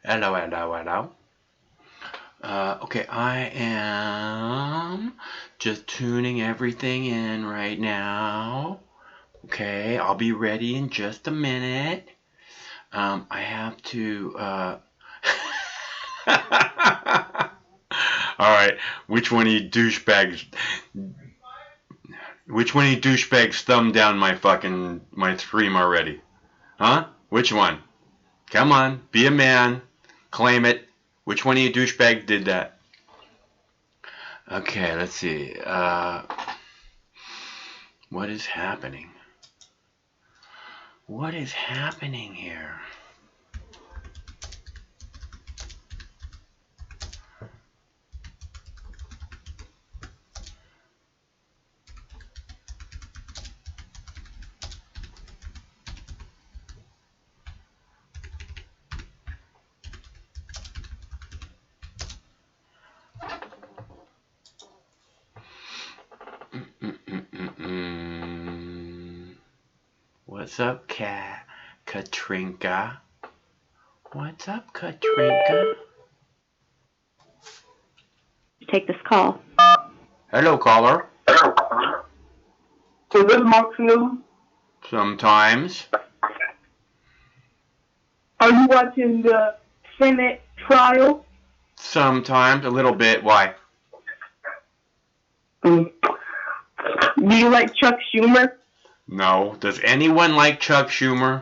Hello, hello, hello. Okay, I am just tuning everything in right now. Okay, I'll be ready in just a minute. I have to, Alright, which one of you douchebags, thumbed down my stream already? Huh? Which one? Come on, be a man. Claim it. Which one of you douchebags did that? Okay, let's see. What is happening? What is happening here? What's up, Katrinka? What's up, Katrinka? Take this call. Hello, caller. Is this Maximum? Sometimes. Are you watching the Senate trial? Sometimes, a little bit. Why? Do you like Chuck Schumer? No. Does anyone like Chuck Schumer?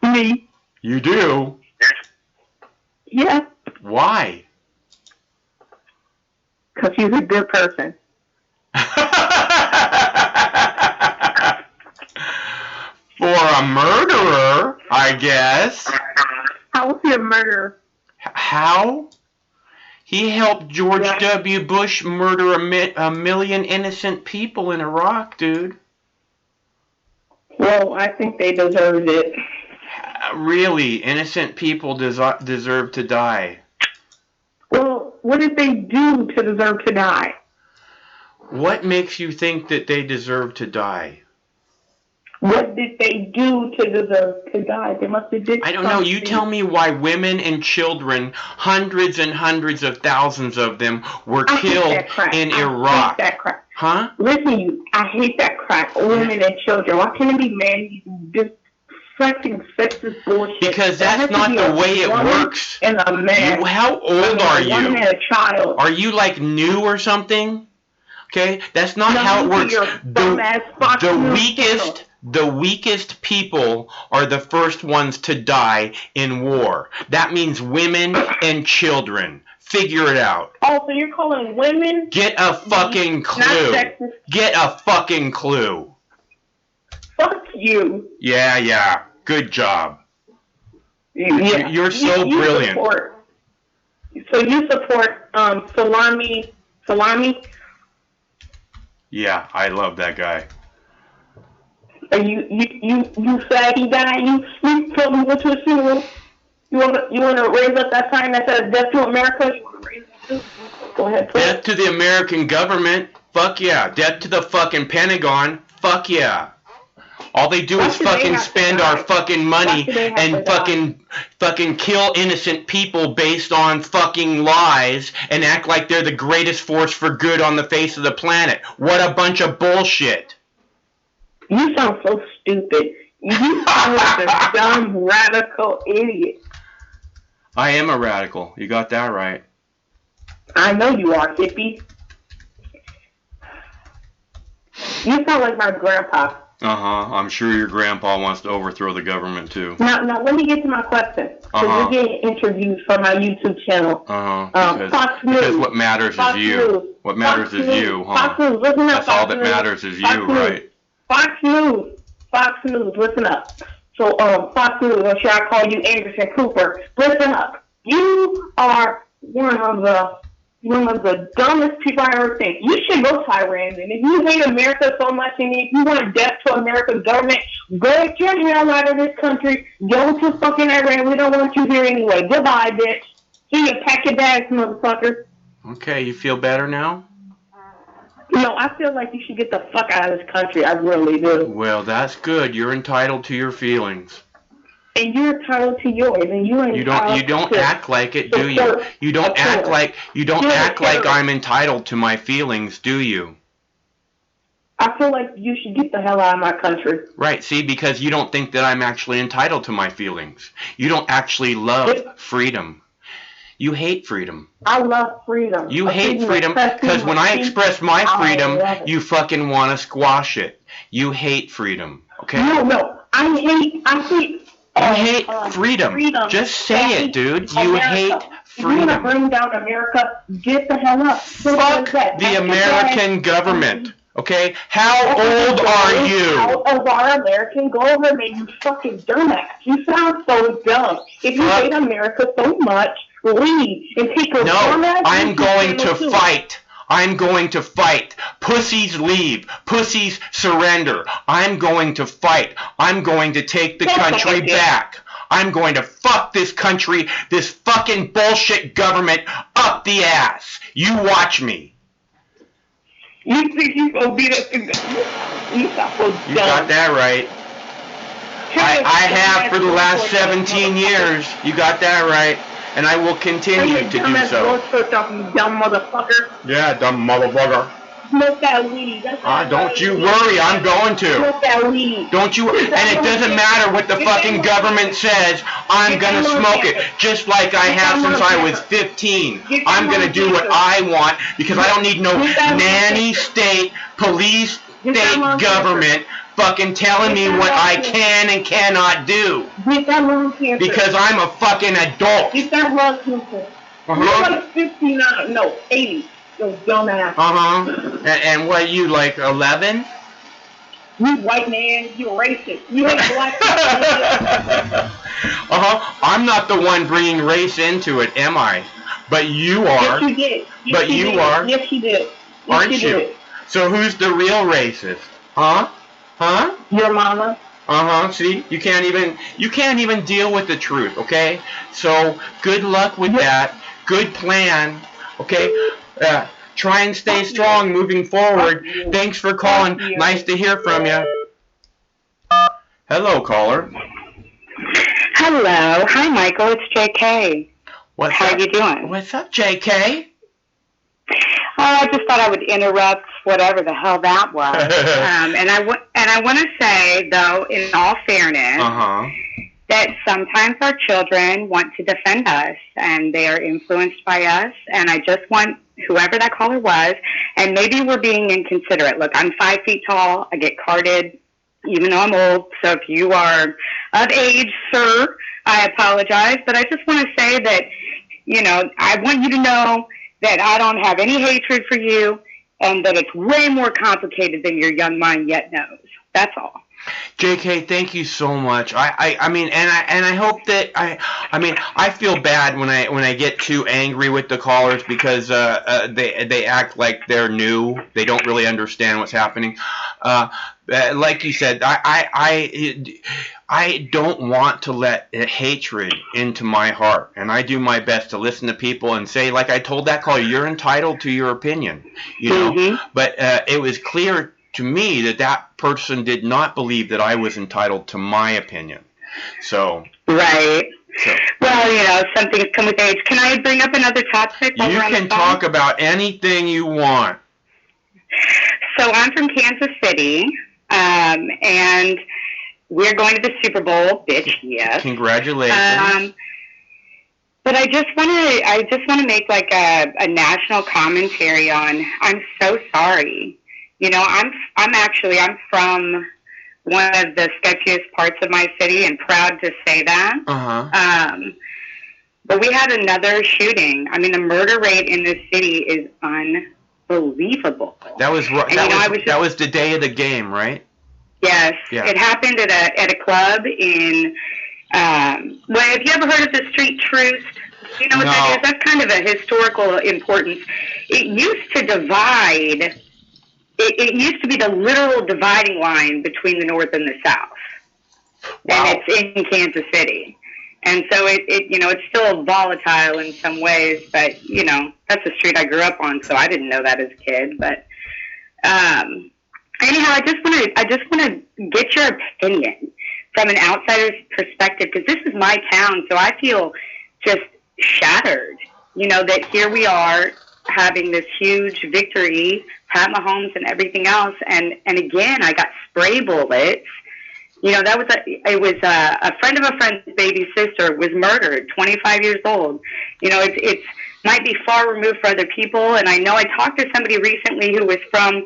Me? You do? Yeah. Why? Because he's a good person. For a murderer, I guess. How is he a murderer? How? He helped George W. Bush murder a million innocent people in Iraq, dude. Well, I think they deserved it. Really, innocent people deserve to die. Well, what did they do to deserve to die? What makes you think that they deserve to die? What did they do to deserve to die? They must have did I don't know. You tell me why women and children, hundreds and hundreds of thousands of them, were killed in Iraq. I hate that crap. Huh? Listen, I hate that crap. Women and children. Why can't it be men? This fucking sexist bullshit. Because that's not the way it works. And a man. How old are you? A woman and a child. Are you like new or something? Okay, that's not how it works. The weakest people are the first ones to die in war. That means women and children. Figure it out. Oh, so you're calling women? Get a fucking clue. Get a fucking clue. Fuck you. Yeah. Good job. Yeah. You're so brilliant. So you support Salami? Yeah, I love that guy. You fatty guy, you told me what to assume. You wanna raise up that sign that says death to America? You wanna raise it too? Go ahead, please. Death to the American government? Fuck yeah. Death to the fucking Pentagon? Fuck yeah. All they do is fucking spend our fucking money and fucking kill innocent people based on fucking lies and act like they're the greatest force for good on the face of the planet. What a bunch of bullshit. You sound so stupid. You sound like a dumb, radical idiot. I am a radical. You got that right. I know you are, hippie. You sound like my grandpa. I'm sure your grandpa wants to overthrow the government too. Now let me get to my question. So you're getting interviews for my YouTube channel. Fox News. Because what matters is you. What matters is you, huh? Fox News, listen up. That's all that matters is you, right? Fox News, listen up. So, Fox News, or should I call you Anderson Cooper? Listen up. You are one of the dumbest people I ever seen. You should go to Iran, and if you hate America so much, and if you want death to America's government, go get your hell out of this country. Go to fucking Iran. We don't want you here anyway. Goodbye, bitch. See you. Pack your bags, motherfucker. Okay, you feel better now? No, I feel like you should get the fuck out of this country. I really do. Well, that's good. You're entitled to your feelings. And you're entitled to yours, and you ain't entitled You don't act like it, do you? You don't act like I'm entitled to my feelings, do you? I feel like you should get the hell out of my country. Right, see, because you don't think that I'm actually entitled to my feelings. You don't actually love freedom. You hate freedom. I love freedom. You hate freedom because when I express my freedom, you fucking want to squash it. You hate freedom, okay? No. I hate you hate freedom. Just say it, dude. You hate freedom. You want to bring down America? Get the hell up. Fuck the American government. Okay? How old are you? Out of our American government, you fucking dumbass. You sound so dumb. If you hate America so much, leave and take a dumbass. No, I'm going to fight. I'm going to fight. Pussies leave. Pussies surrender. I'm going to fight. I'm going to take the country back. I'm going to fuck this country, this fucking bullshit government up the ass. You watch me. You think you gonna beat us? You got that right. I have for the last 17 years. You got that right. And I will continue to do so. You dumb motherfucker. Yeah, dumb motherfucker. Smoke that weed. Don't you worry, I'm going to. Smoke that weed. Don't you? And it doesn't matter what the fucking government says. I'm gonna smoke it, just like I have since I was 15. I'm gonna do what I want because I don't need no nanny state, police state government fucking telling me what I can and cannot do. Get that lung cancer. Because I'm a fucking adult. Get that lung cancer. You're like 59, no, 80. You dumbass. And what, you like 11? You white man, you racist. You hate black people. I'm not the one bringing race into it, am I? But you are. Yes, you did. But you are. Yes, you did. Aren't you? So who's the real racist? Huh? Your mama. See, you can't even deal with the truth, okay? So good luck with that. Good plan, okay? Try and stay strong moving forward. Thanks for calling. Nice to hear from you. Hello, caller. Hello. Hi, Michael. It's JK. How are you doing? What's up, JK? I just thought I would interrupt whatever the hell that was. And I want to say, though, in all fairness, that sometimes our children want to defend us, and they are influenced by us. And I just want whoever that caller was, and maybe we're being inconsiderate. Look, I'm 5 feet tall. I get carded, even though I'm old. So if you are of age, sir, I apologize. But I just want to say that, I want you to know that I don't have any hatred for you, and that it's way more complicated than your young mind yet knows. That's all. JK, thank you so much. I mean, and I hope that I feel bad when I get too angry with the callers because they act like they're new. They don't really understand what's happening. Like you said, I don't want to let hatred into my heart, and I do my best to listen to people and say, like I told that caller, you're entitled to your opinion, But it was clear to me that person did not believe that I was entitled to my opinion. So right. Well, some things come with age. Can I bring up another topic? You can talk about anything you want. So I'm from Kansas City, and we're going to the Super Bowl, bitch. Yes. Congratulations. But I just want to make like a national commentary on. I'm so sorry. I'm from one of the sketchiest parts of my city, and proud to say that. But we had another shooting. I mean, the murder rate in this city is unbelievable. That was that was the day of the game, right? Yes. Yeah. It happened at a club in. Well, have you ever heard of the Street Truce? Do you know what that is? That's kind of a historical importance. It used to divide. It used to be the literal dividing line between the North and the South. Wow. And it's in Kansas City. And so it's still volatile in some ways, but, that's the street I grew up on, so I didn't know that as a kid. But anyhow, I just want to get your opinion, from an outsider's perspective, because this is my town, so I feel just shattered, you know, that here we are having this huge victory, Pat Mahomes and everything else, and again, I got spray bullets. You know, it was a friend of a friend's baby sister was murdered, 25 years old. You know, it's might be far removed for other people, and I know I talked to somebody recently who was from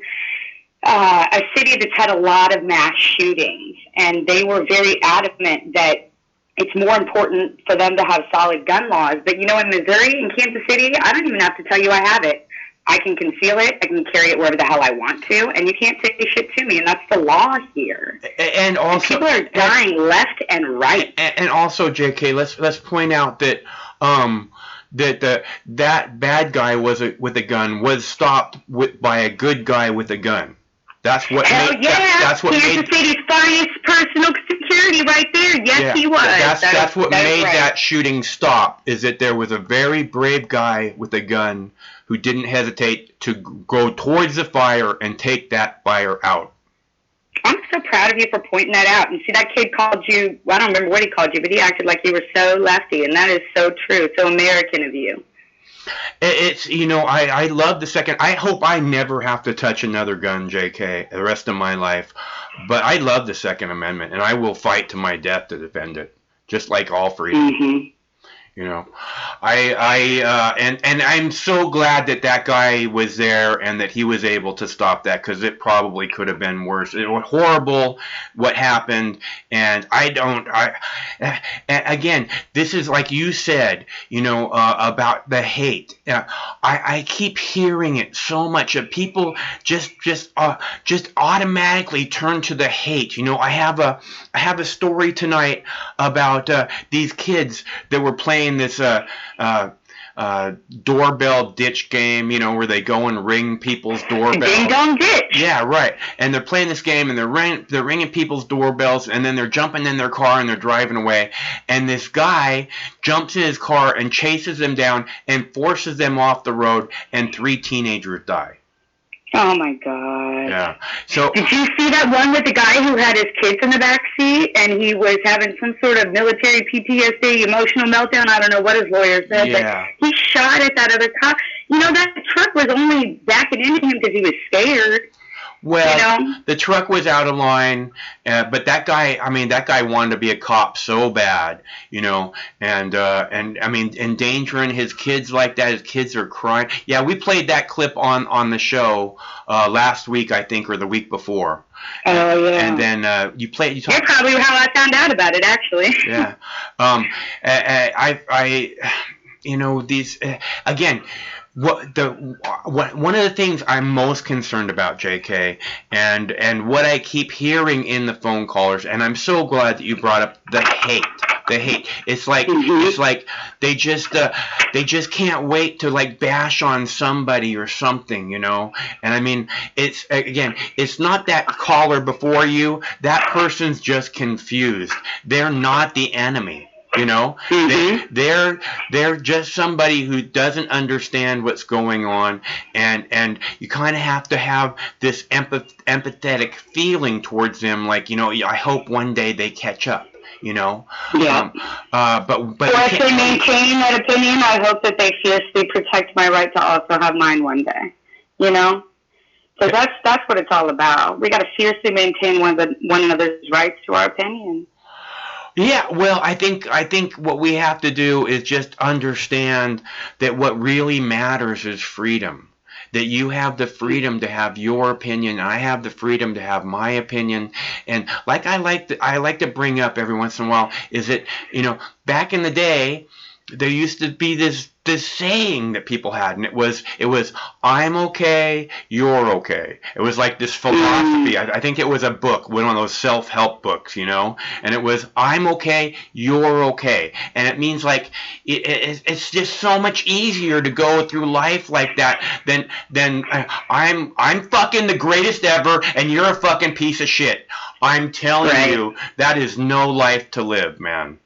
a city that's had a lot of mass shootings, and they were very adamant that it's more important for them to have solid gun laws. But, you know, in Missouri, in Kansas City, I don't even have to tell you I have it. I can conceal it. I can carry it wherever the hell I want to, and you can't say shit to me, and that's the law here. And also, and people are dying left and right. And also, JK, let's point out that that bad guy with a gun was stopped by a good guy with a gun. That's what Kansas City's finest personal security right there. Yes, he was. That's what made that shooting stop, is that there was a very brave guy with a gun who didn't hesitate to go towards the fire and take that fire out. I'm so proud of you for pointing that out. And see, that kid called you, well, I don't remember what he called you, but he acted like you were so lefty, and that is so true, so American of you. It's, you know, I love the second. I hope I never have to touch another gun, JK, the rest of my life. But I love the Second Amendment, and I will fight to my death to defend it, just like all freedom. Mm-hmm. You know, and I'm so glad that guy was there and that he was able to stop that, because it probably could have been worse. It was horrible what happened, and again, this is like you said, you know, about the hate. I keep hearing it so much of people just automatically turn to the hate. You know, I have a story tonight about these kids that were playing this doorbell ditch game, you know, where they go and ring people's doorbells. Ding dong ditch. Yeah, right. And they're playing this game, and they're ringing people's doorbells, and then they're jumping in their car and they're driving away. And this guy jumps in his car and chases them down and forces them off the road, and 3 teenagers die. Oh my God. Yeah. So did you see that one with the guy who had his kids in the back seat and he was having some sort of military PTSD, emotional meltdown? I don't know what his lawyer said, but he shot at that other cop. You know, that truck was only backing into him because he was scared. Well, you know? The truck was out of line, but that guy wanted to be a cop so bad, you know, and I mean, endangering his kids like that. His kids are crying. Yeah, we played that clip on the show last week, I think, or the week before. Oh, yeah. And then you're probably how I found out about it, actually. Yeah. You know, these again. One of the things I'm most concerned about, JK, and what I keep hearing in the phone callers, and I'm so glad that you brought up the hate. The hate. It's like they just can't wait to like bash on somebody or something, you know. And I mean, it's not that caller before you. That person's just confused. They're not the enemy. You know, they're just somebody who doesn't understand what's going on, and you kind of have to have this empathetic feeling towards them, like, you know, I hope one day they catch up. You know, yeah. But if they maintain that opinion, I hope that they fiercely protect my right to also have mine one day. You know, so that's what it's all about. We got to fiercely maintain one another's rights to our opinion. Yeah, well, I think what we have to do is just understand that what really matters is freedom. That you have the freedom to have your opinion, I have the freedom to have my opinion. And like I like to bring up every once in a while is that, you know, back in the day, there used to be this saying that people had, and it was I'm okay, you're okay. It was like this philosophy. I think it was a book, one of those self-help books, you know, and it was I'm okay, you're okay. And it means like it's just so much easier to go through life like that than I'm fucking the greatest ever and you're a fucking piece of shit. I'm telling you, that is no life to live, man.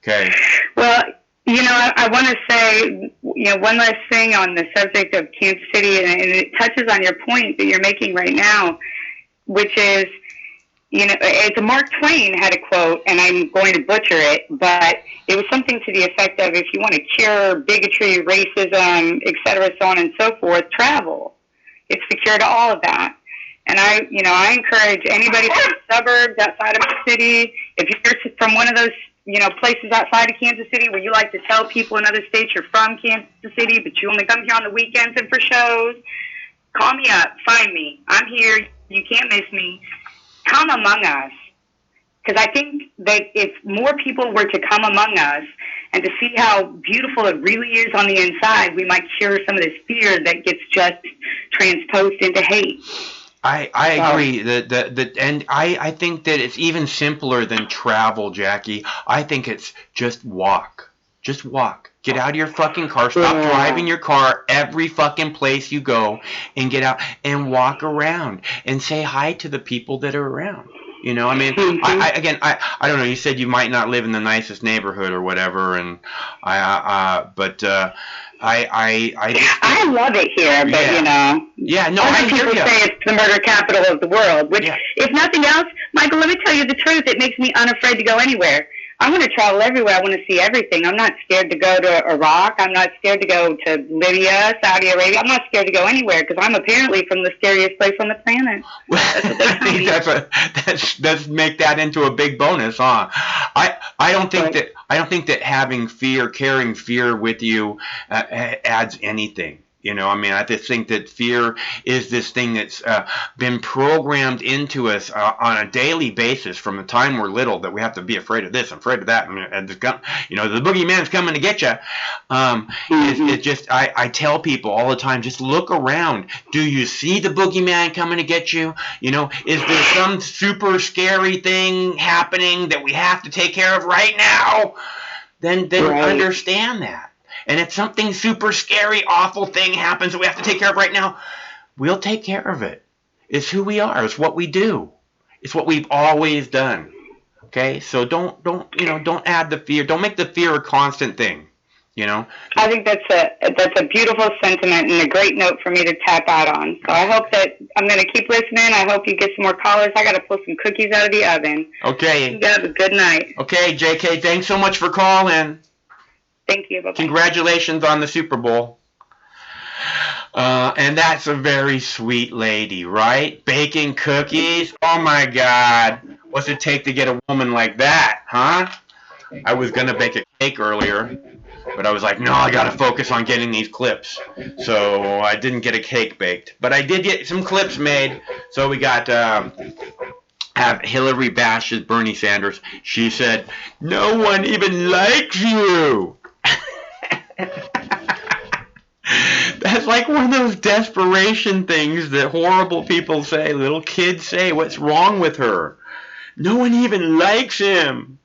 Okay. Well, you know, I want to say, you know, one last thing on the subject of Kansas City, and it touches on your point that you're making right now, which is it's a Mark Twain had a quote, and I'm going to butcher it, but it was something to the effect of, if you want to cure bigotry, racism, et cetera, so on and so forth, travel. It's the cure to all of that. And I encourage anybody from the suburbs outside of the city, if you're from one of those, places outside of Kansas City where you like to tell people in other states you're from Kansas City, but you only come here on the weekends and for shows, call me up, find me. I'm here. You can't miss me. Come among us. Because I think that if more people were to come among us and to see how beautiful it really is on the inside, we might cure some of this fear that gets just transposed into hate. I agree and I think that it's even simpler than travel, Jackie. I think it's just walk. Just walk. Get out of your fucking car. Stop driving your car every fucking place you go, and get out and walk around and say hi to the people that are around. I mean, I don't know. You said you might not live in the nicest neighborhood or whatever, and I love it here, but yeah, no, I hear you. People say it's the murder capital of the world, which, if nothing else, Michael, let me tell you the truth. It makes me unafraid to go anywhere. I want to travel everywhere. I want to see everything. I'm not scared to go to Iraq. I'm not scared to go to Libya, Saudi Arabia. I'm not scared to go anywhere because I'm apparently from the scariest place on the planet. Let's make that into a big bonus, huh? I don't think that having fear, carrying fear with you adds anything. I mean, I just think that fear is this thing that's been programmed into us on a daily basis from the time we're little, that we have to be afraid of this, afraid of that, and the boogeyman's coming to get you. It's just, I tell people all the time, just look around. Do you see the boogeyman coming to get you? Is there some super scary thing happening that we have to take care of right now? Then understand that. And if something super scary, awful thing happens that we have to take care of right now, we'll take care of it. It's who we are. It's what we do. It's what we've always done. Okay? So don't add the fear. Don't make the fear a constant thing. I think that's a beautiful sentiment and a great note for me to tap out on. So I hope that I'm going to keep listening. I hope you get some more callers. I got to pull some cookies out of the oven. Okay. You have a good night. Okay, JK. Thanks so much for calling. Thank you. Bye-bye. Congratulations on the Super Bowl. And that's a very sweet lady, right? Baking cookies? Oh, my God. What's it take to get a woman like that, huh? I was going to bake a cake earlier, but I was like, no, I got to focus on getting these clips. So I didn't get a cake baked. But I did get some clips made. So we got... have Hillary bashes Bernie Sanders. She said, no one even likes you. That's like one of those desperation things that horrible people say, little kids say. What's wrong with her? No one even likes him.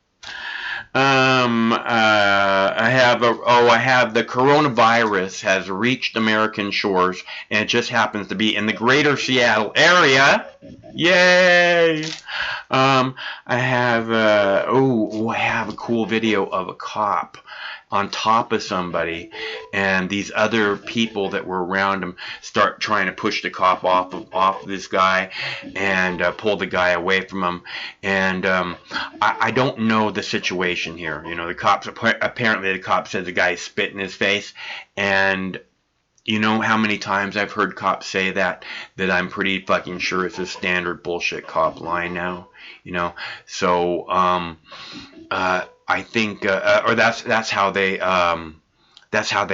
I have the coronavirus has reached American shores, and it just happens to be in the greater Seattle area. Yay! I have a cool video of a cop on top of somebody, and these other people that were around him start trying to push the cop off of this guy and pull the guy away from him. And I don't know the situation here. The cops, apparently the cop said the guy spit in his face, and you know how many times I've heard cops say that I'm pretty fucking sure it's a standard bullshit cop line now. So I think, or that's how they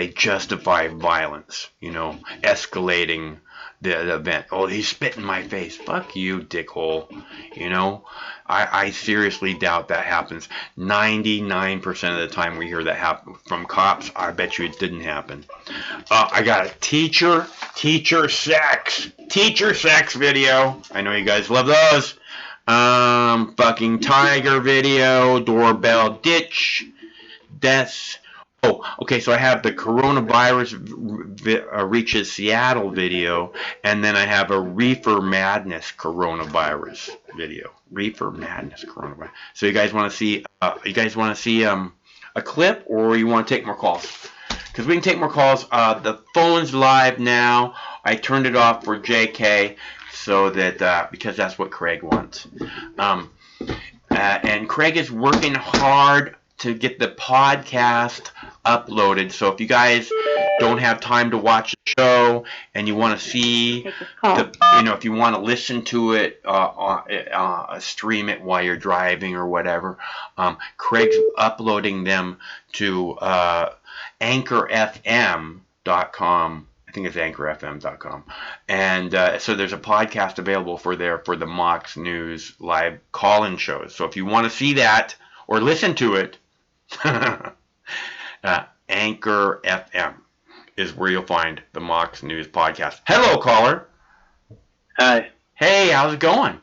justify violence. Escalating the event. Oh, he spit in my face. Fuck you, dickhole. I seriously doubt that happens. 99% of the time we hear that happen from cops. I bet you it didn't happen. I got a teacher sex video. I know you guys love those. Fucking tiger video, doorbell ditch, deaths. Oh, okay, so I have the coronavirus reaches Seattle video, and then I have a reefer madness coronavirus video. Reefer madness coronavirus. So you guys want to see? A clip, or you want to take more calls? Because we can take more calls. The phone's live now. I turned it off for JK. so that because that's what Craig wants. And Craig is working hard to get the podcast uploaded. So if you guys don't have time to watch the show and you want to see, if you want to listen to it, stream it while you're driving or whatever, Craig's uploading them to AnchorFM.com. I think it's AnchorFM.com. And so there's a podcast available for the Mox News live call-in shows. So if you want to see that or listen to it, Anchor FM is where you'll find the Mox News podcast. Hello, caller. Hi. Hey, how's it going?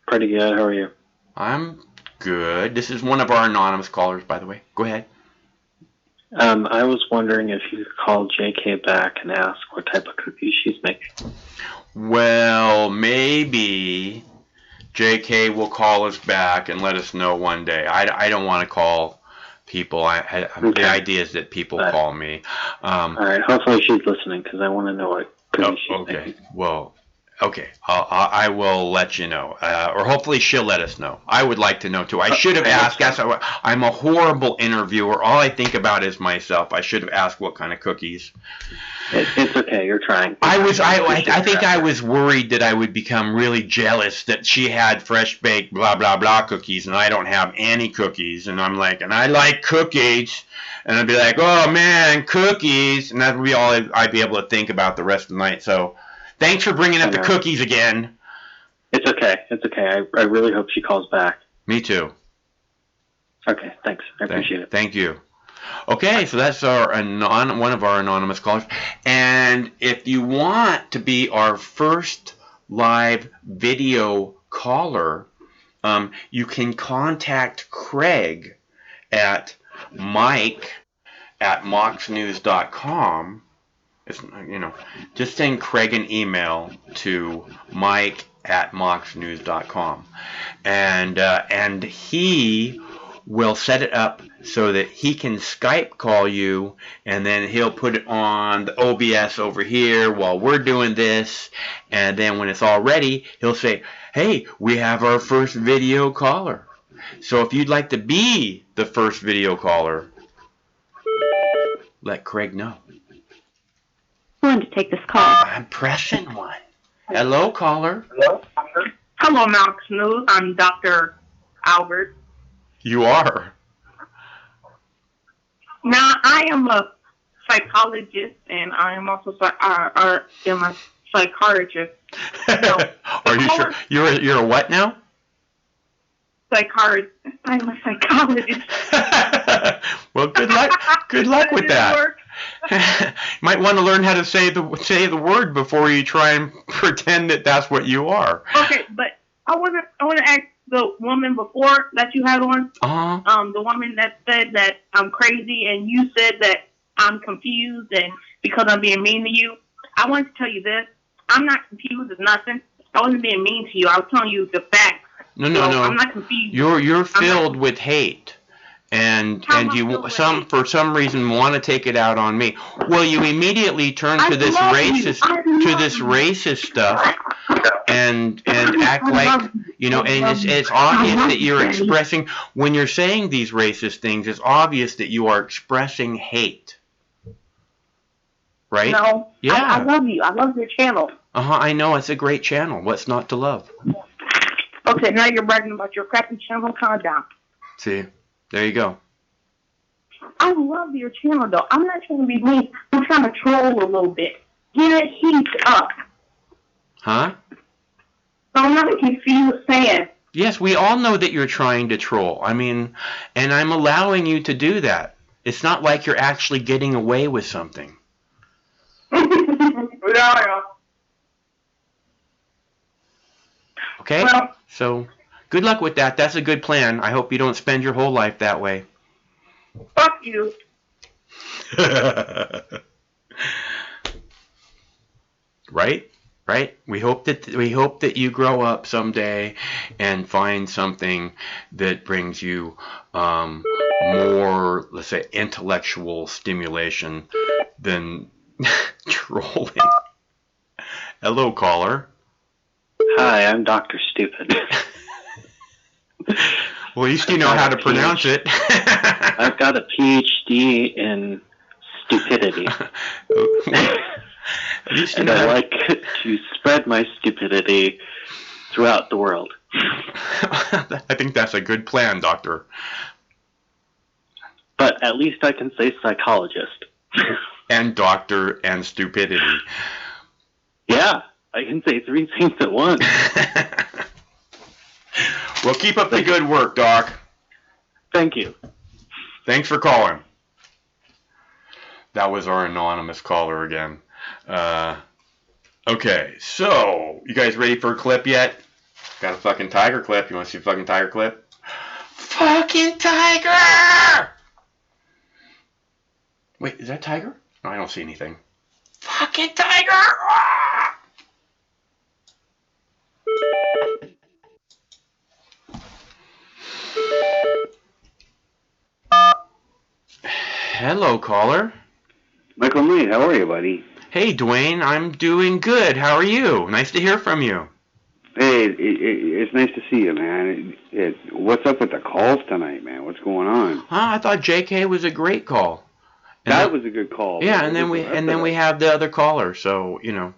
Pretty good. How are you? I'm good. This is one of our anonymous callers, by the way. Go ahead. I was wondering if you could call JK back and ask what type of cookies she's making. Well, maybe JK will call us back and let us know one day. I don't want to call people. Okay. The idea is that people call me. All right. Hopefully she's listening because I want to know what cookies she's making. Well, okay. I will let you know. Or hopefully she'll let us know. I would like to know, too. I should have asked. I'm a horrible interviewer. All I think about is myself. I should have asked what kind of cookies. It's okay. You're trying. I think I was worried that I would become really jealous that she had fresh baked blah, blah, blah cookies and I don't have any cookies. And I'm like, and I like cookies. And I'd be like, oh, man, cookies. And that would be all I'd be able to think about the rest of the night. So thanks for bringing up the cookies again. It's okay. It's okay. I really hope she calls back. Me too. Okay, thanks. I appreciate it. Thank you. Okay, so that's one of our anonymous callers. And if you want to be our first live video caller, you can contact Craig at mike@moxnews.com. Just send Craig an email to mike@moxnews.com. And he will set it up so that he can Skype call you, and then he'll put it on the OBS over here while we're doing this, and then when it's all ready, he'll say, hey, we have our first video caller. So if you'd like to be the first video caller, let Craig know. I wanted to take this call. I'm pressing one. Hello, caller. Hello, Mox News. I'm Dr. Albert. You are. Now, I am a psychologist, and I am also a psychiatrist. Are you sure? You're a what now? Psychiatrist. I'm a psychologist. Well, good luck. Good luck with that. Might want to learn how to say the word before you try and pretend that that's what you are. Okay, but I want to ask the woman before that you had on. The woman that said that I'm crazy, and you said that I'm confused, and because I'm being mean to you. I want to tell you this: I'm not confused. It's nothing. I wasn't being mean to you. I was telling you the facts. No. I'm not confused. You're filled with hate. And you for some reason want to take it out on me. Well, you immediately turn to this racist stuff and act like and it's obvious that you're expressing, when you're saying these racist things, it's obvious that you are expressing hate. Right? No. Yeah. I love you. I love your channel. I know, it's a great channel. What's not to love? Okay, now you're bragging about your crappy channel. Calm down. See? There you go. I love your channel, though. I'm not trying to be mean. I'm trying to troll a little bit. Get it heat up. Huh? So I'm not confused saying. Yes, we all know that you're trying to troll. I mean, and I'm allowing you to do that. It's not like you're actually getting away with something. Yeah. Okay? Well, so, good luck with that. That's a good plan. I hope you don't spend your whole life that way. Fuck you. Right? We hope that you grow up someday and find something that brings you more, let's say, intellectual stimulation than trolling. Hello, caller. Hi, I'm Dr. Stupid. Well, at least you know how to pronounce it. I've got a PhD in stupidity. And I like to spread my stupidity throughout the world. I think that's a good plan, Doctor. But at least I can say psychologist. And doctor and stupidity. Yeah, I can say 3 things at once. Well, keep up the good work, Doc. Thank you. Thanks for calling. That was our anonymous caller again. Okay, so, you guys ready for a clip yet? Got a fucking tiger clip. You want to see a fucking tiger clip? Fucking tiger! Wait, is that tiger? No, I don't see anything. Fucking tiger! Ah! Hello, caller. Michael Lee, how are you, buddy? Hey, Dwayne, I'm doing good. How are you? Nice to hear from you. Hey, it's nice to see you, man. What's up with the calls tonight, man? What's going on? I thought JK was a great call. That was a good call. Yeah, and then we have the other caller, so, you know,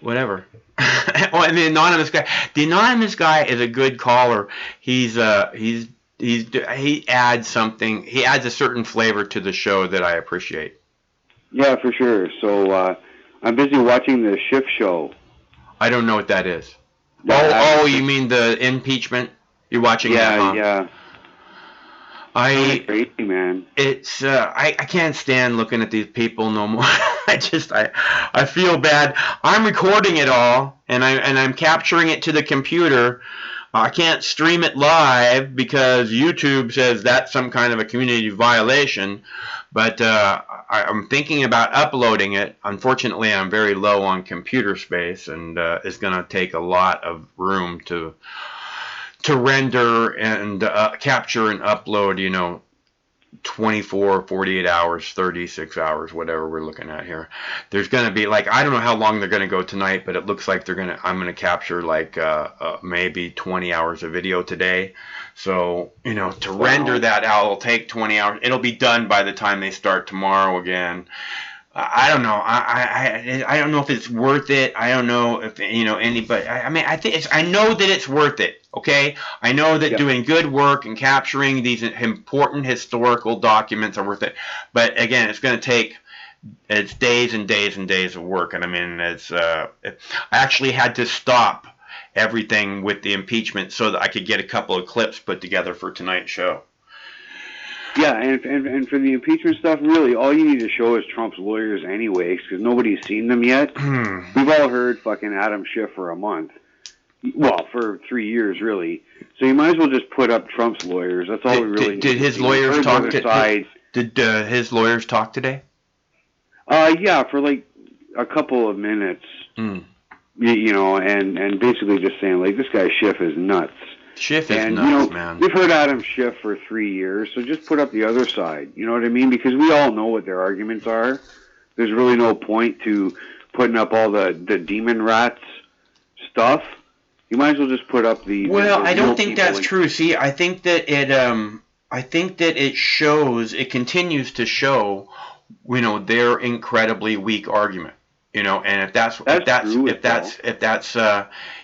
whatever. Oh, and the anonymous guy. The anonymous guy is a good caller. He adds something. He adds a certain flavor to the show that I appreciate. Yeah, for sure. So I'm busy watching the Schiff show. I don't know what that is. Oh, you mean the impeachment? You're watching that? Huh? Yeah. Crazy, man. It's I can't stand looking at these people no more. I feel bad. I'm recording it all and I'm capturing it to the computer. I can't stream it live because YouTube says that's some kind of a community violation. But I'm thinking about uploading it. Unfortunately, I'm very low on computer space, and it's going to take a lot of room to render and capture and upload, 24, 48 hours, 36 hours, whatever we're looking at here. There's going to be, I don't know how long they're going to go tonight, but it looks like I'm going to capture, maybe 20 hours of video today. So, to render that out, it'll take 20 hours. It'll be done by the time they start tomorrow again. I don't know. I don't know if it's worth it. I don't know if anybody. I know that it's worth it. Okay, I know that doing good work and capturing these important historical documents are worth it. But again, it's going to take days and days and days of work. And I actually had to stop everything with the impeachment so that I could get a couple of clips put together for tonight's show. Yeah, and for the impeachment stuff, really, all you need to show is Trump's lawyers anyways, because nobody's seen them yet. We've all heard fucking Adam Schiff for a month. Well, for 3 years, really. So you might as well just put up Trump's lawyers. That's all we really need. Did his lawyers talk today? Did his lawyers talk today? Yeah, for a couple of minutes. And basically just saying, this guy Schiff is nuts. Schiff is nuts, man. We've heard Adam Schiff for 3 years, so just put up the other side. You know what I mean? Because we all know what their arguments are. There's really no point to putting up all the demon rats stuff. You might as well just put up the. Well, I don't think that's true. See, I think that it shows. It continues to show, their incredibly weak argument. And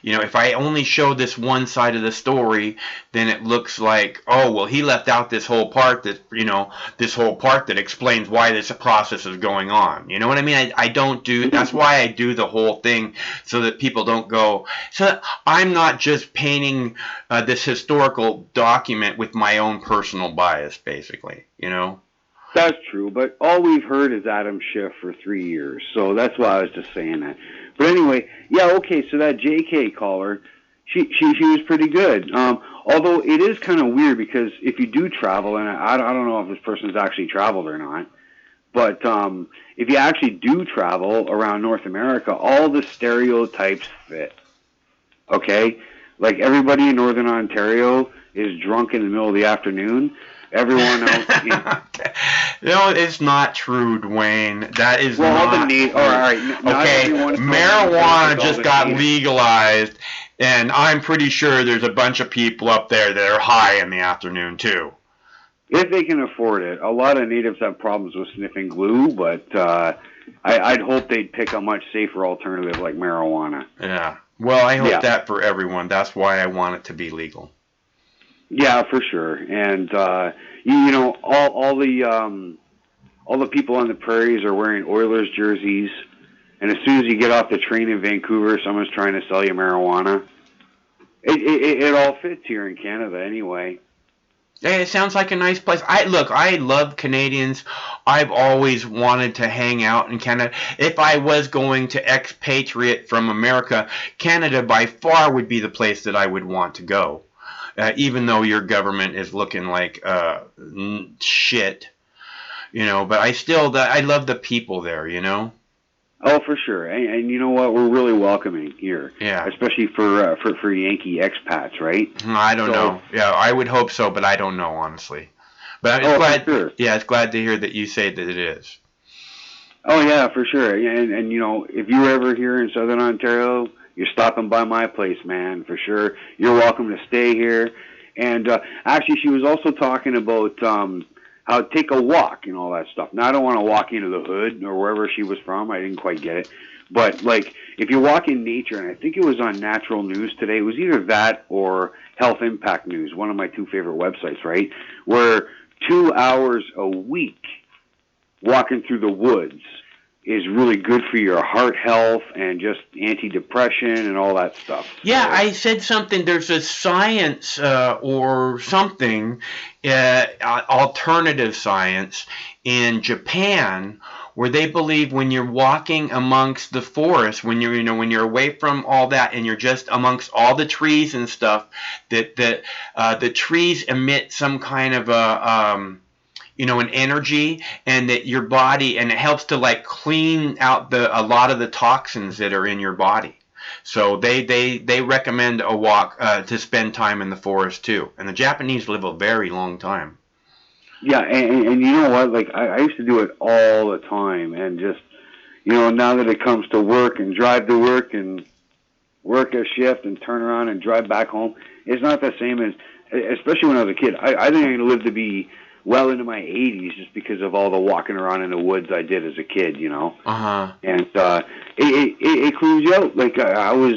if I only show this one side of the story, then it looks like, oh, well, he left out this whole part that explains why this process is going on. You know what I mean? I don't do, that's why I do the whole thing, so that people don't go, so I'm not just painting this historical document with my own personal bias, basically, That's true, but all we've heard is Adam Schiff for 3 years, so that's why I was just saying that. But anyway, yeah, okay, so that JK caller, she was pretty good. Although it is kind of weird because if you do travel, and I don't know if this person's actually traveled or not, but if you actually do travel around North America, all the stereotypes fit. Okay? Everybody in Northern Ontario is drunk in the middle of the afternoon. Everyone else. No, it's not true, Dwayne. That is well, not. All right. Okay, marijuana just got legalized, and I'm pretty sure there's a bunch of people up there that are high in the afternoon too. If they can afford it. A lot of natives have problems with sniffing glue, but I'd hope they'd pick a much safer alternative like marijuana. Yeah. Well, I hope that for everyone. That's why I want it to be legal. Yeah, for sure. And you know, all the people on the prairies are wearing Oilers jerseys, and as soon as you get off the train in Vancouver, someone's trying to sell you marijuana. It all fits here in Canada anyway. Hey, it sounds like a nice place. I love Canadians. I've always wanted to hang out in Canada. If I was going to expatriate from America, Canada by far would be the place that I would want to go. Even though your government is looking like shit, you know, but I love the people there, you know. Oh, for sure, and you know what? We're really welcoming here. Yeah. Especially for Yankee expats, right? I don't know. Yeah, I would hope so, but I don't know honestly. But I'm glad. For sure. Yeah, it's glad to hear that you say that it is. Oh yeah, for sure. And you know, if you're ever here in Southern Ontario, you're stopping by my place, man, for sure. You're welcome to stay here. And actually, she was also talking about how to take a walk and all that stuff. Now, I don't want to walk into the hood or wherever she was from. I didn't quite get it. But, like, if you walk in nature, and I think it was on Natural News today, it was either that or Health Impact News, one of my two favorite websites, right, where 2 hours a week walking through the woods is really good for your heart health and just antidepressant and all that stuff. Yeah, I said something. There's a science or something, alternative science in Japan, where they believe when you're walking amongst the forest, when you're away from all that and you're just amongst all the trees and stuff, that the trees emit some kind of an energy, and that your body, and it helps to like clean out a lot of the toxins that are in your body. So they recommend a walk to spend time in the forest too. And the Japanese live a very long time. Yeah, and you know what? Like I used to do it all the time, and just now that it comes to work and drive to work and work a shift and turn around and drive back home, it's not the same as, especially when I was a kid. I think I'm gonna live to be well into my 80s just because of all the walking around in the woods I did as a kid, you know. And it cleans you out. Like I was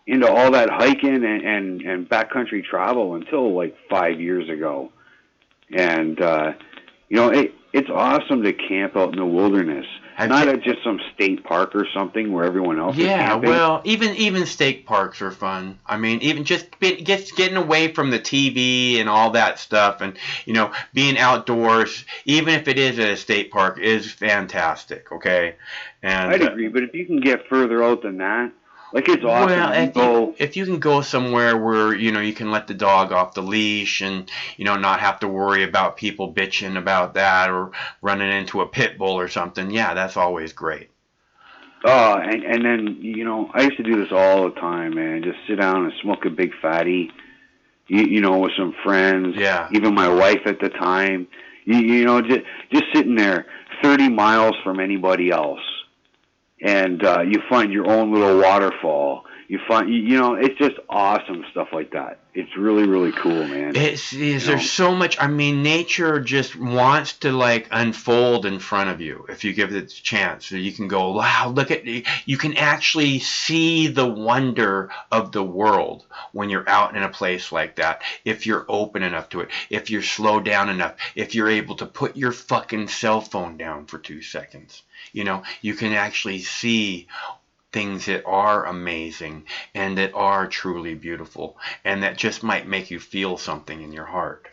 into all that hiking and backcountry travel until like 5 years ago. And it's awesome to camp out in the wilderness. Not at just some state park or something where everyone else is camping. Well, even state parks are fun. I mean, even just getting away from the TV and all that stuff, and being outdoors, even if it is at a state park, is fantastic. Okay, and I'd agree, but if you can get further out than that, like it's awesome. Well, if you can go somewhere where you can let the dog off the leash and not have to worry about people bitching about that or running into a pit bull or something, yeah, that's always great. And then I used to do this all the time, man. Just sit down and smoke a big fatty, with some friends. Yeah. Even my wife at the time. Just sitting there, 30 miles from anybody else. And you find your own little waterfall. You find, it's just awesome stuff like that. It's really, really cool, man. There's so much. I mean, nature just wants to like unfold in front of you if you give it a chance. So you can go, wow, you can actually see the wonder of the world when you're out in a place like that. If you're open enough to it, if you're slowed down enough, if you're able to put your fucking cell phone down for 2 seconds. You can actually see things that are amazing and that are truly beautiful and that just might make you feel something in your heart.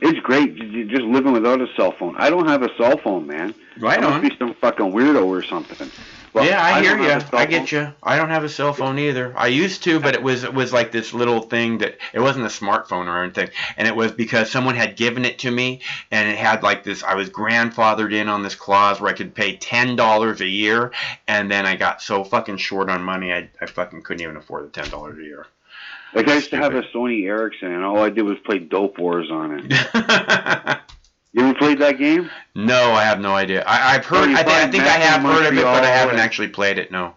It's great just living without a cell phone. I don't have a cell phone, man. Right on. I must be some fucking weirdo or something. Well, yeah, I hear you. I get you. I don't have a cell phone either. I used to, but it was like this little thing that it wasn't a smartphone or anything, and it was because someone had given it to me, and it had like this. I was grandfathered in on this clause where I could pay $10 a year, and then I got so fucking short on money, I fucking couldn't even afford the $10 a year. Like, I used to have a Sony Ericsson, and all I did was play Dope Wars on it. You ever played that game? No, I have no idea. I've heard. I think I have heard of it, but I haven't actually played it. No.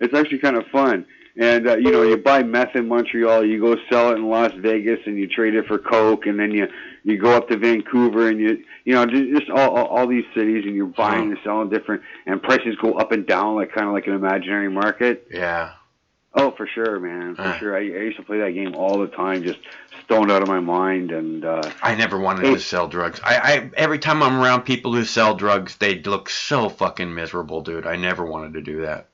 It's actually kind of fun. And you buy meth in Montreal, you go sell it in Las Vegas, and you trade it for coke, and then you go up to Vancouver, and just all these cities, and you're buying and selling different, and prices go up and down kind of like an imaginary market. Yeah. Oh, for sure, man, for sure. I used to play that game all the time, just stoned out of my mind, and I never wanted to sell drugs. I every time I'm around people who sell drugs, they look so fucking miserable, dude. I never wanted to do that.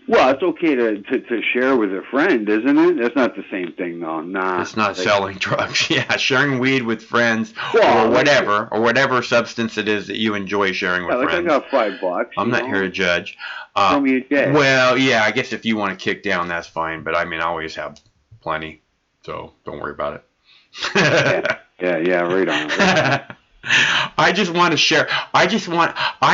Well, it's okay to share with a friend, isn't it? That's not the same thing, though. Nah. It's not selling drugs. Yeah, sharing weed with friends or whatever substance it is that you enjoy sharing with friends. I got $5. I'm not here to judge. Throw me a day. Well, yeah, I guess if you want to kick down, that's fine. But I mean, I always have plenty, so don't worry about it. yeah, right on. I just want to share. I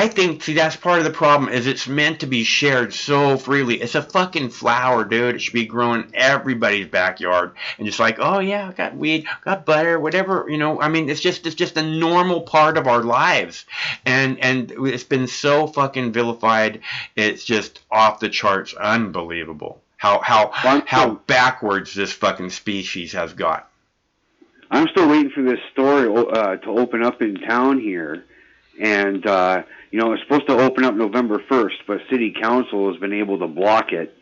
think, see, that's part of the problem, is it's meant to be shared so freely. It's a fucking flower, dude. It should be growing in everybody's backyard. And just like, oh yeah, I got weed, got butter, whatever, I mean, it's just a normal part of our lives. And it's been so fucking vilified. It's just off the charts, unbelievable. How backwards this fucking species has got. I'm still waiting for this store to open up in town here, and it's supposed to open up November 1st, but City Council has been able to block it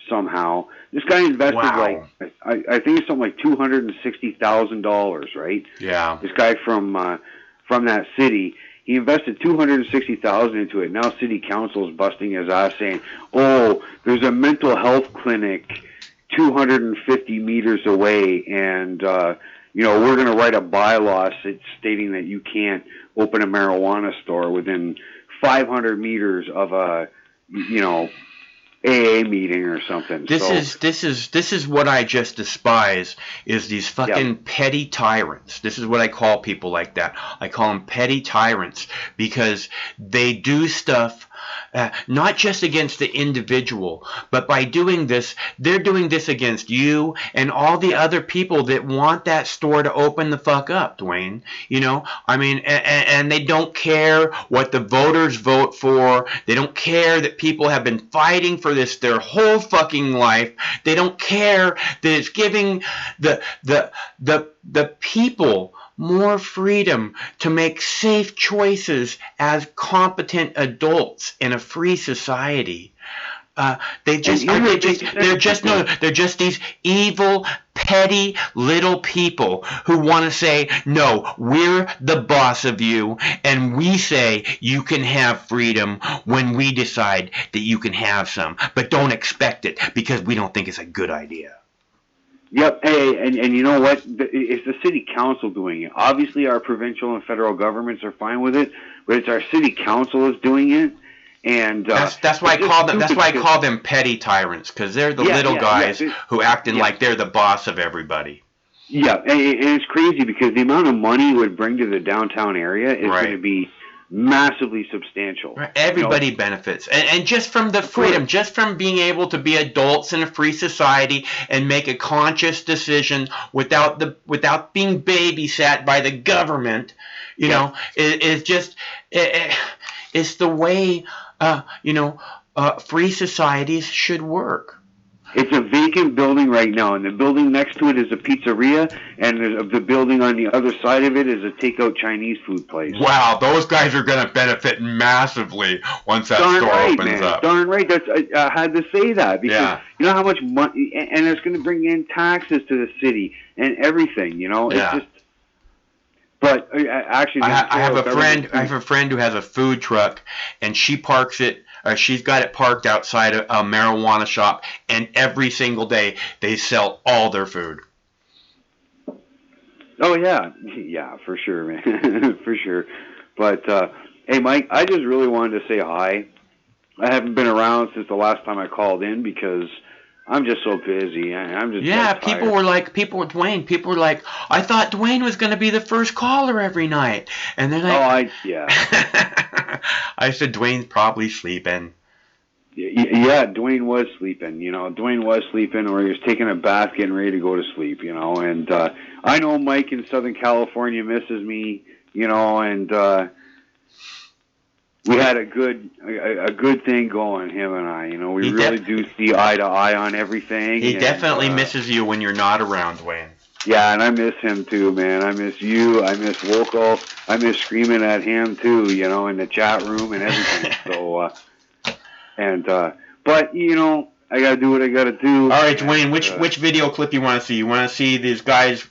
somehow. This guy invested I think it's something like $260,000, right? Yeah. This guy from that city, he invested $260,000 into it. Now City Council is busting his ass, saying, "Oh, there's a mental health clinic 250 meters away, and we're going to write a bylaw stating that you can't open a marijuana store within 500 meters of a, AA meeting or something." This is what I just despise, is these fucking petty tyrants. This is what I call people like that. I call them petty tyrants, because they do stuff not just against the individual, but by doing this, they're doing this against you and all the other people that want that store to open the fuck up, Dwayne. I mean, and they don't care what the voters vote for. They don't care that people have been fighting for this their whole fucking life. They don't care that it's giving the people more freedom to make safe choices as competent adults in a free society. They're just these evil, petty little people who want to say, no, we're the boss of you, and we say you can have freedom when we decide that you can have some, but don't expect it because we don't think it's a good idea. Yep, and you know what? It's the city council doing it. Obviously, our provincial and federal governments are fine with it, but it's our city council is doing it, and that's why I call them. That's why I call them petty tyrants, because they're the little guys who acting like they're the boss of everybody. Yeah, and it's crazy because the amount of money it would bring to the downtown area is going to be massively substantial. Right. Everybody benefits, and just from the freedom, just from being able to be adults in a free society and make a conscious decision without being babysat by the government, it's the way free societies should work. It's a vacant building right now, and the building next to it is a pizzeria, and the building on the other side of it is a takeout Chinese food place. Wow, those guys are going to benefit massively once that store opens up. Darn right. I had to say that because you know how much money, and it's going to bring in taxes to the city and everything. It's just. But actually, I have a friend who has a food truck, and she parks it. She's got it parked outside a marijuana shop, and every single day they sell all their food. Oh yeah, for sure, man, for sure. But hey, Mike, I just really wanted to say hi. I haven't been around since the last time I called in because I'm just so busy. I'm just people were like, I thought Dwayne was going to be the first caller every night, and they're like, I said Dwayne's probably sleeping. Yeah, Dwayne was sleeping. Dwayne was sleeping, or he was taking a bath, getting ready to go to sleep. And I know Mike in Southern California misses me. And we had a good thing going, him and I. We really do see eye to eye on everything. He definitely misses you when you're not around, Dwayne. Yeah, and I miss him too, man. I miss you. I miss Woco. I miss screaming at him too. In the chat room and everything. So, but I gotta do what I gotta do. All right, Dwayne. Which video clip you want to see? You want to see these guys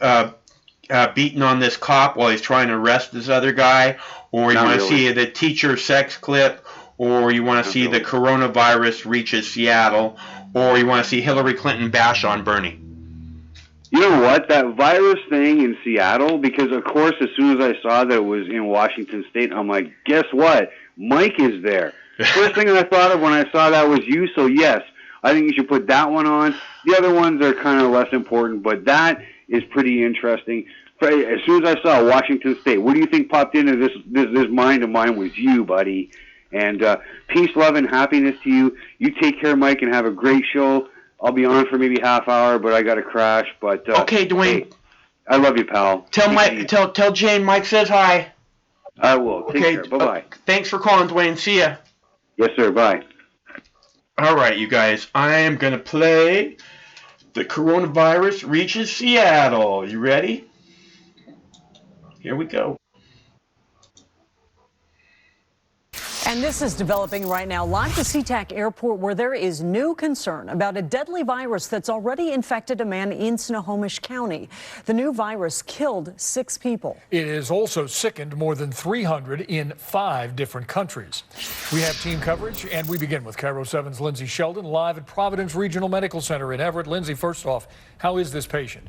beating on this cop while he's trying to arrest this other guy, or you want to see the teacher sex clip, or you want to see the coronavirus reaches Seattle, or you want to see Hillary Clinton bash on Bernie? You know what? That virus thing in Seattle, because of course as soon as I saw that it was in Washington State, I'm like, guess what? Mike is there. First thing I thought of when I saw that was you, so yes, I think you should put that one on. The other ones are kind of less important, but that is pretty interesting. As soon as I saw Washington State, what do you think popped into this mind of mine was you, buddy. And peace, love, and happiness to you. You take care, Mike, and have a great show. I'll be on for maybe half hour, but I got to crash. But okay, Dwayne. Hey, I love you, pal. Tell Jane Mike says hi. I will. Take care. Bye-bye. Thanks for calling, Dwayne. See ya. Yes, sir. Bye. All right, you guys. I am going to play The Coronavirus Reaches Seattle. You ready? Here we go. And this is developing right now, live to SeaTac Airport, where there is new concern about a deadly virus that's already infected a man in Snohomish County. The new virus killed 6 people. It has also sickened more than 300 in 5 different countries. We have team coverage, and we begin with KIRO 7's Lindsay Sheldon, live at Providence Regional Medical Center in Everett. Lindsay, first off, how is this patient?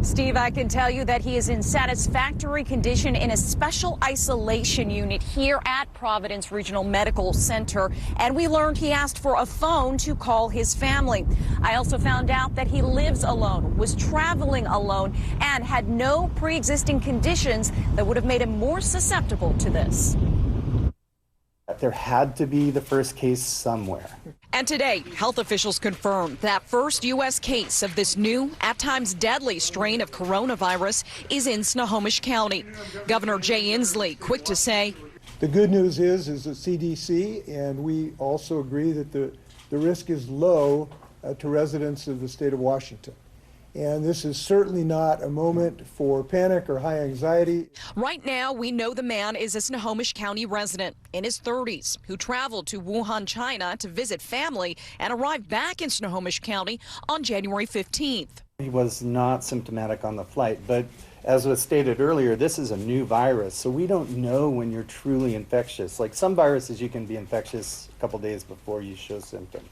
Steve, I can tell you that he is in satisfactory condition in a special isolation unit here at Providence Regional Medical Center. And we learned he asked for a phone to call his family. I also found out that he lives alone, was traveling alone, and had no pre-existing conditions that would have made him more susceptible to this. There had to be the first case somewhere. And today, health officials confirmed that first U.S. case of this new, at times deadly strain of coronavirus is in Snohomish County. Governor Jay Inslee quick to say, the good news is the CDC, and we also agree that the risk is low to residents of the state of Washington. And this is certainly not a moment for panic or high anxiety. Right now, we know the man is a Snohomish County resident in his 30s who traveled to Wuhan, China to visit family and arrived back in Snohomish County on January 15th. He was not symptomatic on the flight, but as was stated earlier, this is a new virus, so we don't know when you're truly infectious. Like some viruses, you can be infectious a couple days before you show symptoms.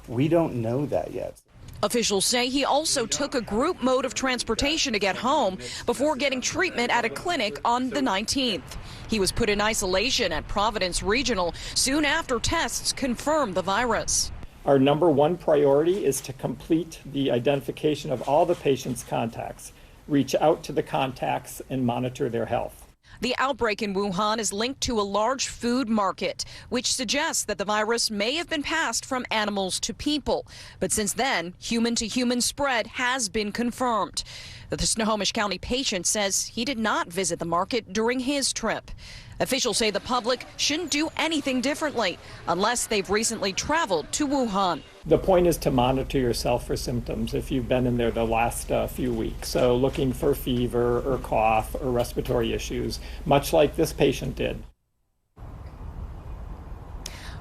We don't know that yet. Officials say he also took a group mode of transportation to get home before getting treatment at a clinic on the 19th. He was put in isolation at Providence Regional soon after tests confirmed the virus. Our number one priority is to complete the identification of all the patient's contacts, reach out to the contacts, and monitor their health. The outbreak in Wuhan is linked to a large food market, which suggests that the virus may have been passed from animals to people. But since then, human-to-human spread has been confirmed. The Snohomish County patient says he did not visit the market during his trip. Officials say the public shouldn't do anything differently unless they've recently traveled to Wuhan. The point is to monitor yourself for symptoms if you've been in there the last few weeks. So looking for fever or cough or respiratory issues, much like this patient did.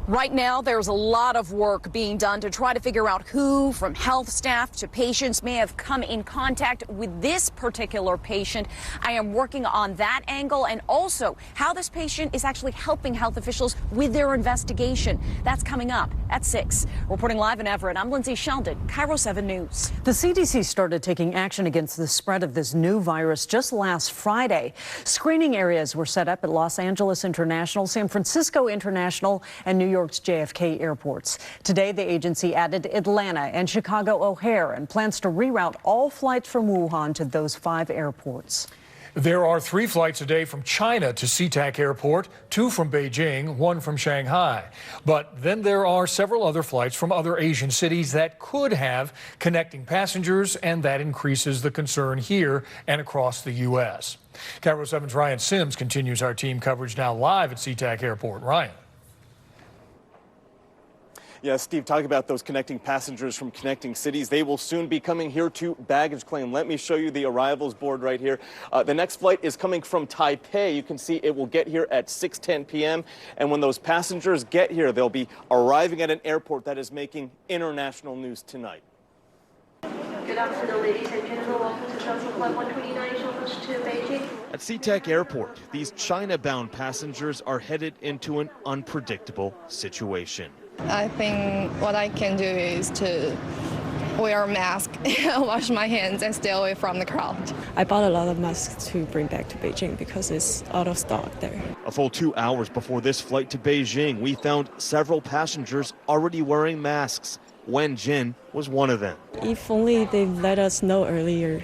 Right now, there's a lot of work being done to try to figure out who, from health staff to patients, may have come in contact with this particular patient. I am working on that angle and also how this patient is actually helping health officials with their investigation. That's coming up at 6. Reporting live in Everett, I'm Lindsay Sheldon, KIRO 7 News. The CDC started taking action against the spread of this new virus just last Friday. Screening areas were set up at Los Angeles International, San Francisco International, and New York's JFK airports. Today, the agency added Atlanta and Chicago O'Hare and plans to reroute all flights from Wuhan to those 5 airports. There are 3 flights a day from China to SeaTac Airport, 2 from Beijing, 1 from Shanghai. But then there are several other flights from other Asian cities that could have connecting passengers, and that increases the concern here and across the U.S. KIRO 7's Ryan Sims continues our team coverage now live at SeaTac Airport. Ryan. Yeah, Steve, talking about those connecting passengers from connecting cities, they will soon be coming here to baggage claim. Let me show you the arrivals board right here. The next flight is coming from Taipei. You can see it will get here at 6:10 p.m. And when those passengers get here, they'll be arriving at an airport that is making international news tonight. Good afternoon, ladies and gentlemen. Welcome to Delta Flight 129, shoulders to Beijing. At SeaTac Airport, these China-bound passengers are headed into an unpredictable situation. I think what I can do is to wear a mask, wash my hands, and stay away from the crowd. I bought a lot of masks to bring back to Beijing because it's out of stock there. A full 2 hours before this flight to Beijing, we found several passengers already wearing masks. Wen Jin was one of them. If only they let us know earlier,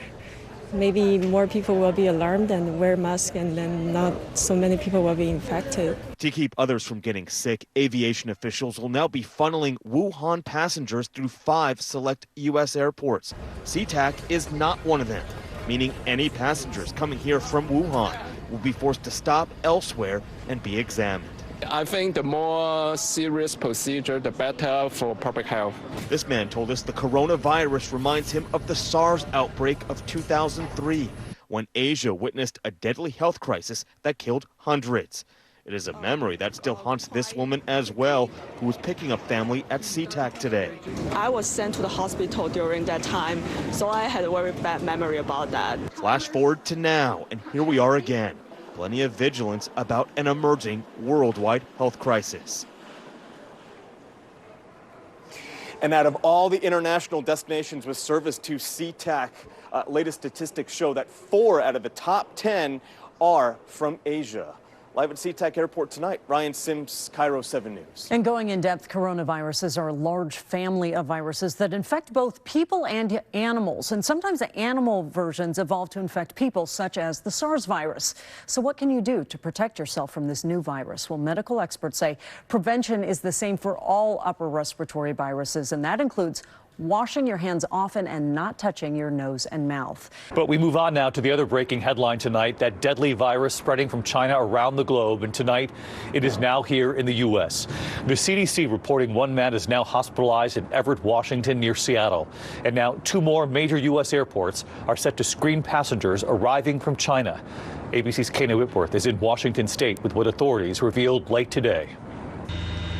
maybe more people will be alarmed and wear masks, and then not so many people will be infected. To keep others from getting sick, aviation officials will now be funneling Wuhan passengers through 5 select U.S. airports. SeaTac is not one of them, meaning any passengers coming here from Wuhan will be forced to stop elsewhere and be examined. I think the more serious procedure, the better for public health. This man told us the coronavirus reminds him of the SARS outbreak of 2003, when Asia witnessed a deadly health crisis that killed hundreds. It is a memory that still haunts this woman as well, who was picking up family at SeaTac today. I was sent to the hospital during that time, so I had a very bad memory about that. Flash forward to now, and here we are again. Plenty of vigilance about an emerging worldwide health crisis. And out of all the international destinations with service to SeaTac, latest statistics show that 4 out of the top 10 are from Asia. Live at SeaTac Airport tonight, Ryan Sims, KIRO 7 News. And going in depth, coronaviruses are a large family of viruses that infect both people and animals. And sometimes the animal versions evolve to infect people, such as the SARS virus. So what can you do to protect yourself from this new virus? Well, medical experts say prevention is the same for all upper respiratory viruses, and that includes washing your hands often and not touching your nose and mouth. But we move on now to the other breaking headline tonight, that deadly virus spreading from China around the globe. And tonight, it is now here in the U.S. The CDC reporting 1 man is now hospitalized in Everett, Washington, near Seattle. And now 2 more major U.S. airports are set to screen passengers arriving from China. ABC's Kana Whitworth is in Washington State with what authorities revealed late today.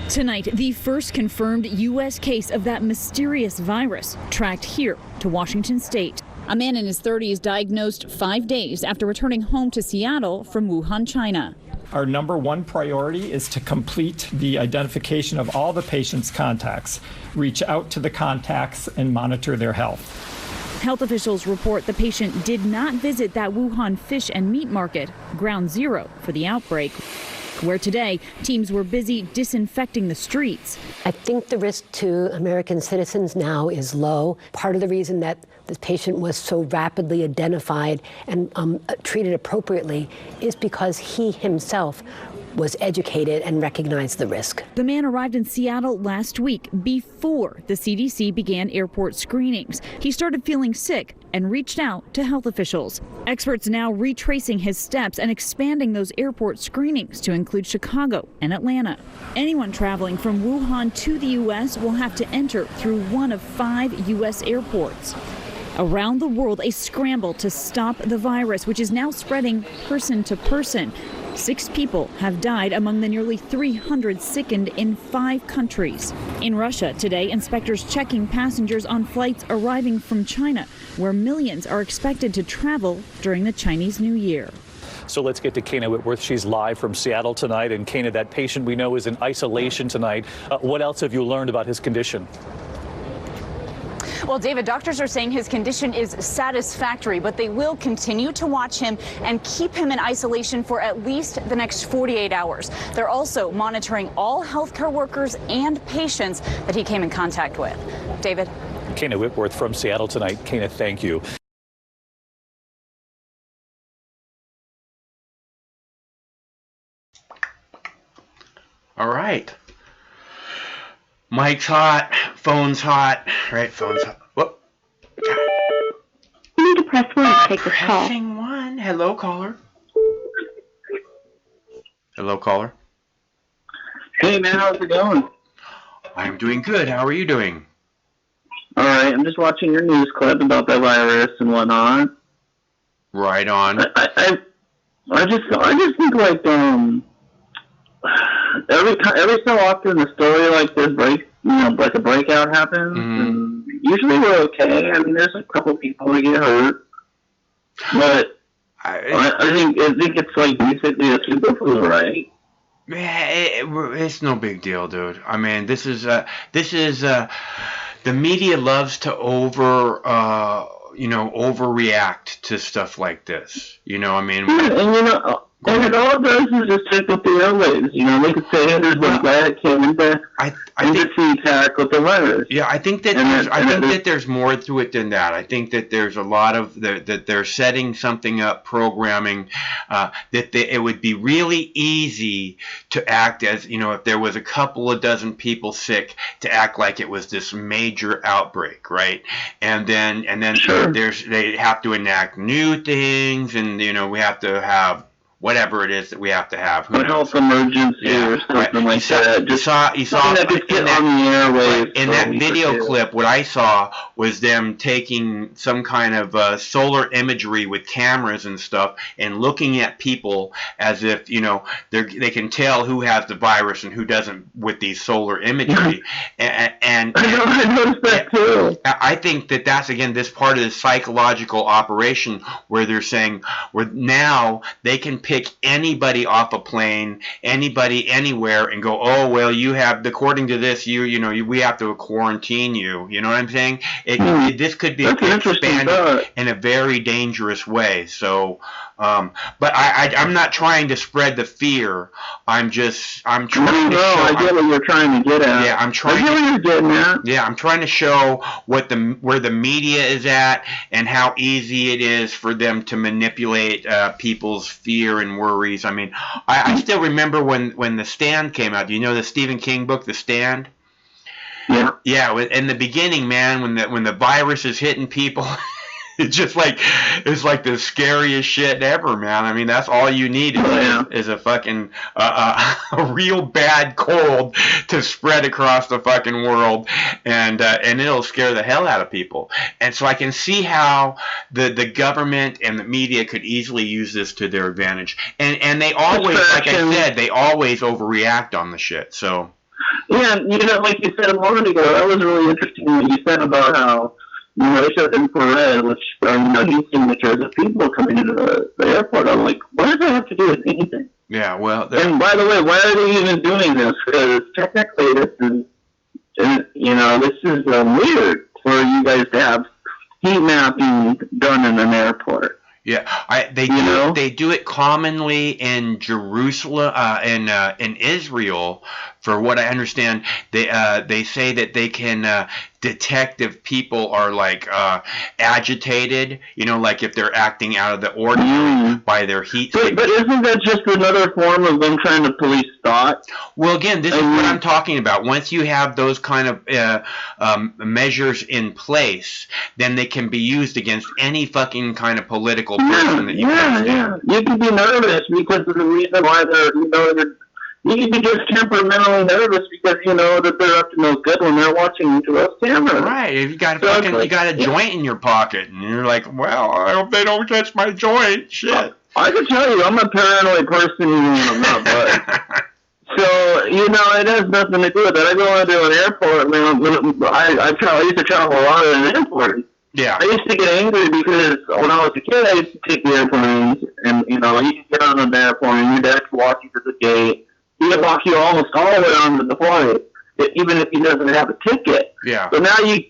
Tonight, the first confirmed U.S. case of that mysterious virus tracked here to Washington State. A man in his 30s diagnosed 5 days after returning home to Seattle from Wuhan, China. Our number 1 priority is to complete the identification of all the patient's contacts, reach out to the contacts, and monitor their health. Health officials report the patient did not visit that Wuhan fish and meat market, ground zero for the outbreak, where today teams were busy disinfecting the streets. I think the risk to American citizens now is low. Part of the reason that this patient was so rapidly identified and treated appropriately is because he himself was educated and recognized the risk. The man arrived in Seattle last week before the CDC began airport screenings. He started feeling sick and reached out to health officials. Experts now retracing his steps and expanding those airport screenings to include Chicago and Atlanta. Anyone traveling from Wuhan to the U.S. will have to enter through one of 5 U.S. airports. Around the world, a scramble to stop the virus, which is now spreading person to person. 6 people have died among the nearly 300 sickened in 5 countries. In Russia today, inspectors checking passengers on flights arriving from China, where millions are expected to travel during the Chinese New Year. So let's get to Kana Whitworth. She's live from Seattle tonight. And Kana, that patient we know is in isolation tonight. What else have you learned about his condition? Well, David, doctors are saying his condition is satisfactory, but they will continue to watch him and keep him in isolation for at least the next 48 hours. They're also monitoring all healthcare workers and patients that he came in contact with. David? Kana Whitworth from Seattle tonight. Kana, thank you. All right. Mic's hot. Phone's hot. Right, phone's hot. Whoop. You need to press 1 to take this call. Pressing 1. Hello, caller. Hello, caller. Hey, man, how's it going? I'm doing good. How are you doing? All right, I'm just watching your news clip about that virus and whatnot. Right on. I just think like every so often the story like this like a breakout happens, and usually we're okay. I mean, there's a couple people that get hurt, but I think it's like basically a super flu, right? It's no big deal, dude. I mean, this is the media loves to overreact to stuff like this. You know, I mean, and it all does is just take up the airwaves. You know, they could say, "Hey, there's one guy that came into attack with the virus." Yeah, I think that there's more to it than that. I think that there's a lot of that they're setting something up, programming it would be really easy to act as, if there was a couple of dozen people sick, to act like it was this major outbreak, right? And then they have to enact new things, and we have to have whatever it is that we have to have. A health emergency or something like that. You saw in that video clip, what I saw was them taking some kind of solar imagery with cameras and stuff and looking at people as if, they can tell who has the virus and who doesn't with these solar imagery. and I noticed that too. I think that's, again, this part of the psychological operation where they're saying, where now they can pick anybody off a plane, anybody anywhere, and go, oh, well, you have, according to this, we have to quarantine you. You know what I'm saying? This could be expanded in a very dangerous way. So, but I'm not trying to spread the fear. I'm trying to show. I get what you're trying to get at. Yeah, I'm trying. I get what you're getting at. Yeah, I'm trying to show where the media is at and how easy it is for them to manipulate people's fear and worries. I mean, I still remember when The Stand came out. Do you know the Stephen King book, The Stand? Yeah. Yeah. In the beginning, man, when the virus is hitting people. It's like the scariest shit ever, man. I mean, that's all you need is a fucking a real bad cold to spread across the fucking world, and it'll scare the hell out of people. And so I can see how the government and the media could easily use this to their advantage. And they always, like I said, they always overreact on the shit. So yeah, like you said a moment ago, that was really interesting what you said about how. They showed infrared, which are heat signatures of people coming into the airport. I'm like, what does that have to do with anything? Yeah, well. And by the way, why are they even doing this? Because technically, this is weird for you guys to have heat mapping done in an airport. Yeah, they do it commonly in Jerusalem, in Israel. For what I understand, they say that they can detect if people are like agitated, like if they're acting out of the ordinary by their heat. But isn't that just another form of them trying to police thought? Well, again, this is what I'm talking about. Once you have those kind of measures in place, then they can be used against any fucking kind of political person that you can. Yeah. You can be nervous because of the reason why they're. You can be just temperamentally nervous because you know that they're up to no good when they're watching into those cameras. Right. If you got a joint in your pocket, and you're like, well, I hope they don't touch my joint. Shit. I can tell you, I'm a paranoid person even when I'm not, but. So, it has nothing to do with it. I go into an airport, I used to travel a lot at an airport. Yeah. I used to get angry because when I was a kid, I used to take the airplanes, and, you can get on an airplane, and your dad can walk you to the gate. He can walk you almost all the way onto the flight, even if he doesn't have a ticket. Yeah. But now you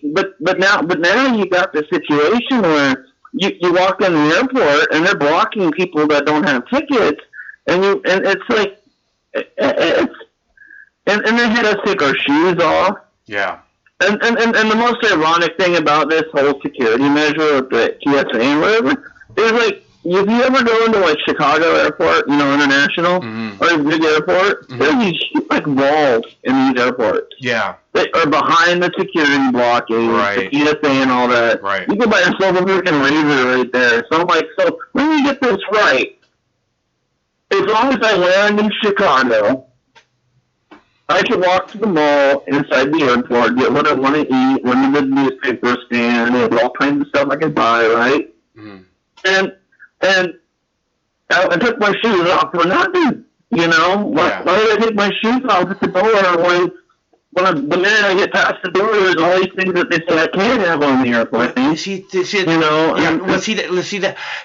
got the situation where you walk in the airport and they're blocking people that don't have tickets, and it's like and they had us take our shoes off. Yeah. And the most ironic thing about this whole security measure of the TSA and whatever is like if you ever go into like Chicago Airport, international or a big airport, there's these like walls in these airports. Yeah. They are behind the security blockade, the TSA and all that. Right. You can buy yourself a freaking razor right there. So I'm like, so let me get this right. As long as I land in Chicago, I can walk to the mall inside the airport, get what I want to eat, run to the newspaper stand, and all kinds of stuff I can buy, right? And I took my shoes off for nothing, Why did I take my shoes off at the door when the minute I get past the door, there's all these things that they say I can't have on the airplane.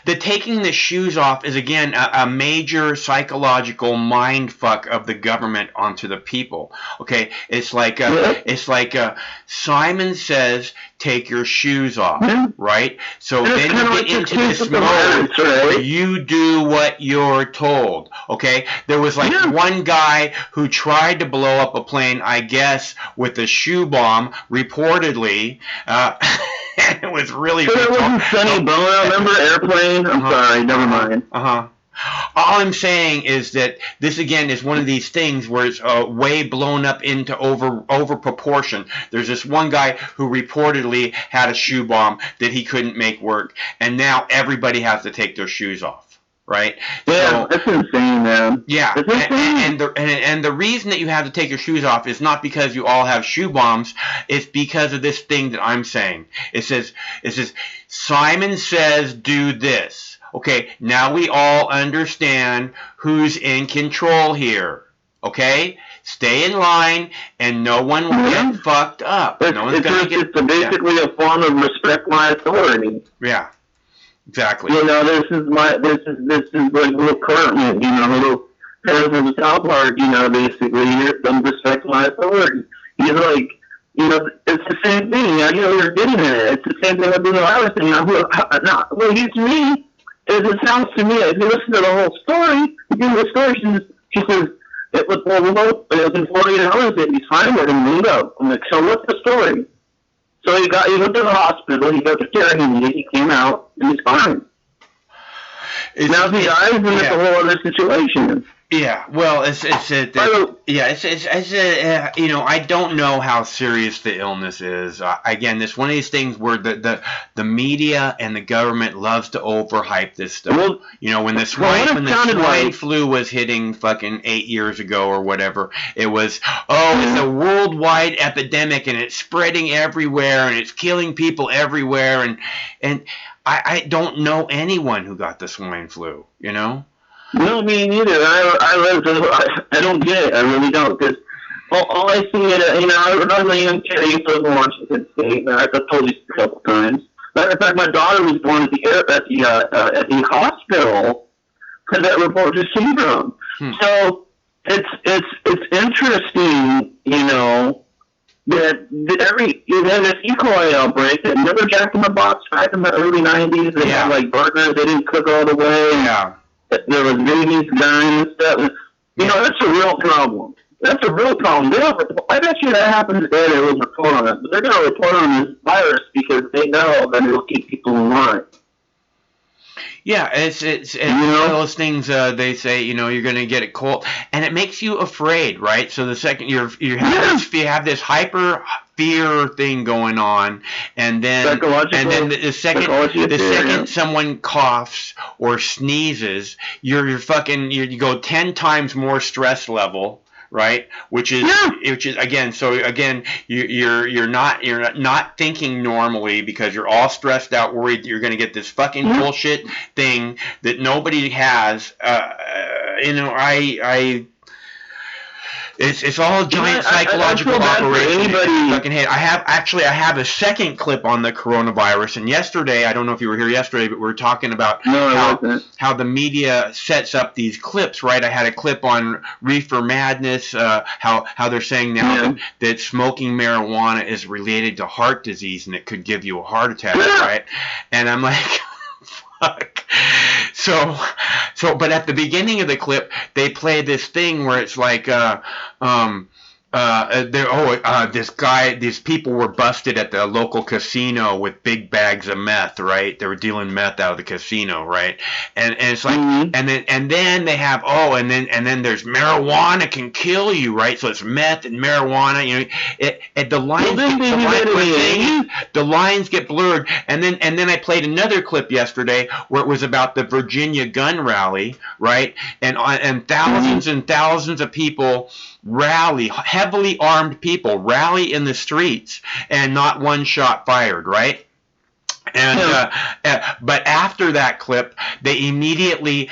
The taking the shoes off is again a major psychological mind fuck of the government onto the people. Okay, it's like Simon says, take your shoes off, right? So then you get into this mode where you do what you're told. Okay, there was one guy who tried to blow up a plane, I guess, with a shoe bomb, reportedly. It was really. But it wasn't Sonny Bono. Remember Airplane? I'm sorry, never mind. All I'm saying is that this again is one of these things where it's way blown up into over proportion. There's this one guy who reportedly had a shoe bomb that he couldn't make work, and now everybody has to take their shoes off. Right? Yeah, so, that's insane, man. Yeah, and the reason that you have to take your shoes off is not because you all have shoe bombs. It's because of this thing that I'm saying. It says Simon says do this. Okay, now we all understand who's in control here. Okay, stay in line, and no one will get fucked up. It's basically a form of respect my authority. Yeah. Exactly. This is like little Cartman, little Harrison of South Park, basically, don't respect my authority. He's like, it's the same thing. You're getting at it. It's the same thing with the virus thing. What it gives me is it sounds to me, if you listen to the whole story, she says, it was 48 hours that he's fine with him, I'm like, so what's the story? So he went to the hospital, he got the care he needed, he came out, and he's fine. Now he dies, and it's a whole other situation. Yeah, well, I don't know how serious the illness is. Again, it's one of these things where the media and the government loves to overhype this stuff. Well, when the swine flu was hitting fucking 8 years ago or whatever, it was, it's a worldwide epidemic and it's spreading everywhere and it's killing people everywhere, and I don't know anyone who got the swine flu, No, me neither. I don't get it. I really don't. Because all I see is, I was a young kid. I used to live in Washington State, and I've told you a couple times. Matter of fact, my daughter was born at the hospital for that reported syndrome. So it's interesting, that you had this E. coli outbreak that never Jack in the Box back in the early 90s. They had like burgers they didn't cook all the way. Yeah. There was babies dying and stuff. That's a real problem. That's a real problem. I bet you that happens today. They will report on it. But they're going to report on this virus because they know that it will keep people in line. Yeah, it's one of those things. They say you're going to get it cold, and it makes you afraid, right? So the second you have this hyper fear thing going on, and then the second someone coughs or sneezes, you go 10 times more stress level. Right, which is again. So again, you're not thinking normally because you're all stressed out, worried that you're going to get this fucking bullshit thing that nobody has. It's all a giant psychological operation. I have a second clip on the coronavirus, and yesterday, I don't know if you were here yesterday, but we were talking about how the media sets up these clips, right? I had a clip on Reefer Madness, how they're saying now that smoking marijuana is related to heart disease and it could give you a heart attack, right? And I'm like, fuck. So, but at the beginning of the clip, they play this thing where it's like, these people were busted at the local casino with big bags of meth, right? They were dealing meth out of the casino, right? And it's like, and then they have, and then there's marijuana can kill you, right? So it's meth and marijuana, you know, the lines get blurred. And then I played another clip yesterday where it was about the Virginia gun rally, right? And thousands and thousands of people rally, heavily armed people rally in the streets, and not one shot fired, right? And but after that clip, they immediately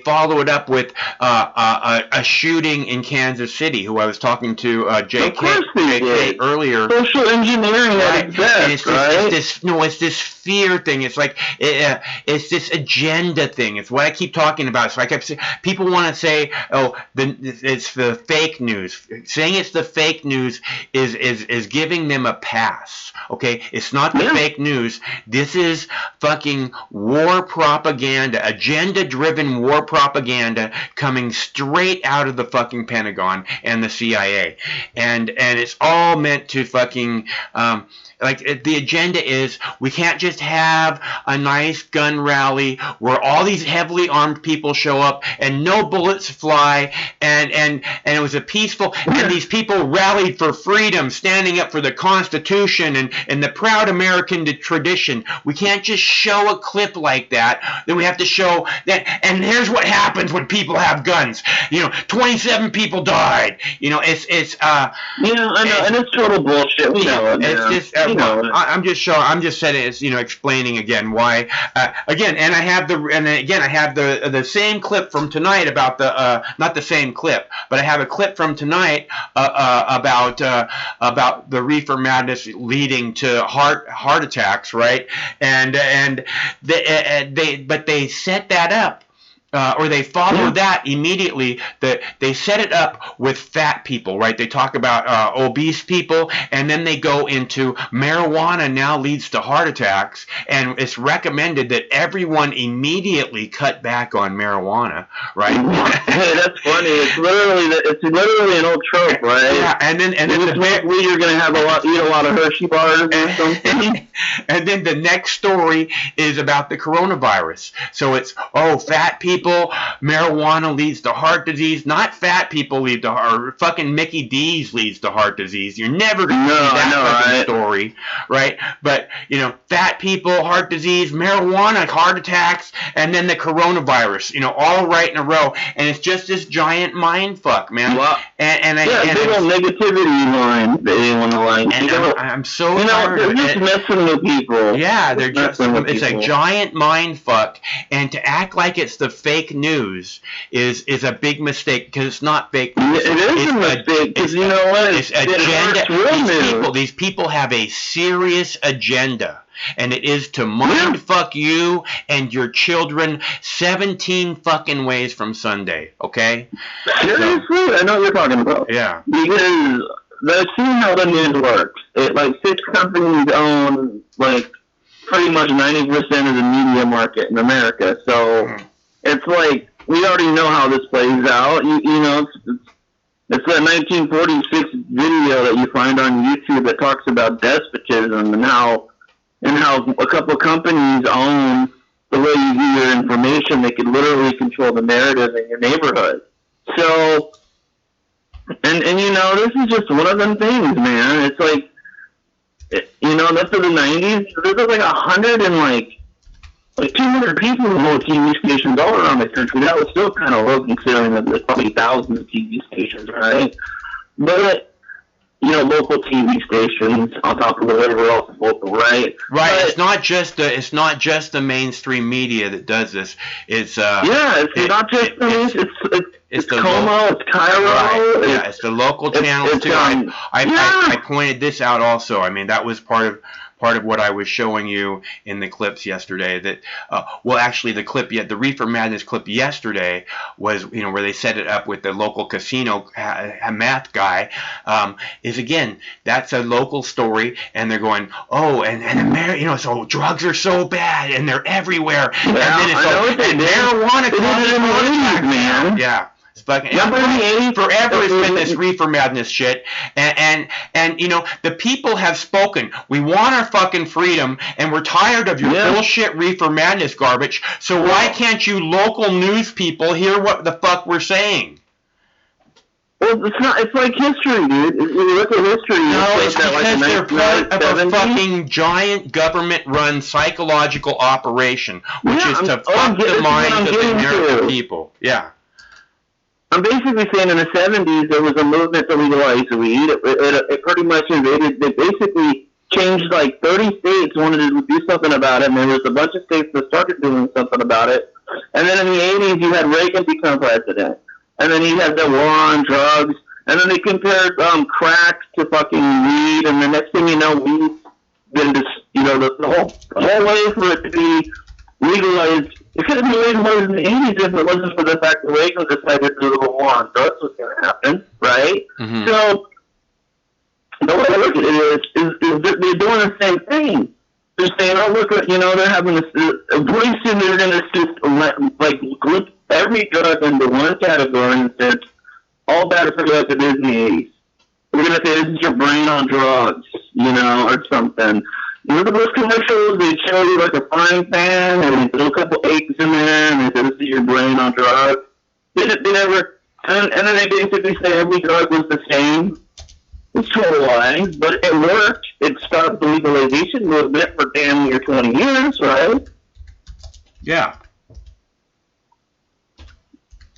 follow it up with a shooting in Kansas City. Who I was talking to JK earlier. Social engineering at its best, right? It's this fear thing. It's like it's this agenda thing. It's what I keep talking about. So I kept saying, people want to say, it's the fake news. Saying it's the fake news is giving them a pass. Okay, it's not the fake news. This is fucking war propaganda, agenda-driven war propaganda coming straight out of the fucking Pentagon and the CIA, and it's all meant to fucking the agenda is we can't just have a nice gun rally where all these heavily armed people show up and no bullets fly and it was a peaceful, and these people rallied for freedom, standing up for the Constitution and the proud American tradition. We can't just show a clip like that. Then we have to show that, and here's what happens when people have guns. 27 people died. I know, and it's total bullshit. We know it. It's just. I'm just saying it's explaining again why and I have the same clip from tonight about the not the same clip, but I have a clip from tonight about the reefer madness leading to heart attacks, right? And they set that up. Or they follow that immediately. They set it up with fat people, right? They talk about obese people, and then they go into marijuana now leads to heart attacks, and it's recommended that everyone immediately cut back on marijuana, right? Hey, that's funny. It's literally an old trope, right? Yeah, and then you're gonna have eat a lot of Hershey bars or something. And then the next story is about the coronavirus. So it's fat people. Marijuana leads to heart disease. Not fat people lead to heart. Fucking Mickey D's leads to heart disease. You're never gonna see that fucking story, right? But fat people, heart disease, marijuana, heart attacks, and then the coronavirus. All right in a row, and it's just this giant mind fuck, man. Well, big old negativity line that they want to like. And I'm so tired they're of just it. messing with people. Yeah, it's a giant mind fuck, and to act like it's the fake news is a big mistake, because it's not fake news. It is a mistake, because you know what? It's agenda. These people have a serious agenda, and it is to mind fuck you and your children 17 fucking ways from Sunday, okay? Seriously? I know what you're talking about. Yeah. Because they've seen how the news works. 6 companies own, pretty much 90% of the media market in America, so it's like, we already know how this plays out. It's that 1946 video that you find on YouTube that talks about despotism and how a couple of companies own the way you view your information. They could literally control the narrative in your neighborhood. So, and this is just one of them things, man. It's like, after the 90s, there was 100 and 200 people who hold TV stations all around the country. That was still kind of low, considering that there's probably thousands of TV stations, right? But, local TV stations on top of whatever else is local, right? Right. But it's not just the mainstream media that does this. It's it's not just the mainstream. It's Como, it's Cairo. Right. It's the local channels too. I pointed this out also. I mean, that was part of what I was showing you in the clips yesterday. That actually the Reefer Madness clip yesterday was where they set it up with the local casino math guy. Is again, that's a local story, and they're going, so drugs are so bad and they're everywhere, and then it's marijuana causes heart attacks, man. Yeah. Fucking forever it's been this reefer madness shit, and you know, the people have spoken. We want our fucking freedom, and we're tired of your bullshit reefer madness garbage. So why can't you local news people hear what the fuck we're saying? Well, it's not. It's like history, dude. If you look at history, no, it's because they're part of a fucking giant government-run psychological operation, which is to fuck the minds of the American people. Yeah. I'm basically saying in the 70s there was a movement to legalize weed. It pretty much invaded. They basically changed like 30 states wanted to do something about it, and there was a bunch of states that started doing something about it. And then in the 80s you had Reagan become president, and then you had the war on drugs, and then they compared crack to fucking weed, and the next thing you know, weed's been just, you know, the whole way for it to be legalized. It could have been legalized in the 80s if it wasn't for the fact that Reagan decided to do the war on drugs was going to happen, right? Mm-hmm. So the way I look at it is they're doing the same thing. They're saying, oh, look, you know, they're having this, pretty soon they're going to just, like, group every drug into one category and say, all bad for like it is in the 80s. We're going to say, this is your brain on drugs, you know, or something. You look at those commercials, they show you like a frying pan, and they throw a couple eggs in there, and they say, this is your brain on drugs. They never, and then they basically say every drug was the same. It's total lies, but it worked. It stopped the legalization movement for damn near 20 years, right? Yeah.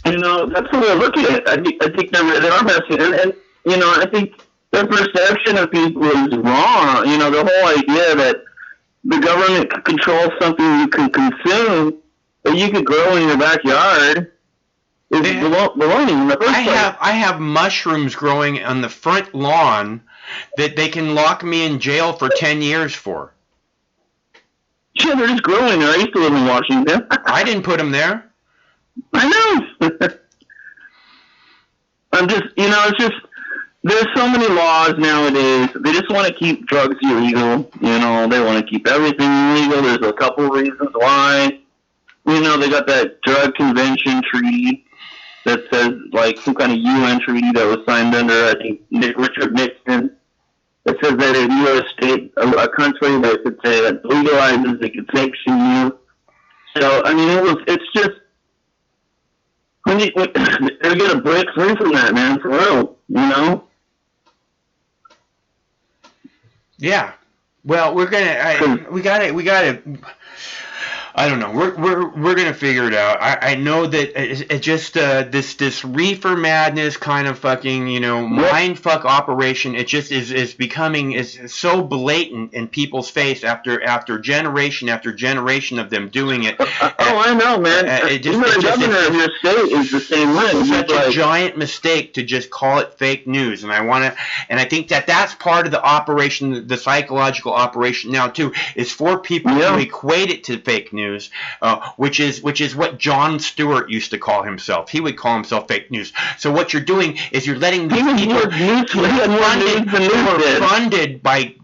You know, that's the way I look at it. I think they are messing, and you know, I think their perception of people is wrong. You know, the whole idea that the government controls something you can consume that you could grow in your backyard is baloney in the first place. I have mushrooms growing on the front lawn that they can lock me in jail for 10 years for. Yeah, they're just growing there. I used to live in Washington. I didn't put them there. I know. I'm just, you know, it's just, there's so many laws nowadays. They just want to keep drugs illegal. You know, they want to keep everything illegal. There's a couple reasons why. You know, they got that drug convention treaty that says, like, some kind of UN treaty that was signed under, I think, Richard Nixon. It says that if you're a state, a country that could say that legalizes, they could sanction you. So, I mean, it's just, they're going to break free from that, man, for real, you know? Yeah. Well, we gotta, I don't know. We're gonna figure it out. I know that it just this reefer madness kind of fucking, you know, mindfuck operation. It just is becoming is so blatant in people's face after generation after generation of them doing it. Oh, I know, man. Even the governor of your state is the same way. It's such a giant mistake to just call it fake news, and I think that's part of the operation, the psychological operation now too, is for people to equate it to fake news. Which is what Jon Stewart used to call himself. He would call himself fake news. So what you're doing is you're letting these people who are funded by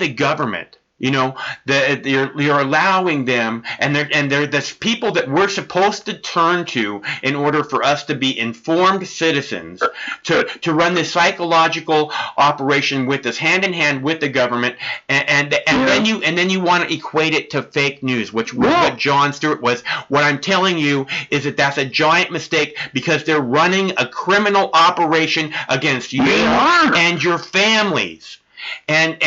the government. You know, you're allowing them, and they're the people that we're supposed to turn to in order for us to be informed citizens, to run this psychological operation with us, hand in hand with the government, and then you want to equate it to fake news, which was what Jon Stewart was. What I'm telling you is that's a giant mistake, because they're running a criminal operation against you and your families. And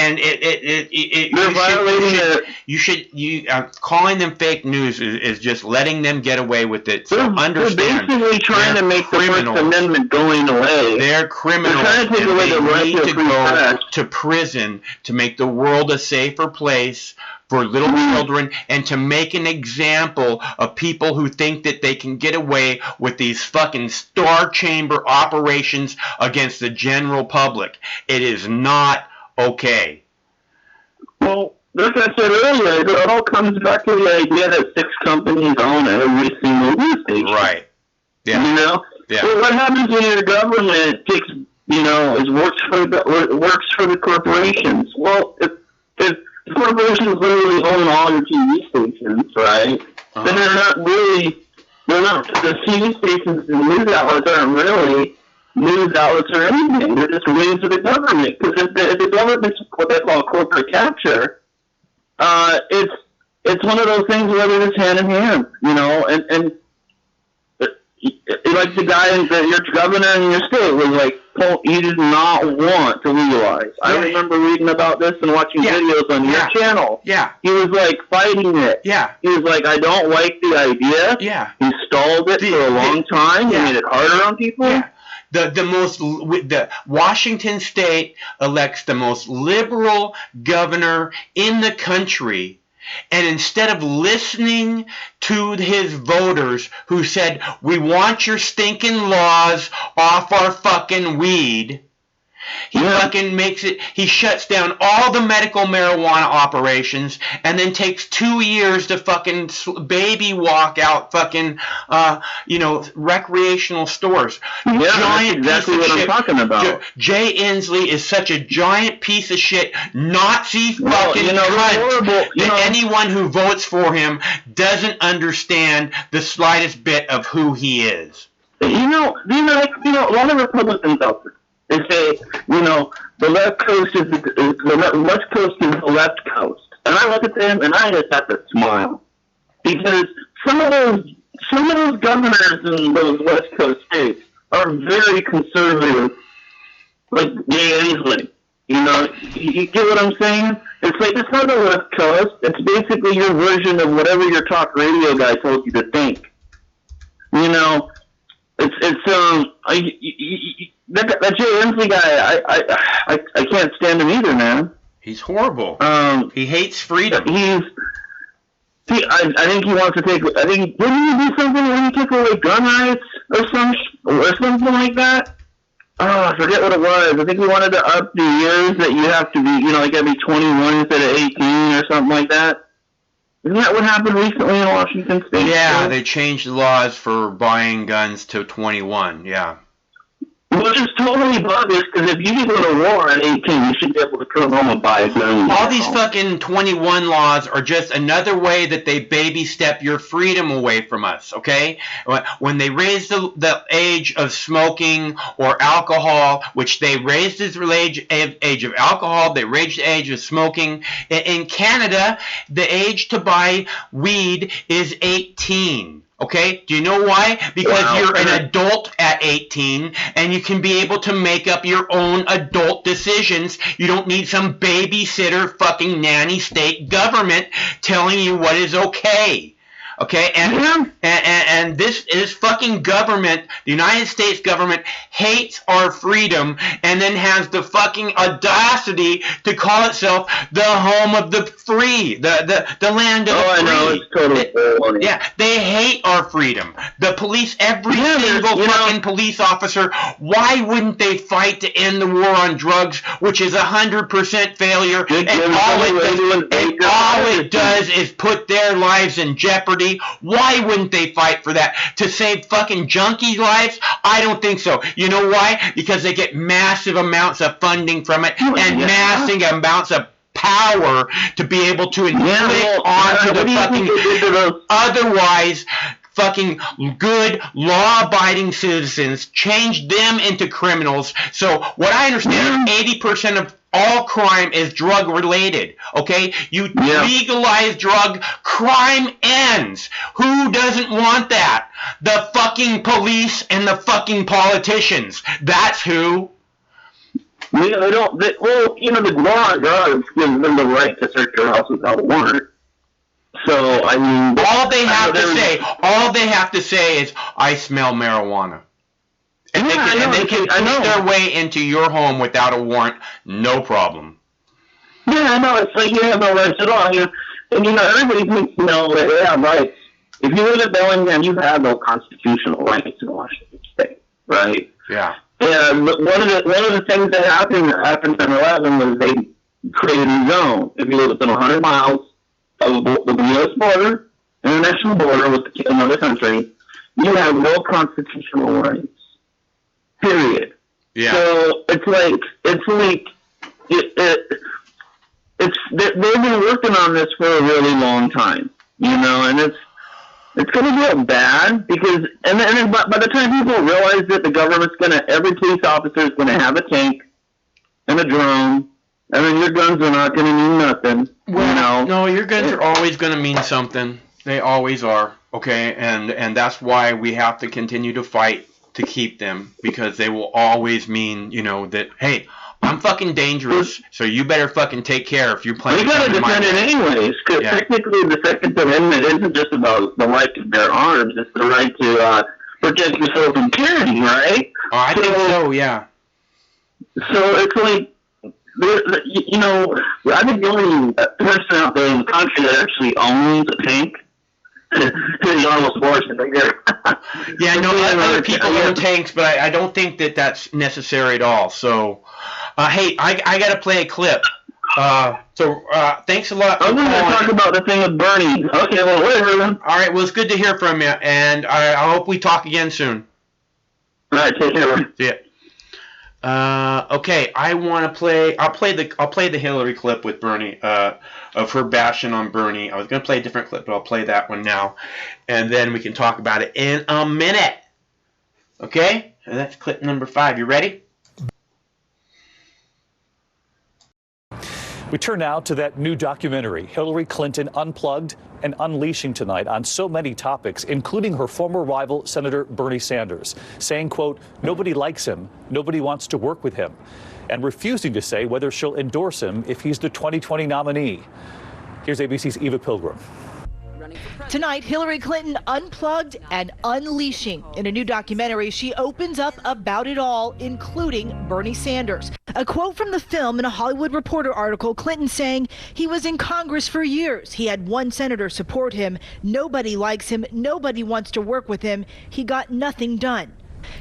calling them fake news is just letting them get away with it. So understand, they're basically trying to make the First Amendment going away. They're criminals, and they need to go to prison to make the world a safer place for little children, and to make an example of people who think that they can get away with these fucking Star Chamber operations against the general public. It is not okay. Well, like I said earlier, it all comes back to the idea that 6 companies own every single news station. Right. Yeah. You know? Yeah. Well, what happens when your government takes, you know, works for the corporations? Well, if corporations literally own all your TV stations, right? Then they're not the TV stations and news outlets aren't really news outlets or anything. They're just ways of the government. Because if the government's what they call corporate capture, it's one of those things where they're just hand in hand, you know, and like the guy, your governor in your state was like, he did not want to legalize. I remember reading about this and watching videos on your channel. Yeah. He was like fighting it. Yeah. He was like, I don't like the idea. Yeah. He stalled it for a long time. He made it harder on people. Yeah. The Washington State elects the most liberal governor in the country. And instead of listening to his voters who said, we want your stinking laws off our fucking weed, he fucking makes it, he shuts down all the medical marijuana operations and then takes 2 years to fucking baby walk out fucking, recreational stores. Yeah, that's exactly what I'm talking about. Jay Inslee is such a giant piece of shit, Nazi fucking cunt. Anyone who votes for him doesn't understand the slightest bit of who he is. A lot of Republicans out there, they say, the left coast is the west coast is the left coast, and I look at them and I just have to smile because some of those governors in those west coast states are very conservative, like Jay Inslee. You get what I'm saying? It's like it's not the left coast. It's basically your version of whatever your talk radio guy told you to think. That Jay Inslee guy, I can't stand him either, man. He's horrible. He hates freedom. I think he wants to take. Didn't he do something when he took away gun rights or something like that? Oh, I forget what it was. I think he wanted to up the years that you have to be. You got to be 21 instead of 18 or something like that. Isn't that what happened recently in Washington State? Yeah, they changed the laws for buying guns to 21. Yeah. Which is totally bogus, because if you can go to war at 18, you should be able to come home and buy a gun. All these fucking 21 laws are just another way that they baby step your freedom away from us, okay? When they raised the age of smoking or alcohol, which they raised the age of alcohol, they raised the age of smoking. In Canada, the age to buy weed is 18. Okay? Do you know why? Because you're an adult at 18 and you can be able to make up your own adult decisions. You don't need some babysitter fucking nanny state government telling you what is okay. Okay? And this fucking government, the United States government, hates our freedom and then has the fucking audacity to call itself the home of the free, the land of the free. I know, it's totally funny. Yeah, they hate our freedom. The police, every single fucking police officer, why wouldn't they fight to end the war on drugs, which is 100% failure, and all it does is put their lives in jeopardy? Why wouldn't they fight for that? To save fucking junkies' lives? I don't think so. You know why? Because they get massive amounts of funding from it and massive amounts of power to be able to inflict onto the fucking otherwise fucking good law-abiding citizens, change them into criminals. So what I understand, 80% of all crime is drug-related, okay? You legalize drug, crime ends. Who doesn't want that? The fucking police and the fucking politicians. That's who. The law on drugs gives them the right to search your house without a warrant. So, I mean... All they have to say is, I smell marijuana. And they can push their way into your home without a warrant, no problem. Yeah, I know. It's like you have no rights at all. Everybody thinks, they have rights. If you live in Bellingham, you have no constitutional rights in Washington State, right? Yeah. And one of the things that happened after 9/11 was they created a zone. If you live within 100 miles of the U.S. border, international border with another country, you have no constitutional rights. Period. Yeah. So they've been working on this for a really long time, and it's going to get bad because, and then by the time people realize that the government's going to, every police officer is going to have a tank and a drone, and then your guns are not going to mean nothing. Well, no, your guns are always going to mean something. They always are. Okay, and that's why we have to continue to fight to keep them, because they will always mean, that, hey, I'm fucking dangerous, so you better fucking take care if you're playing. We gotta defend it anyways, because technically the Second Amendment isn't just about the right to bear arms; it's the right to protect yourself from tyranny, right? Oh, I think so. Yeah. So it's like, I think the only person out there in the country that actually owns a tank is Arnold Schwarzenegger. Yeah, no, other people own tanks, but I don't think that that's necessary at all. So, hey, I got to play a clip. Thanks a lot. I'm going to talk about the thing with Bernie. Okay, well, whatever then. All right, well, it's good to hear from you, and I hope we talk again soon. All right, take care. See ya. Okay, I'll play the Hillary clip with Bernie, of her bashing on Bernie. I was going to play a different clip, but I'll play that one now, and then we can talk about it in a minute. Okay? And that's clip number 5. You ready? We turn now to that new documentary, Hillary Clinton Unplugged and Unleashing, tonight on so many topics, including her former rival, Senator Bernie Sanders, saying, quote, nobody likes him, nobody wants to work with him, and refusing to say whether she'll endorse him if he's the 2020 nominee. Here's ABC's Eva Pilgrim. Tonight, Hillary Clinton unplugged and unleashing. In a new documentary, she opens up about it all, including Bernie Sanders. A quote from the film in a Hollywood Reporter article, Clinton saying he was in Congress for years. He had one senator support him. Nobody likes him. Nobody wants to work with him. He got nothing done.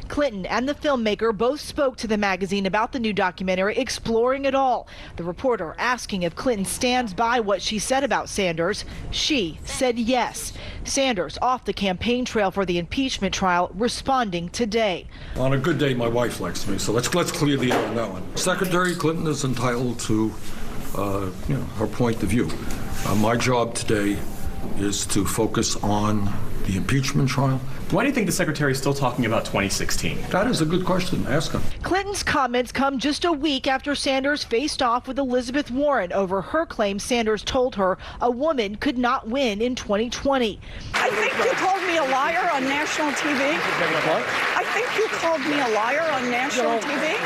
Clinton and the filmmaker both spoke to the magazine about the new documentary, exploring it all. The reporter asking if Clinton stands by what she said about Sanders. She said yes. Sanders off the campaign trail for the impeachment trial, responding today. On a good day, my wife likes me, so let's clear the air on that one. Secretary Clinton is entitled to her point of view. My job today is to focus on the impeachment trial. Why do you think the secretary is still talking about 2016? That is a good question. Ask him. Clinton's comments come just a week after Sanders faced off with Elizabeth Warren over her claim Sanders told her a woman could not win in 2020. I think you called me a liar on national TV. What? I think you called me a liar on national TV.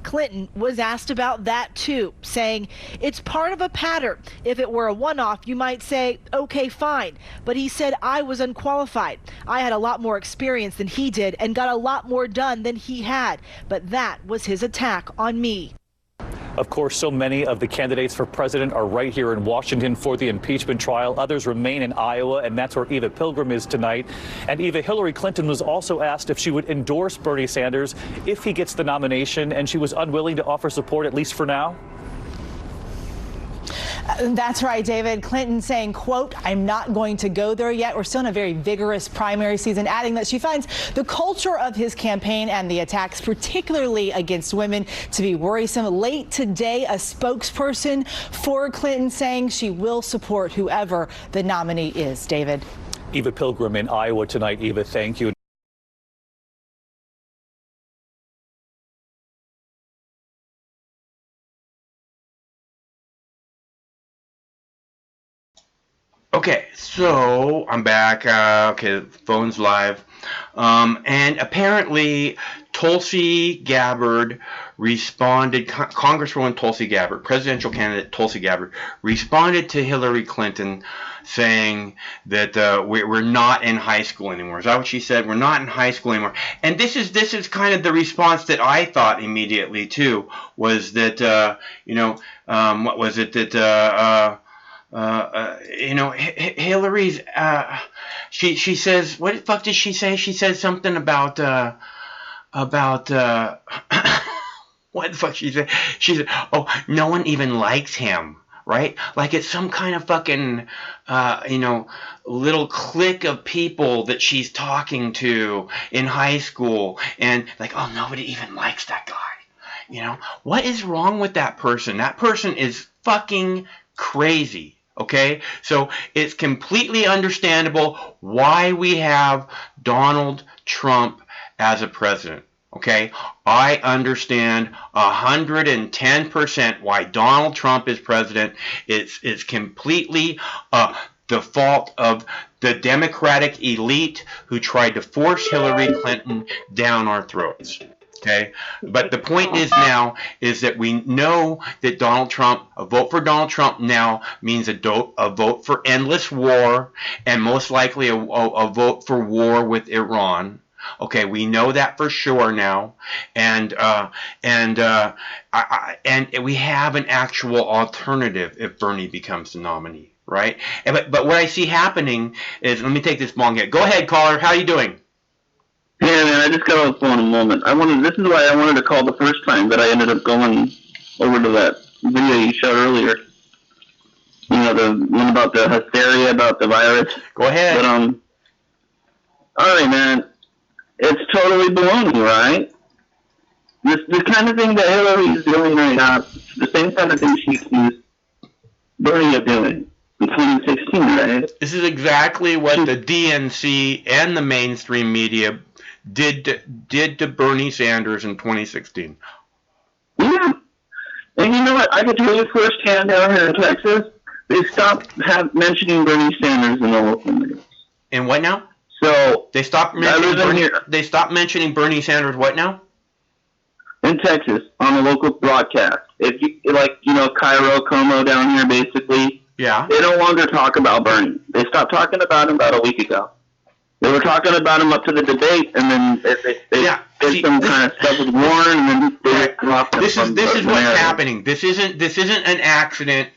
Clinton was asked about that too, saying it's part of a pattern. If it were a one-off, you might say, okay, fine. But he said I was unqualified. I had a lot more experience than he did and got a lot more done than he had. But that was his attack on me. Of course, so many of the candidates for president are right here in Washington for the impeachment trial. Others remain in Iowa, and that's where Eva Pilgrim is tonight. And Eva, Hillary Clinton was also asked if she would endorse Bernie Sanders if he gets the nomination, and she was unwilling to offer support, at least for now. That's right, David. Clinton saying, quote, I'm not going to go there yet. We're still in a very vigorous primary season, adding that she finds the culture of his campaign and the attacks, particularly against women, to be worrisome. Late today, a spokesperson for Clinton saying she will support whoever the nominee is. David. Eva Pilgrim in Iowa tonight. Eva, thank you. Okay, so I'm back. Okay, the phone's live. And apparently Tulsi Gabbard responded, Congresswoman Tulsi Gabbard, presidential candidate Tulsi Gabbard, responded to Hillary Clinton saying that we're not in high school anymore. Is that what she said? We're not in high school anymore. And this is kind of the response that I thought immediately too, was that, what was it that, Hillary's, she says, what the fuck did she say? She said something about, what the fuck she said? She said, oh, no one even likes him, right? Like it's some kind of fucking, little clique of people that she's talking to in high school, and like, oh, nobody even likes that guy. What is wrong with that person? That person is fucking crazy. Okay? So it's completely understandable why we have Donald Trump as a president. Okay? I understand 110% why Donald Trump is president. It's completely the fault of the Democratic elite who tried to force Hillary Clinton down our throats. Okay, but the point is now is that we know that a vote for Donald Trump now means a vote for endless war, and most likely a vote for war with Iran. Okay, we know that for sure now, and we have an actual alternative if Bernie becomes the nominee, right? But what I see happening is, let me take this long hit. Go ahead, caller. How are you doing? Yeah, man, I just got off the phone a moment. This is why I wanted to call the first time, but I ended up going over to that video you showed earlier. You know, the one about the hysteria about the virus. Go ahead. But, all right, man. It's totally baloney, right? This kind of thing that Hillary is doing right now, the same kind of thing she accused Bernie of doing in 2016, right? This is exactly what the DNC and the mainstream media did to Bernie Sanders in 2016. Yeah. And you know what? I could tell you firsthand down here in Texas, they stopped mentioning Bernie Sanders in the local news. And what now? So they stopped mentioning They stopped mentioning Bernie Sanders. What now? In Texas, on a local broadcast. If you Cairo, Como down here, basically. Yeah. They no longer talk about Bernie. They stopped talking about him about a week ago. They were talking about him up to the debate, and then they did some kind of stuff with Warren, and then they dropped him. This is what's happening. This isn't an accident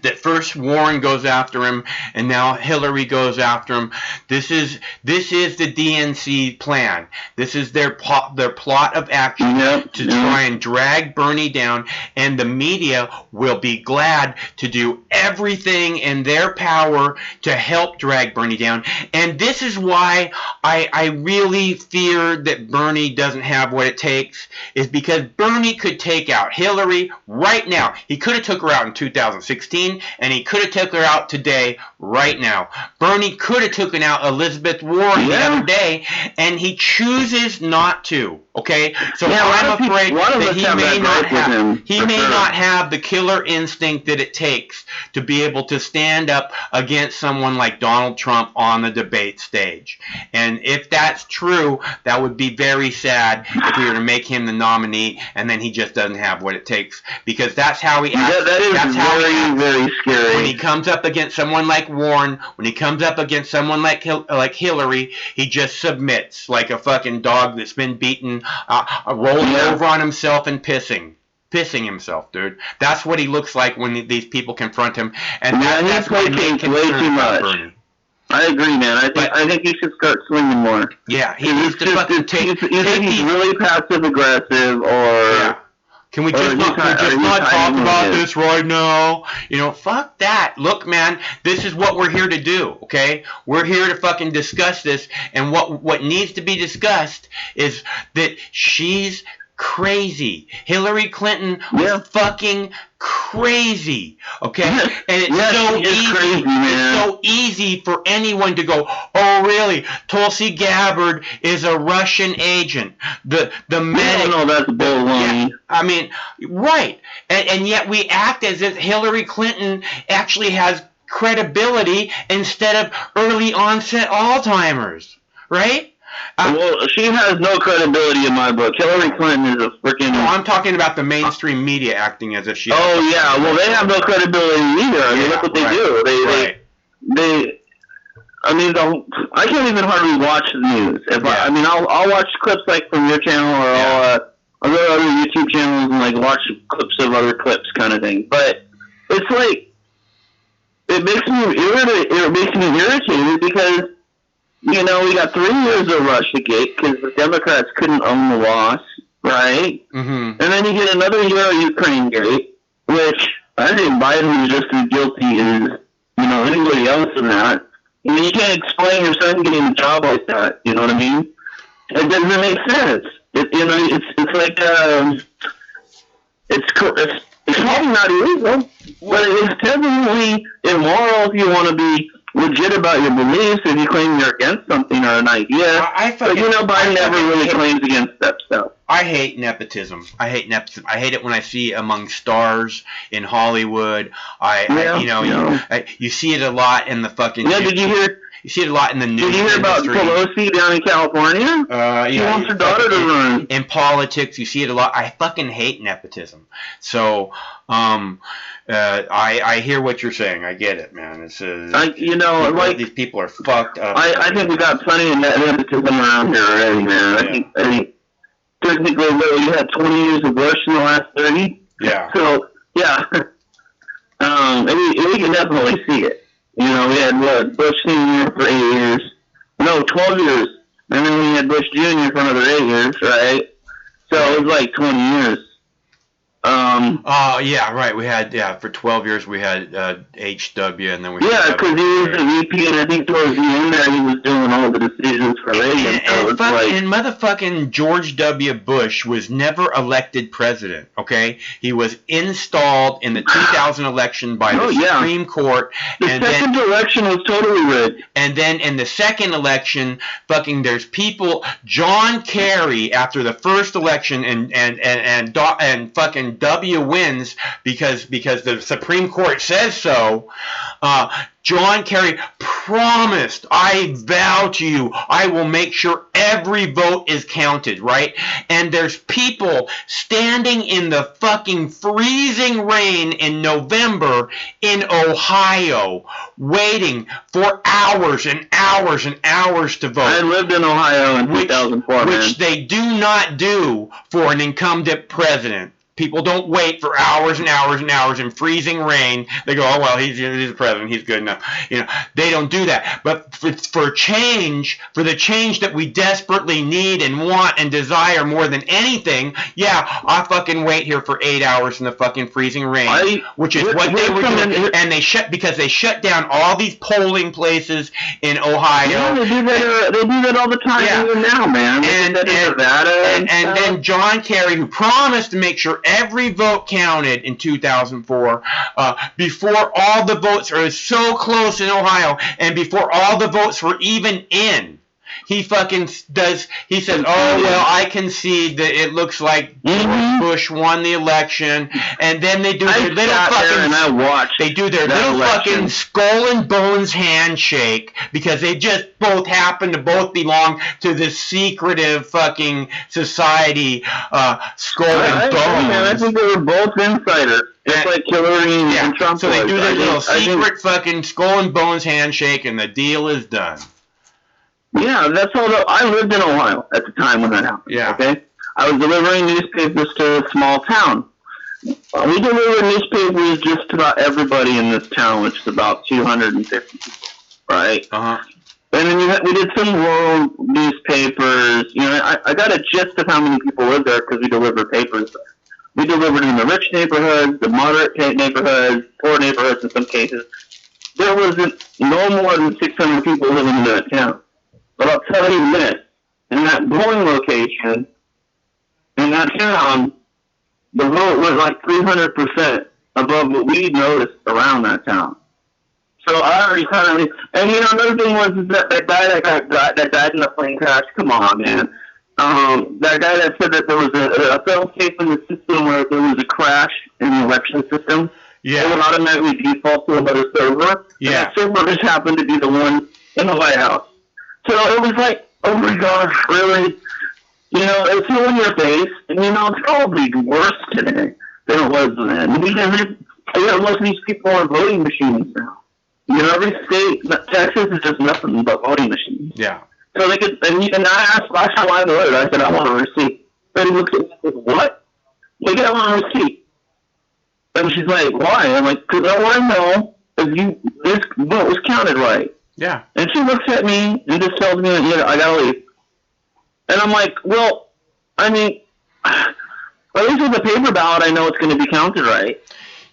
that first Warren goes after him and now Hillary goes after him. This is the DNC plan. This is their plot of action to try and drag Bernie down, and the media will be glad to do everything in their power to help drag Bernie down. And this is why I really fear that Bernie doesn't have what it takes, is because Bernie could take out Hillary right now. He could have took her out in 2016. And he could have taken her out today, right now. Bernie could have taken out Elizabeth Warren the other day, and he chooses not to. Okay, so I'm afraid that he may not have the killer instinct that it takes to be able to stand up against someone like Donald Trump on the debate stage. And if that's true, that would be very sad if we were to make him the nominee, and then he just doesn't have what it takes, because that's how he acts. That is very scary. When he comes up against someone like Warren, when he comes up against someone like Hillary, he just submits like a fucking dog that's been beaten, rolling over on himself and pissing himself, dude. That's what he looks like when these people confront him, and that's my main concern about Bernie. I agree, man. I think he should start swinging more. Yeah, he needs to fucking take. He's really passive aggressive, or. Yeah. Can we just not talk about this right now? You know, fuck that. Look, man, this is what we're here to do, okay? We're here to fucking discuss this, and what needs to be discussed is that she's crazy. Hillary Clinton was fucking crazy, okay? And it's so easy for anyone to go, oh, really? Tulsi Gabbard is a Russian agent. The medic. No, that's baloney. Yeah, I mean, right. And yet we act as if Hillary Clinton actually has credibility instead of early onset Alzheimer's, right? Well, she has no credibility in my book. Hillary Clinton is a freaking... No, I'm talking about the mainstream media acting as if she... Oh, yeah. Well, they have no credibility either. I mean, look what they do. I can't even hardly watch the news. I'll watch clips like from your channel, or I'll go to other YouTube channels and like watch clips of other clips kind of thing. But it's like... It makes me irritated because... You know, we got 3 years of Russiagate because the Democrats couldn't own the loss, right? Mm-hmm. And then you get another year of Ukrainegate, which I think Biden was just as guilty as, anybody else in that. I mean, you can't explain your son getting a job like that, you know what I mean? It doesn't make sense. It's like, it's fucking probably not illegal, but it's definitely immoral if you want to be legit about your beliefs, if you claim you're against something or an idea. But Biden never really claims against that stuff. I hate nepotism. I hate it when I see it among stars in Hollywood. You see it a lot in the fucking. Yeah, did you hear? You see it a lot in the news. Did you hear about Pelosi down in California? She wants her daughter to run. In politics, you see it a lot. I fucking hate nepotism. So, I hear what you're saying. I get it, man. It's these people are fucked up. I think we got plenty of nepotism around here already, man. I think technically, you had 20 years of Bush in the last 30. Yeah. So yeah, and we can definitely see it. We had Bush Senior for 8 years. No, 12 years. And then we had Bush Jr. for another 8 years, right? So it was like 20 years. Yeah, right. We had, for 12 years we had HW, and then we because he was the VP, and I think towards the end there he was doing all the decisions for Reagan. And motherfucking George W. Bush was never elected president, okay? He was installed in the 2000 election by the Supreme Court. The second election was totally rigged. And then in the second election, there's people, John Kerry, after the first election, and fucking W wins because the Supreme Court says so. John Kerry promised, I vow to you, I will make sure every vote is counted, right? And there's people standing in the fucking freezing rain in November in Ohio waiting for hours and hours and hours to vote. I lived in Ohio in 2004, which they do not do for an incumbent president. People don't wait for hours and hours and hours in freezing rain. They go, oh, well, he's the president. He's good enough. They don't do that. But for the change that we desperately need and want and desire more than anything, I fucking wait here for 8 hours in the fucking freezing rain, which is what they were doing. And they shut down all these polling places in Ohio. Yeah, they do that all the time even now, man. And then John Kerry, who promised to make sure every vote counted in 2004, before all the votes are so close in Ohio, and before all the votes were even in. He fucking does. He says, "Oh well, I concede that it looks like George Bush won the election," and then they do their little fucking skull and bones handshake because they just both happen to both belong to this secretive fucking society, skull and bones. I think they were both insiders. It's like Hillary and Trump. So they do their little secret fucking skull and bones handshake, and the deal is done. Yeah, that's all. I lived in Ohio at the time when that happened. Yeah. Okay, I was delivering newspapers to a small town. We delivered newspapers just to about everybody in this town, which is about 250 people, right? Uh-huh. And then we did some rural newspapers. I got a gist of how many people live there because we delivered papers there. We delivered in the rich neighborhoods, the moderate neighborhoods, poor neighborhoods in some cases. There wasn't no more than 600 people living in that town. But I'll tell you this, in that polling location, in that town, the vote was like 300% above what we noticed around that town. So I already kind of, and another thing was that guy that died in the plane crash, come on, man. That guy that said that there was a fail-safe in the system where there was a crash in the election system. Yeah. It would automatically default to another server. Yeah. And that server just happened to be the one in the White House. So it was like, oh my gosh, really? It's all in your face. And it's probably worse today than it was then. Because most of these people are voting machines now. Every state, Texas is just nothing but voting machines. Yeah. So they could, and I asked last time I voted, I said, I want a receipt. And he looked at me and said, what? Like, I want a receipt. And she's like, why? I'm like, because I want to know if this vote was counted right. Yeah. And she looks at me and just tells me, I gotta leave. And I'm like, well, I mean, at least with the paper ballot, I know it's going to be counted right.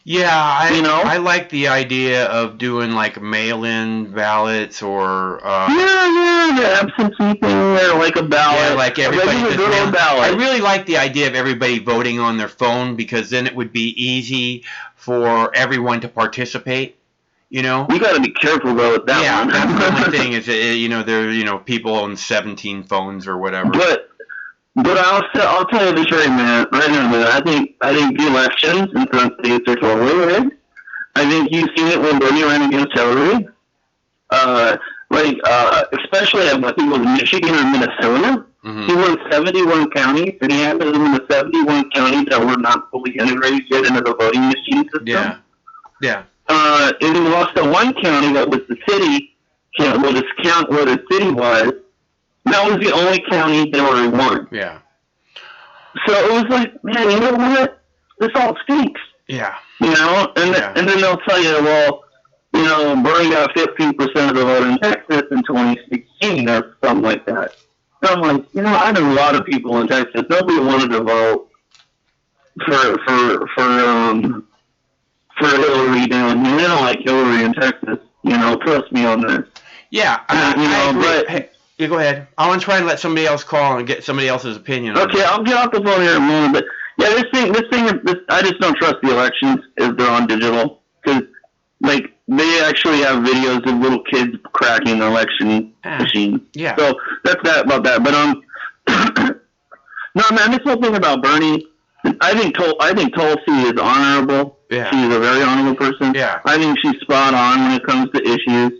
Yeah, I like the idea of doing like mail-in ballots or the absentee thing or like a ballot. Yeah, like everybody a good old ballot. I really like the idea of everybody voting on their phone because then it would be easy for everyone to participate. You know, you got to be careful though with that one. Yeah, that's the only thing is there people on 17 phones or whatever. But I'll tell you this right now, I think the elections in some states are totally rigged. I think you've seen it when Bernie ran against Hillary. Especially I think it was Michigan or Minnesota. Mm-hmm. He won 71 counties, and he happened in the 71 counties that were not fully integrated yet into the voting machine system. Yeah. And he lost to one county that was the city. Where the city was. That was the only county they were won. Yeah. So it was like, man, you know what? This all stinks. Yeah. And then they'll tell you, well, Bernie got 15% of the vote in Texas in 2016 or something like that. So I'm like, I know a lot of people in Texas. Nobody wanted to vote for Hillary down here. They don't like Hillary in Texas. Trust me on this. Yeah. I agree. But hey, yeah, go ahead. I want to try and let somebody else call and get somebody else's opinion. Okay, I'll get off the phone here in a moment. But yeah, this thing, I just don't trust the elections if they're on digital because, they actually have videos of little kids cracking the election machine. Yeah. So that's that about that. But no, man, this whole thing about Bernie, I think Tulsi is honorable. Yeah. She's a very honorable person. Yeah. I think she's spot on when it comes to issues.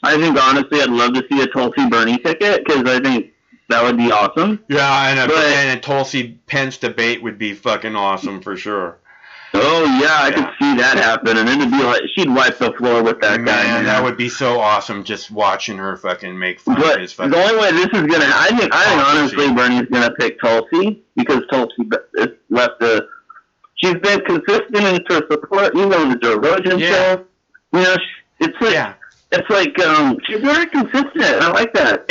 I think, honestly, I'd love to see a Tulsi-Bernie ticket because I think that would be awesome. Yeah, and a Tulsi-Pence debate would be fucking awesome for sure. Oh, yeah, I could see that happen. And then it'd be like, she'd wipe the floor with that guy. Man, that would be so awesome just watching her fucking make fun of his fucking... The only way this is going to... I think honestly, Bernie's going to pick Tulsi because Tulsi left the... She's been consistent in her support, the Joe Rogan show. It's like... It's like she's very consistent. I like that.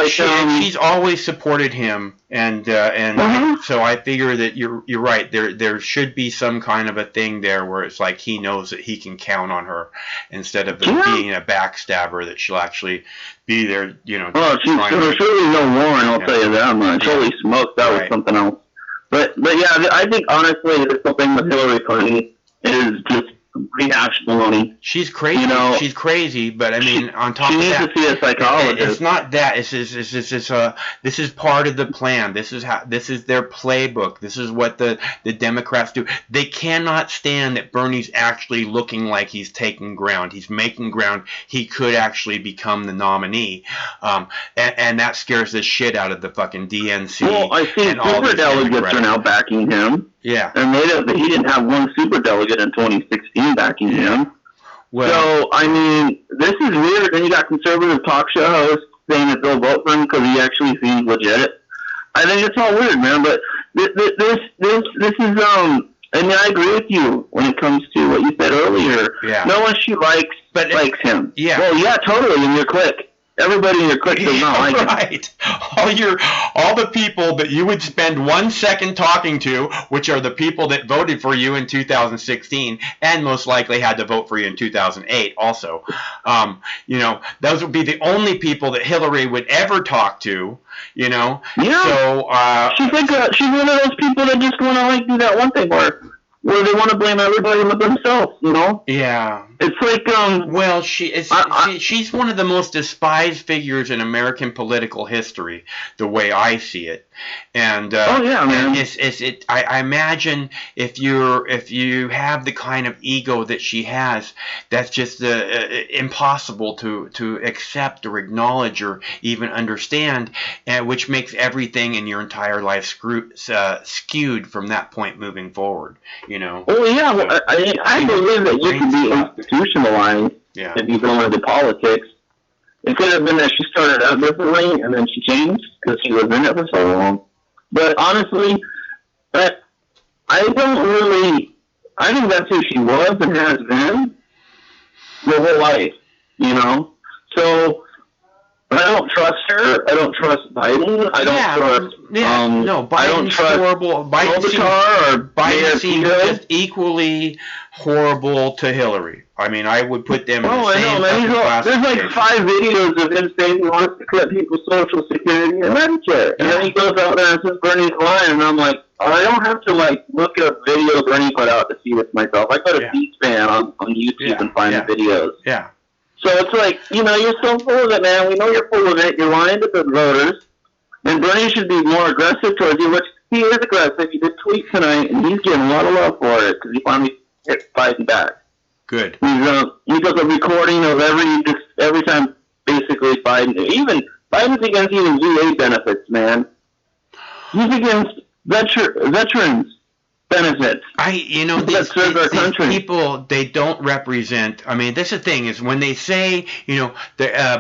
She's always supported him, and so I figure that you're right. There should be some kind of a thing there where it's like he knows that he can count on her instead of being a backstabber. That she'll actually be there. Well, there's surely no Warren. I'll tell you that much. Holy smokes, that was something else. But yeah, I think honestly, this whole thing with Hillary Clinton is just baloney. She's crazy. She's crazy, but I mean, on top of that, she needs to see a psychologist. It's not that. This is part of the plan. This is their playbook. This is what the Democrats do. They cannot stand that Bernie's actually looking like he's taking ground. He's making ground. He could actually become the nominee, and that scares the shit out of the fucking DNC. Well, I think superdelegates are now backing him. Yeah. And he didn't have one superdelegate in 2016 backing him. Well, so, I mean, this is weird. Then you got conservative talk show hosts saying that they'll vote for him because he actually seems legit. I think it's all weird, man. But this is, I mean, I agree with you when it comes to what you said earlier. Yeah. No one she likes him. Yeah. Well, yeah, totally, in your clique. Everybody in your clique does not like him. Right. All the people that you would spend 1 second talking to, which are the people that voted for you in 2016 and most likely had to vote for you in 2008 also. Those would be the only people that Hillary would ever talk to, Yeah. So, she's one of those people that just want to do that one thing where they want to blame everybody but themselves, Yeah. It's like, well, she's one of the most despised figures in American political history, the way I see it. And oh yeah, man. And I imagine if you have the kind of ego that she has, that's just impossible to accept or acknowledge or even understand, which makes everything in your entire life skewed from that point moving forward. Oh yeah, well, I believe that you can be institutionalized if you go into politics. It could have been that she started out differently and then she changed because she was in it for so long. But honestly, I think that's who she was and has been the whole life, So I don't trust trust her. I don't trust Biden. I don't trust. No, Biden's I don't trust horrible. Biden seems just equally horrible to Hillary. I mean, I would put them in the same fucking There's like 5 videos of him saying he wants to cut people's Social Security and Medicare. And then he goes out there and says Bernie's lying, and I'm like, I don't have to like look up videos Bernie put out to see this myself. I go to C-SPAN on YouTube and find the videos. Yeah. So it's like, you know, you're so full of it, man. We know you're full of it. You're lying to the voters. And Bernie should be more aggressive towards you, which he is aggressive. He did tweet tonight, and he's getting a lot of love for it because he finally hit Biden back. Good. He does a recording of every time basically Biden's against even VA benefits, man. He's against veterans benefits. These people, they don't represent. I mean, that's the thing is when they say, you know,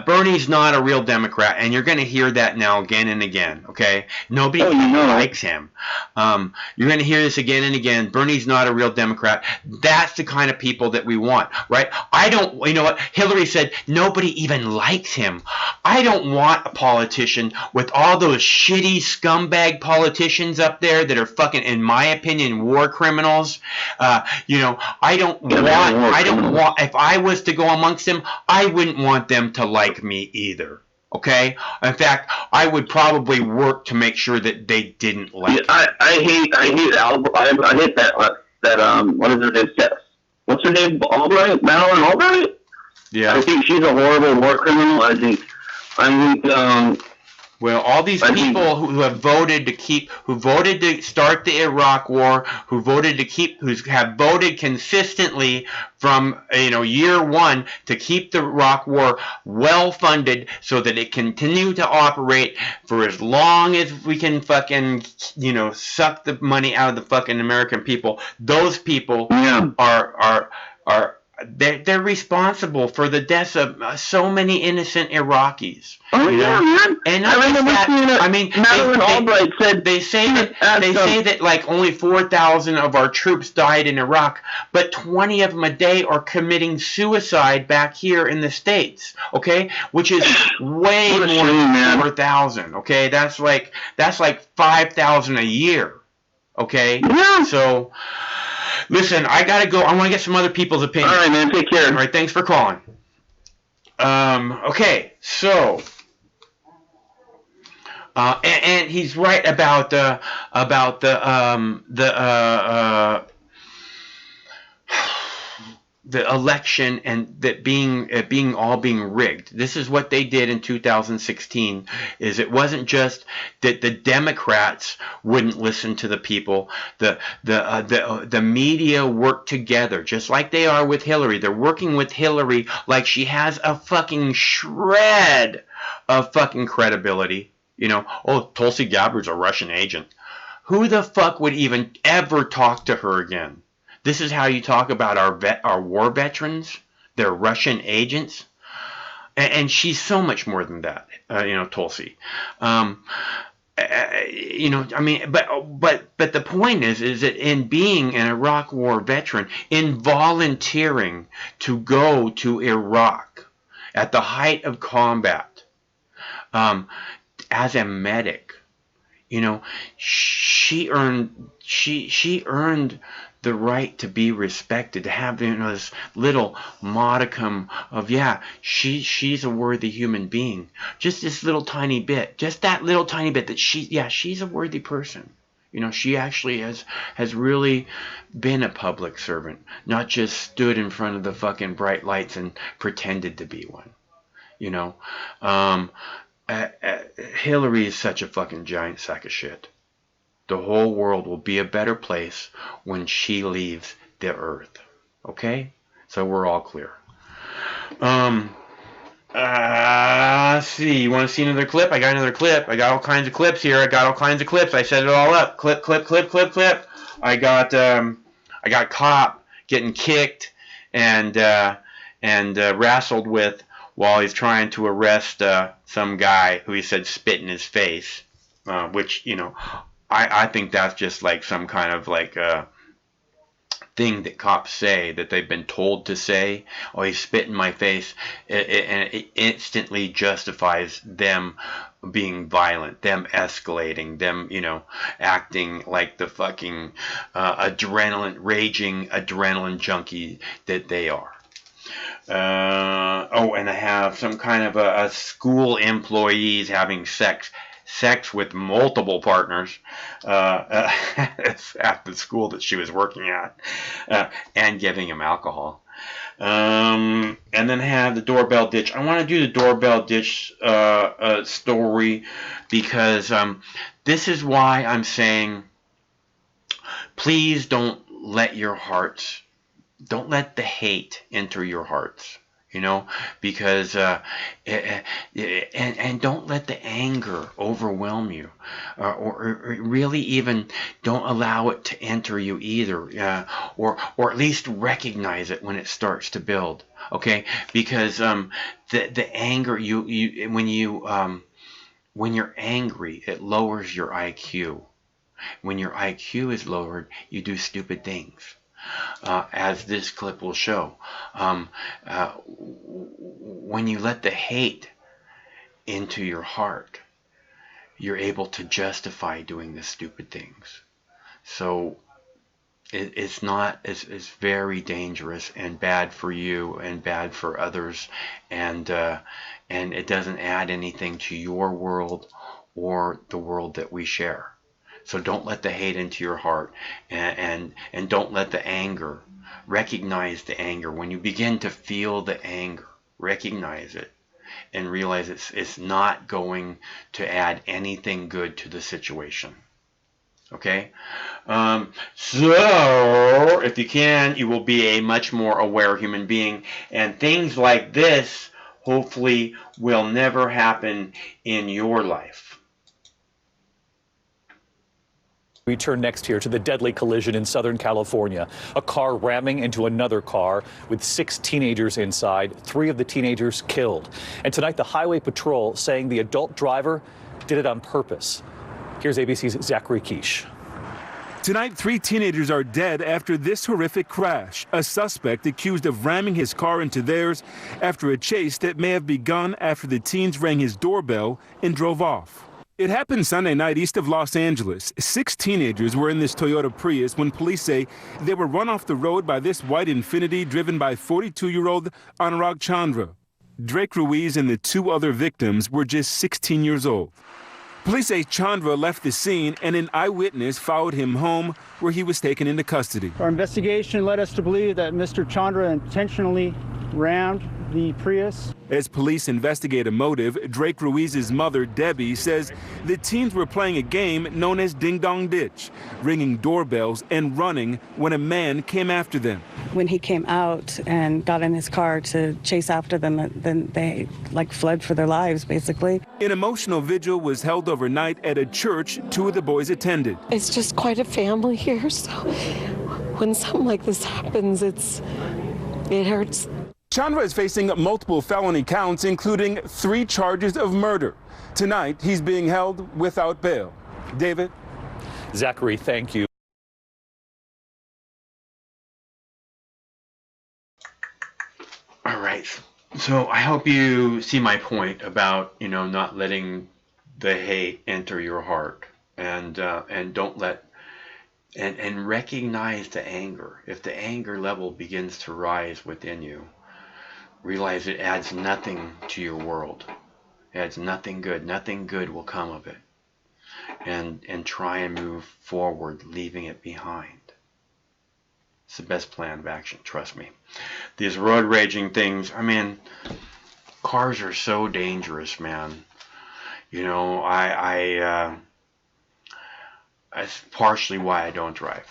Bernie's not a real Democrat, and you're going to hear that now again and again. Okay, nobody likes him. You're going to hear this again and again. Bernie's not a real Democrat. That's the kind of people that we want, right? I don't. You know what? Hillary said nobody even likes him. I don't want a politician with all those shitty scumbag politicians up there that are fucking, in my opinion, war criminals. You know, I don't want, if I was to go amongst them, I wouldn't want them to like me either. Okay? In fact, I would probably work to make sure that they didn't like me. I hate that what is her name? What's her name? Albright? Madeleine Albright? Yeah. I think she's a horrible war criminal. I think well, all these people who have voted to start the Iraq War, who have voted consistently from year one to keep the Iraq War well funded so that it continue to operate for as long as we can fucking suck the money out of the fucking American people. Those people are they're responsible for the deaths of so many innocent Iraqis. Oh yeah, man! And I remember seeing it. I mean, Madeleine Albright said they say that like only 4,000 of our troops died in Iraq, but 20 of them a day are committing suicide back here in the States. Okay, which is way more than 4,000. Okay, that's like 5,000 a year. Okay, so. Listen, I gotta go. I want to get some other people's opinions. All right, man. Take care. All right, thanks for calling. Okay, so, and he's right about the election and that being all being rigged. This is what they did in 2016. Is it wasn't just that the Democrats wouldn't listen to the people. The media worked together just like they are with Hillary. They're working with Hillary like she has a fucking shred of fucking credibility. You know, oh, Tulsi Gabbard's a Russian agent. Who the fuck would even ever talk to her again? This is how you talk about our war veterans. They're Russian agents, and she's so much more than that. Tulsi. I mean, but the point is that in being an Iraq War veteran, in volunteering to go to Iraq at the height of combat, as a medic, she earned the right to be respected, to have this little modicum of she's a worthy human being. Just this little tiny bit, just that little tiny bit that she's a worthy person. She actually has really been a public servant, not just stood in front of the fucking bright lights and pretended to be one. Hillary is such a fucking giant sack of shit. The whole world will be a better place when she leaves the earth. Okay? So we're all clear. Let's see. You want to see another clip? I got another clip. I got all kinds of clips here. I set it all up. Clip. I got cop getting kicked and wrestled with while he's trying to arrest some guy who he said spit in his face, which, I think that's just like some kind of like thing that cops say that they've been told to say, oh, he spit in my face, and it instantly justifies them being violent, them escalating, them, acting like the fucking raging adrenaline junkie that they are. And I have some kind of a school employees having sex with multiple partners at the school that she was working at, and giving him alcohol. And then have the doorbell ditch. I want to do the doorbell ditch story because this is why I'm saying, please don't let the hate enter your hearts. Because and don't let the anger overwhelm you, or really even don't allow it to enter you either, or at least recognize it when it starts to build. Okay, because the anger when you're angry, it lowers your IQ. When your IQ is lowered, you do stupid things. As this clip will show, when you let the hate into your heart, you're able to justify doing the stupid things. So it's very dangerous and bad for you and bad for others, and it doesn't add anything to your world or the world that we share. So don't let the hate into your heart, and don't let the anger, recognize the anger. When you begin to feel the anger, recognize it and realize it's not going to add anything good to the situation. Okay? So if you can, you will be a much more aware human being, and things like this hopefully will never happen in your life. We turn next here to the deadly collision in Southern California. A car ramming into another car with 6 teenagers inside, 3 of the teenagers killed. And tonight, the Highway Patrol saying the adult driver did it on purpose. Here's ABC's Zachary Quiche. Tonight, 3 teenagers are dead after this horrific crash. A suspect accused of ramming his car into theirs after a chase that may have begun after the teens rang his doorbell and drove off. It happened Sunday night east of Los Angeles. 6 teenagers were in this Toyota Prius when police say they were run off the road by this white Infiniti driven by 42-year-old Anurag Chandra. Drake Ruiz and the 2 other victims were just 16 years old. Police say Chandra left the scene and an eyewitness followed him home, where he was taken into custody. Our investigation led us to believe that Mr. Chandra intentionally rammed the Prius. As police investigate a motive, Drake Ruiz's mother, Debbie, says the teens were playing a game known as Ding Dong Ditch, ringing doorbells and running when a man came after them. When he came out and got in his car to chase after them, then they fled for their lives, basically. An emotional vigil was held overnight at a church 2 of the boys attended. It's just quite a family here, so when something like this happens, it hurts. Chandra is facing multiple felony counts, including 3 charges of murder. Tonight, he's being held without bail. David? Zachary, thank you. All right. So I hope you see my point about, not letting the hate enter your heart, and don't let and recognize the anger. If the anger level begins to rise within you, realize it adds nothing to your world. It adds nothing good. Nothing good will come of it. And try and move forward, leaving it behind. It's the best plan of action, trust me. These road raging things, cars are so dangerous, man. It's partially why I don't drive.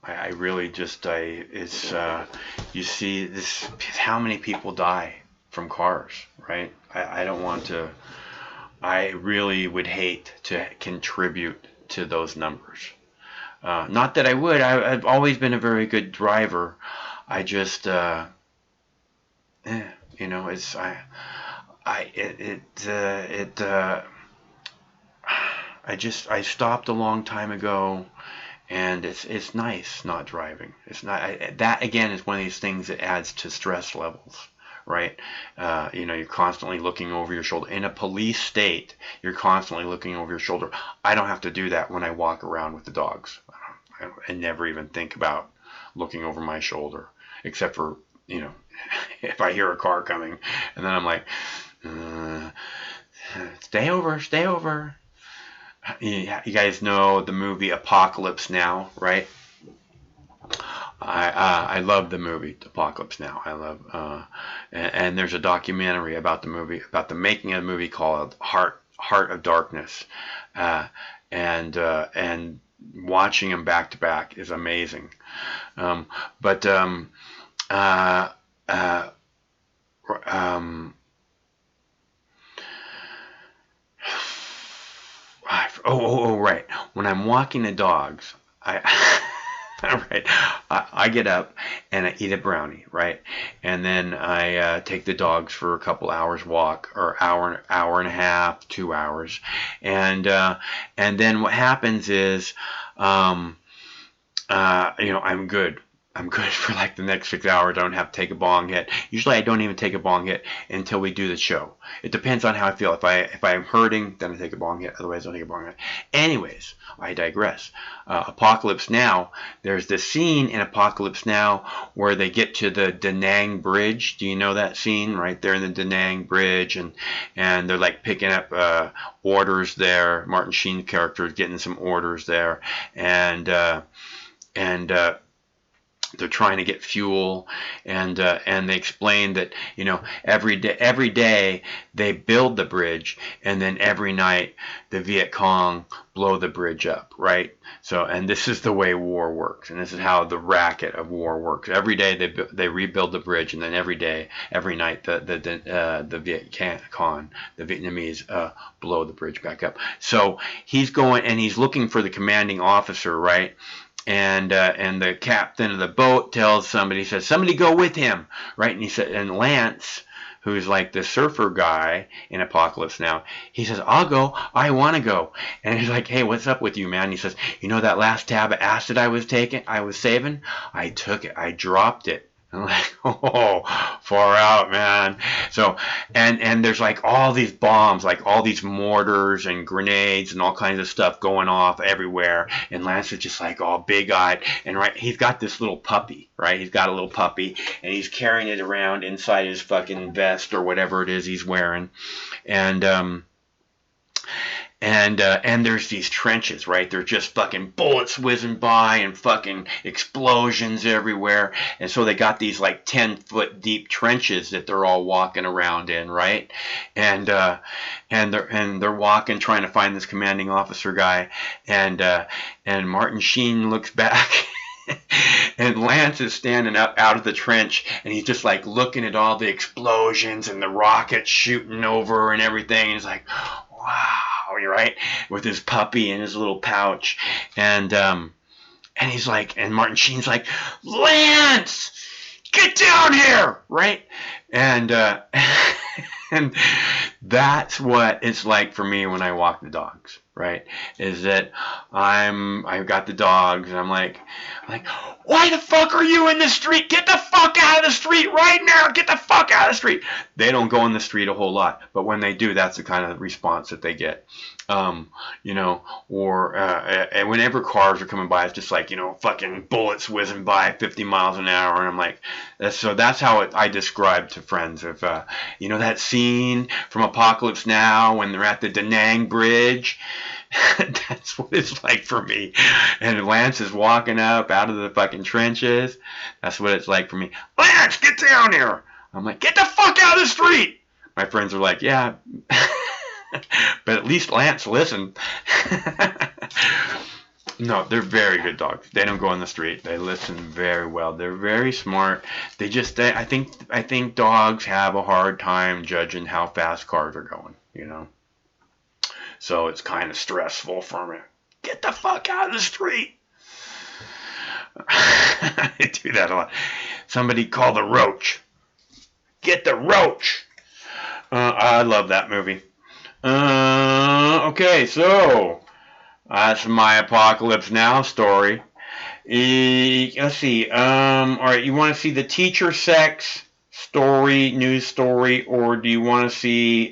I really just, you see this, how many people die from cars, right? I don't want to, I really would hate to contribute to those numbers. Not that I would, I've always been a very good driver. I just, I stopped a long time ago, And it's nice not driving. It's not that again is one of these things that adds to stress levels, right? You're constantly looking over your shoulder. In a police state, you're constantly looking over your shoulder. I don't have to do that when I walk around with the dogs. I never even think about looking over my shoulder, except for if I hear a car coming, and then I'm like, stay over. You guys know the movie Apocalypse Now, right? I love the movie Apocalypse Now. I love, and there's a documentary about the movie, about the making of the movie called Heart of Darkness, and watching them back to back is amazing. Right. When I'm walking the dogs, I get up and I eat a brownie, right? And then I take the dogs for a couple hours walk, or hour and a half, 2 hours, and then what happens is, I'm good. I'm good for like the next 6 hours. I don't have to take a bong hit. Usually I don't even take a bong hit until we do the show. It depends on how I feel. If I'm hurting, then I take a bong hit. Otherwise, I don't take a bong hit. Anyways, I digress. Apocalypse Now, there's this scene in Apocalypse Now where they get to the Da Nang Bridge. Do you know that scene? Right there in the Da Nang Bridge, and they're like picking up orders there. Martin Sheen's character is getting some orders there, and they're trying to get fuel, and they explain that every day they build the bridge, and then every night the Viet Cong blow the bridge up, right? So, and this is the way war works, and this is how the racket of war works. Every day they rebuild the bridge, and then every night the Viet Cong, the Vietnamese, blow the bridge back up. So he's going and he's looking for the commanding officer, right? And the captain of the boat tells somebody, says, somebody go with him, right? And he said, and Lance, who's like the surfer guy in Apocalypse Now, he says, I'll go, I want to go. And he's like, hey, what's up with you, man? And he says, that last tab of acid I was saving? I took it, I dropped it. I'm like, oh, far out, man. So, and there's like all these bombs, like all these mortars and grenades and all kinds of stuff going off everywhere. And Lance is just like all big-eyed. And right, he's got this little puppy, right? He's got a little puppy, and he's carrying it around inside his fucking vest or whatever it is he's wearing. And there's these trenches, right? They're just fucking bullets whizzing by and fucking explosions everywhere. And so they got these like 10-foot deep trenches that they're all walking around in, right? And they're walking, trying to find this commanding officer guy. And Martin Sheen looks back. And Lance is standing up out of the trench, and he's just like looking at all the explosions and the rockets shooting over and everything. And he's like, wow. Right, with his puppy in his little pouch, and he's like, and Martin Sheen's like, Lance, get down here, right, and that's what it's like for me when I walk the dogs, right? Is that I've got the dogs, and I'm like, why the fuck are you in the street? Get the fuck out of the street right now! Get the fuck out of the street! They don't go in the street a whole lot, but when they do, that's the kind of response that they get. And whenever cars are coming by, it's just like, fucking bullets whizzing by 50 miles an hour, and I'm like, that's how I describe to friends of, that scene from Apocalypse Now when they're at the Da Nang Bridge. That's what it's like for me. And Lance is walking up out of the fucking trenches. That's what it's like for me. Lance, get down here! I'm like, get the fuck out of the street! My friends are like, yeah. But at least Lance listened. No, they're very good dogs. They don't go on the street. They listen very well. They're very smart. I think dogs have a hard time judging how fast cars are going, So it's kind of stressful for me. Get the fuck out of the street. I do that a lot. Somebody call the roach. Get the roach. I love that movie. Okay, so That's my Apocalypse Now story. Let's see. All right, you want to see the teacher sex story, news story, or do you want to see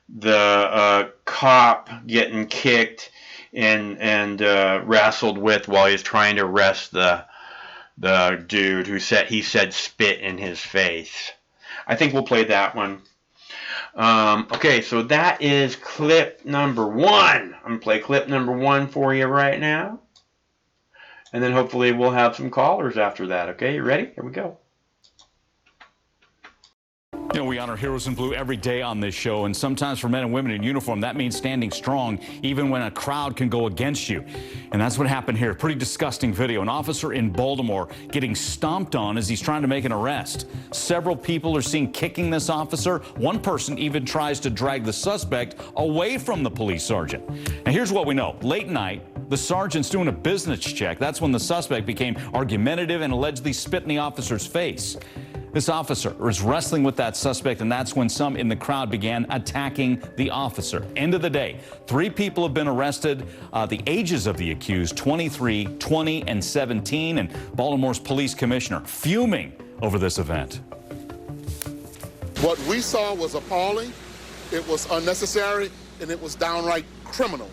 the cop getting kicked and wrestled with while he's trying to arrest the dude who said spit in his face? I think we'll play that one. Okay, so that is clip number 1. I'm going to play clip number 1 for you right now. And then hopefully we'll have some callers after that. Okay, you ready? Here we go. You know, we honor heroes in blue every day on this show, and sometimes for men and women in uniform, that means standing strong even when a crowd can go against you. And that's what happened here. Pretty disgusting video. An officer in Baltimore getting stomped on as he's trying to make an arrest. Several people are seen kicking this officer. One person even tries to drag the suspect away from the police sergeant. Now, here's what we know. Late night, the sergeant's doing a business check. That's when the suspect became argumentative and allegedly spit in the officer's face. This officer was wrestling with that suspect, and that's when some in the crowd began attacking the officer. End of the day, 3 people have been arrested. The ages of the accused, 23, 20, and 17, and Baltimore's police commissioner fuming over this event. What we saw was appalling, it was unnecessary, and it was downright criminal.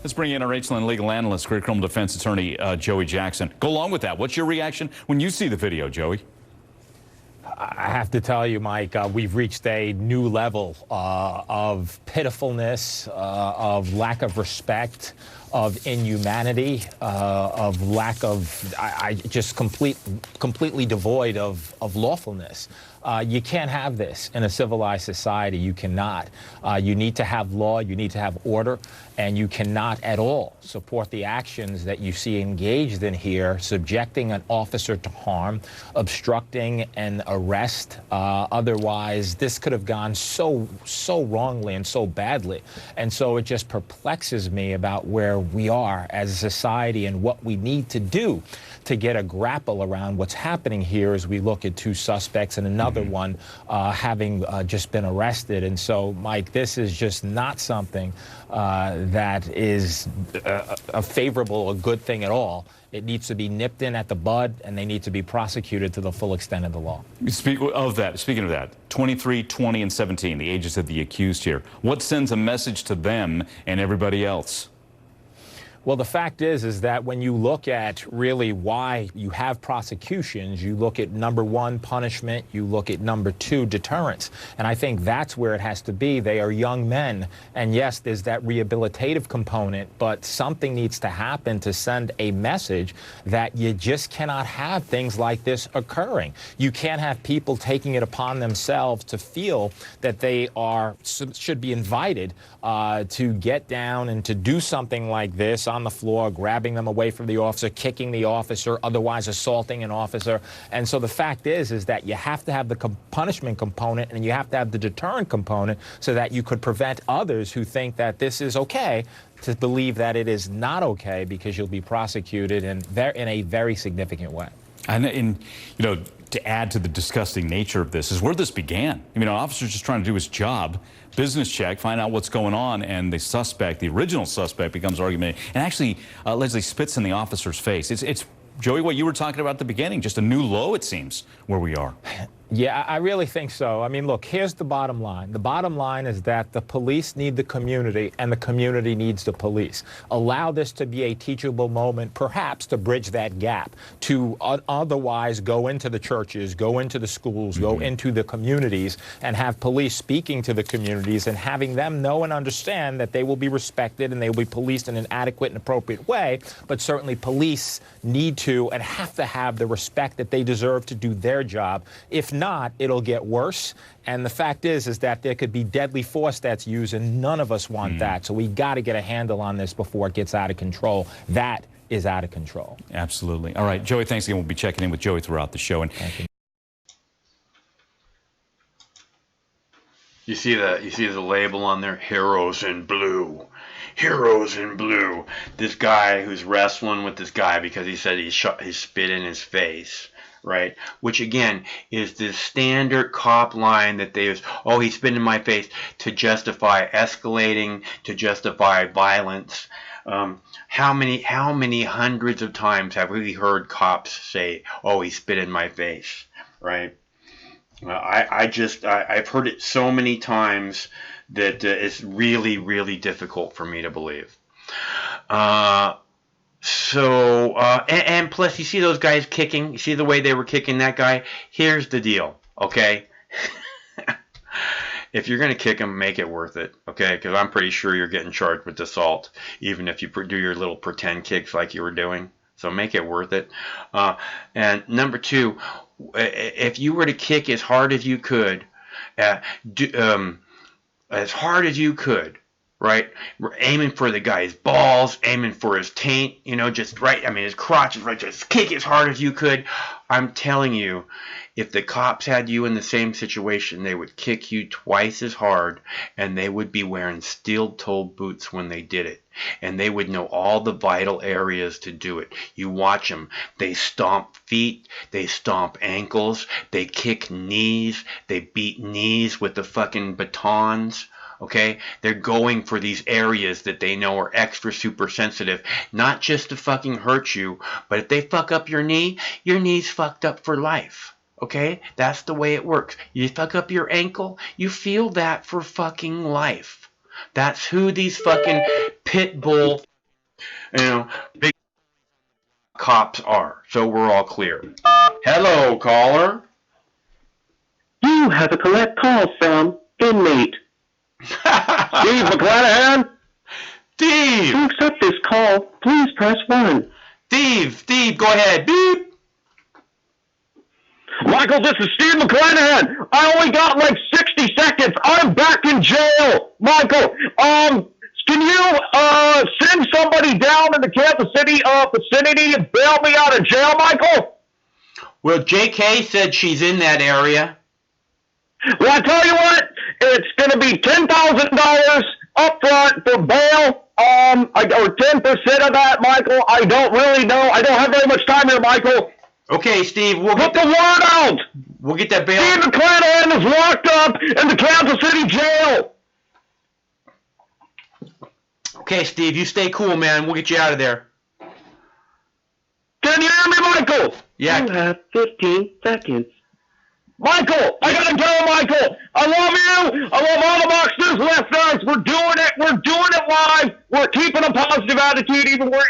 Let's bring in our H-Line legal analyst, career criminal defense attorney Joey Jackson. Go along with that. What's your reaction when you see the video, Joey? I have to tell you, Mike, we've reached a new level of pitifulness, of lack of respect, of inhumanity, of lack of, just completely devoid of lawfulness. You can't have this in a civilized society. You cannot. You need to have law, you need to have order, and you cannot at all support the actions that you see engaged in here, subjecting an officer to harm, obstructing an arrest. Otherwise, this could have gone so wrongly and so badly. And so it just perplexes me about where we are as a society and what we need to do to get a grapple around what's happening here as we look at 2 suspects and another one having just been arrested. And so, Mike, this is just not something that is a favorable, a good thing at all. It needs to be nipped in at the bud, and they need to be prosecuted to the full extent of the law. Speaking of that, 23, 20, and 17, the ages of the accused here. What sends a message to them and everybody else? Well, the fact is that when you look at really why you have prosecutions, you look at number 1, punishment, you look at number 2, deterrence. And I think that's where it has to be. They are young men. And yes, there's that rehabilitative component, but something needs to happen to send a message that you just cannot have things like this occurring. You can't have people taking it upon themselves to feel that they should be invited to get down and to do something like this on the floor, grabbing them away from the officer, kicking the officer, otherwise assaulting an officer. And so the fact is that you have to have the punishment component and you have to have the deterrent component so that you could prevent others who think that this is okay to believe that it is not okay, because you'll be prosecuted in a very significant way. And you know, to add to the disgusting nature of this is where this began. I mean, an officer's just trying to do his job, business check, find out what's going on, and the suspect, the original suspect, becomes argumentative and actually allegedly spits in the officer's face. It's Joey, what you were talking about at the beginning, just a new low, it seems, where we are. Yeah, I really think so. I mean, look, here's the bottom line. The bottom line is that the police need the community and the community needs the police. Allow this to be a teachable moment, perhaps to bridge that gap, to otherwise go into the churches, go into the schools, go into the communities, and have police speaking to the communities and having them know and understand that they will be respected and they will be policed in an adequate and appropriate way. But certainly police need to and have to have the respect that they deserve to do their job. If not, it'll get worse. And the fact is that there could be deadly force that's used, and none of us want that. So we got to get a handle on this before it gets out of control. That is out of control. Absolutely. All right, Joey, thanks again. We'll be checking in with Joey throughout the show. And you see the label on there, Heroes in Blue. Heroes in Blue. This guy who's wrestling with this guy because he said he spit in his face. right? Which again is the standard cop line that they use. Oh, he spit in my face, to justify escalating, to justify violence. How many hundreds of times have we heard cops say, "Oh, he spit in my face," right? I've heard it so many times that it's really, really difficult for me to believe. And plus, you see those guys kicking? You see the way they were kicking that guy? Here's the deal, okay? If you're going to kick him, make it worth it, okay? Because I'm pretty sure you're getting charged with assault, even if you do your little pretend kicks like you were doing. So make it worth it. And number two, if you were to kick as hard as you could, right? We're aiming for the guy's balls, aiming for his taint, just right. I mean, his crotch is right. Just kick as hard as you could. I'm telling you, if the cops had you in the same situation, they would kick you twice as hard, and they would be wearing steel-toed boots when they did it. And they would know all the vital areas to do it. You watch them. They stomp feet. They stomp ankles. They kick knees. They beat knees with the fucking batons. Okay? They're going for these areas that they know are extra super sensitive. Not just to fucking hurt you, but if they fuck up your knee's fucked up for life. Okay? That's the way it works. You fuck up your ankle, you feel that for fucking life. That's who these fucking pit bull, big cops are. So we're all clear. Hello, caller. You have a collect call from inmate Steve McClanahan. Steve! To accept this call, please press 1. Steve, go ahead. Beep. Michael, this is Steve McClanahan. I only got like 60 seconds. I'm back in jail. Michael, can you send somebody down in the Kansas City vicinity and bail me out of jail, Michael? Well, JK said she's in that area. Well, I tell you what, it's going to be $10,000 up front for bail. Or 10% of that, Michael. I don't really know. I don't have very much time here, Michael. Okay, Steve, we'll get the word out. We'll get that bail. Steve McClanahan is locked up in the Kansas City jail. Okay, Steve, you stay cool, man. We'll get you out of there. Can you hear me, Michael? Yeah. You have 15 seconds. Michael, I gotta go, Michael. I love you. I love all the Box News listeners. We're doing it. We're doing it live. We're keeping a positive attitude, even we're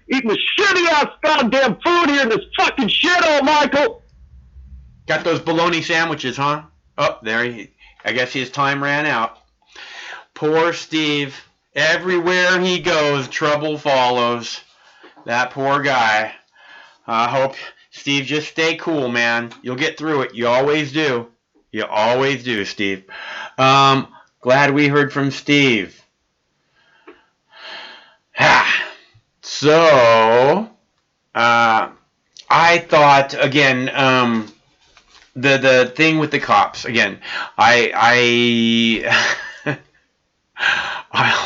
eating the shitty-ass goddamn food here in this fucking shithole, Michael. Got those bologna sandwiches, huh? Oh, I guess his time ran out. Poor Steve. Everywhere he goes, trouble follows. That poor guy. I hope, Steve, just stay cool, man. You'll get through it. You always do. You always do, Steve. Glad we heard from Steve. So, I thought, again, the thing with the cops, again, I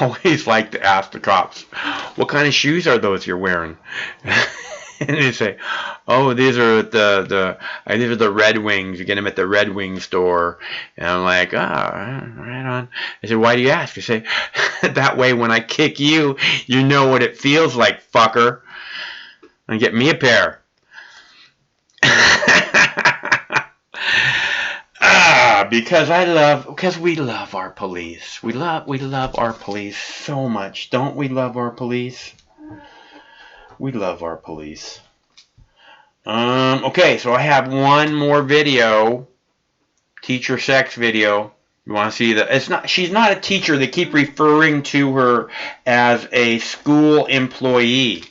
always like to ask the cops, what kind of shoes are those you're wearing? And they say, oh, these are the Red Wings. You get them at the Red Wing store. And I'm like, right on. I said, why do you ask? I say, that way when I kick you, you know what it feels like, fucker. And get me a pair. Because we love our police. We love our police so much. Don't we love our police? We love our police. Okay, so I have one more video. Teacher sex video. You want to see that? She's not a teacher. They keep referring to her as a school employee.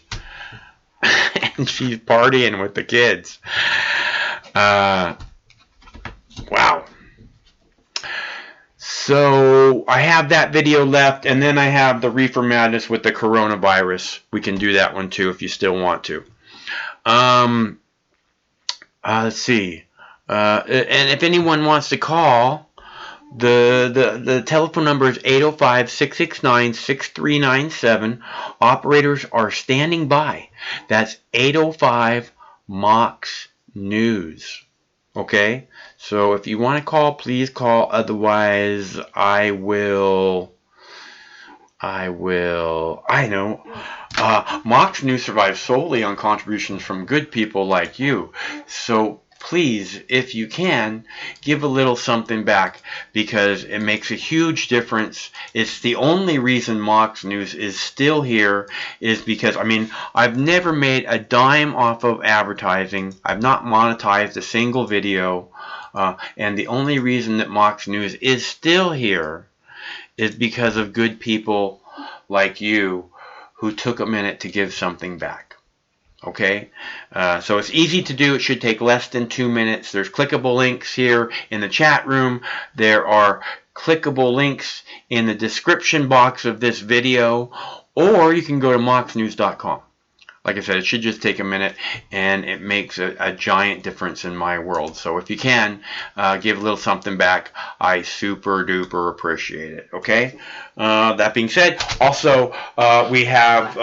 And she's partying with the kids. Wow. So I have that video left, and then I have the Reefer Madness with the coronavirus. We can do that one too if you still want to. Let's see. And if anyone wants to call, the telephone number is 805-669-6397. Operators are standing by. That's 805-MOX News. Okay? So if you want to call, please call. Otherwise, I know. Mox News survives solely on contributions from good people like you. So please, if you can, give a little something back, because it makes a huge difference. It's the only reason Mox News is still here, is because, I mean, I've never made a dime off of advertising. I've not monetized a single video. And the only reason that Mox News is still here is because of good people like you who took a minute to give something back. Okay, so it's easy to do. It should take less than 2 minutes. There's clickable links here in the chat room. There are clickable links in the description box of this video, or you can go to moxnews.com. Like I said, it should just take a minute, and it makes a giant difference in my world. So if you can, give a little something back, I super duper appreciate it. Okay? That being said, also, we have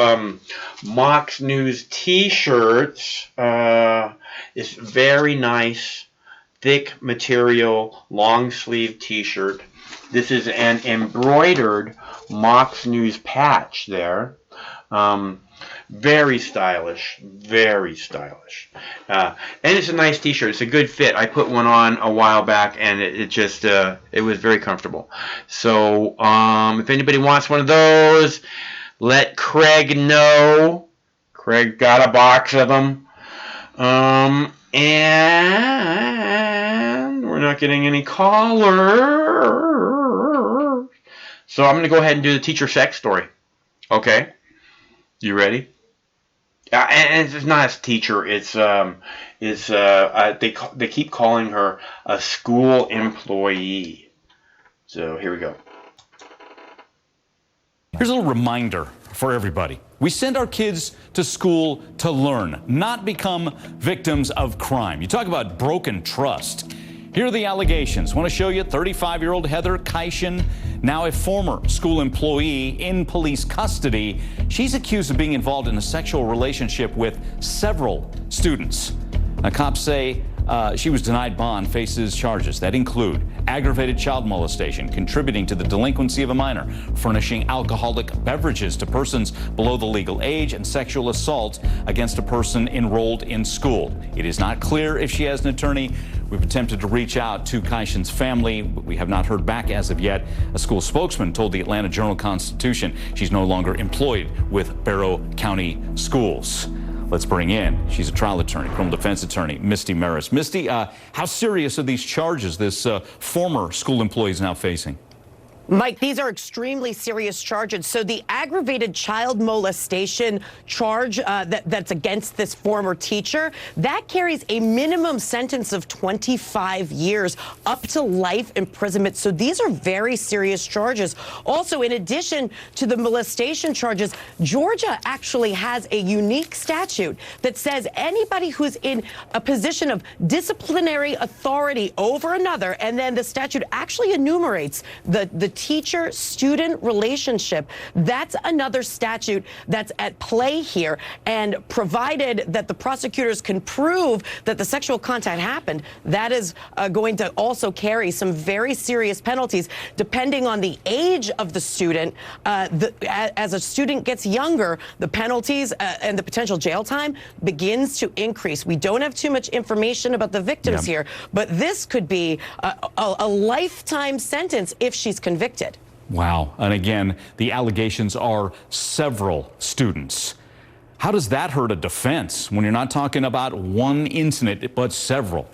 Mox News t-shirts. It's very nice, thick material, long sleeve t-shirt. This is an embroidered Mox News patch there. Very stylish, very stylish. And it's a nice t-shirt. It's a good fit. I put one on a while back, and it was very comfortable. So if anybody wants one of those, let Craig know. Craig got a box of them. And we're not getting any callers. So I'm going to go ahead and do the teacher sex story. Okay? You ready? And it's not a teacher. They keep calling her a school employee. So here we go. Here's a little reminder for everybody. We send our kids to school to learn, not become victims of crime. You talk about broken trust. Here are the allegations. Want to show you 35-year-old Heather Kaishan, now a former school employee in police custody. She's accused of being involved in a sexual relationship with several students. Now, cops say she was denied bond, faces charges that include aggravated child molestation, contributing to the delinquency of a minor, furnishing alcoholic beverages to persons below the legal age, and sexual assault against a person enrolled in school. It is not clear if she has an attorney. We've attempted to reach out to Kaishan's family, but we have not heard back as of yet. A school spokesman told the Atlanta Journal-Constitution she's no longer employed with Barrow County Schools. Let's bring in, she's a trial attorney, criminal defense attorney, Misty Maris. Misty, how serious are these charges this former school employee is now facing? Mike, these are extremely serious charges. So the aggravated child molestation charge that's against this former teacher, that carries a minimum sentence of 25 years, up to life imprisonment. So these are very serious charges. Also, in addition to the molestation charges, Georgia actually has a unique statute that says anybody who's in a position of disciplinary authority over another, and then the statute actually enumerates the teacher-student relationship. That's another statute that's at play here. And provided that the prosecutors can prove that the sexual contact happened, that is going to also carry some very serious penalties, depending on the age of the student. As a student gets younger, the penalties and the potential jail time begins to increase. We don't have too much information about the victims here, but this could be a lifetime sentence if she's convicted. Wow. And again, the allegations are several students. How does that hurt a defense when you're not talking about one incident, but several?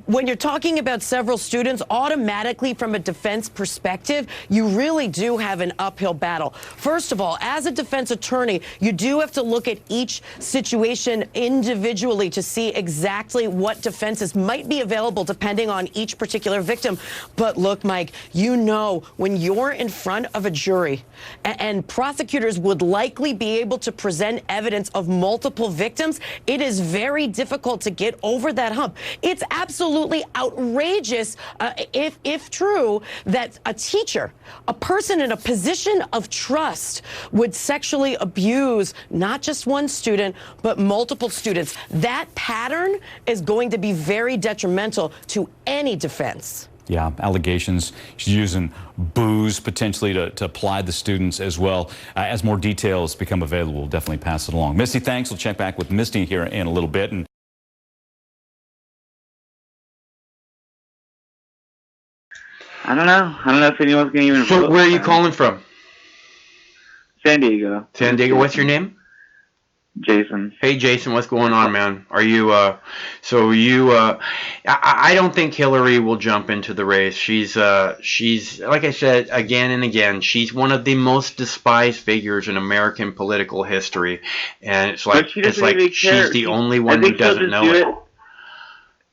When you're talking about several students, automatically from a defense perspective, you really do have an uphill battle. First of all, as a defense attorney, you do have to look at each situation individually to see exactly what defenses might be available depending on each particular victim. But look, Mike, you know, when you're in front of a jury and prosecutors would likely be able to present evidence of multiple victims, it is very difficult to get over that hump. It's absolutely outrageous, if true, that a teacher, a person in a position of trust, would sexually abuse not just one student, but multiple students. That pattern is going to be very detrimental to any defense. Yeah, allegations. She's using booze potentially to apply the students as well. As more details become available, we'll definitely pass it along. Misty, thanks. We'll check back with Misty here in a little bit. And I don't know. I don't know if anyone's going to even... So where are you calling from? San Diego. San Diego. What's your name? Jason. Hey, Jason, what's going on, man? Are you, I don't think Hillary will jump into the race. She's, like I said, again and again, she's one of the most despised figures in American political history. And it's like, she's the only one who doesn't know it.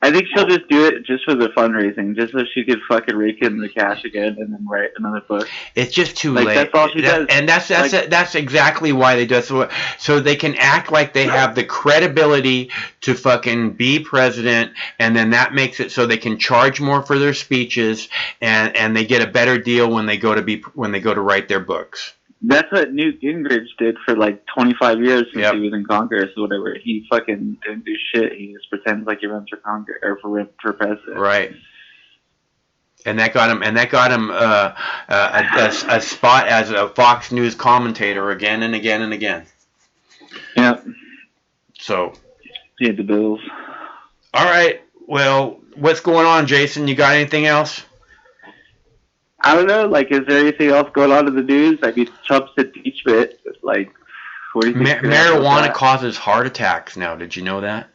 I think she'll just do it just for the fundraising, just so she could fucking rake in the cash again and then write another book. It's just too like, late. That's all she does. And that's exactly why they do it. So they can act like they have the credibility to fucking be president, and then that makes it so they can charge more for their speeches, and they get a better deal when they go to write their books. That's what Newt Gingrich did for like 25 years since he was in Congress or whatever. He fucking didn't do shit. He just pretends like he runs for Congress or for president. Right. And that got him. A spot as a Fox News commentator again and again and again. Yep. So. He had the bills. All right. Well, what's going on, Jason? You got anything else? I don't know. Like, is there anything else going on in the news? I mean, Trump's impeachment. Like, what do you think? Marijuana causes heart attacks now. Did you know that?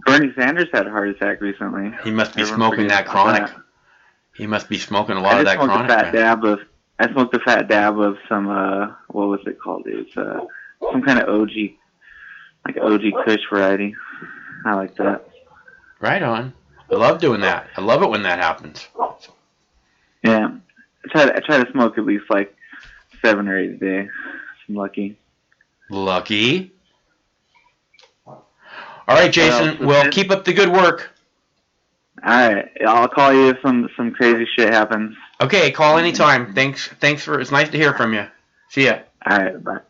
Bernie Sanders had a heart attack recently. He must be smoking that chronic. He must be smoking a lot of that chronic. I smoked a fat dab of some, what was it called? It's some kind of OG, like OG Kush variety. I like that. Right on. I love doing that. I love it when that happens. Yeah. I try to smoke at least like 7 or 8 a day. I'm lucky. Lucky. All right, Jason. Well, keep up the good work. All right. I'll call you if some crazy shit happens. Okay, call anytime. Thanks for it's nice to hear from you. See ya. All right, bye.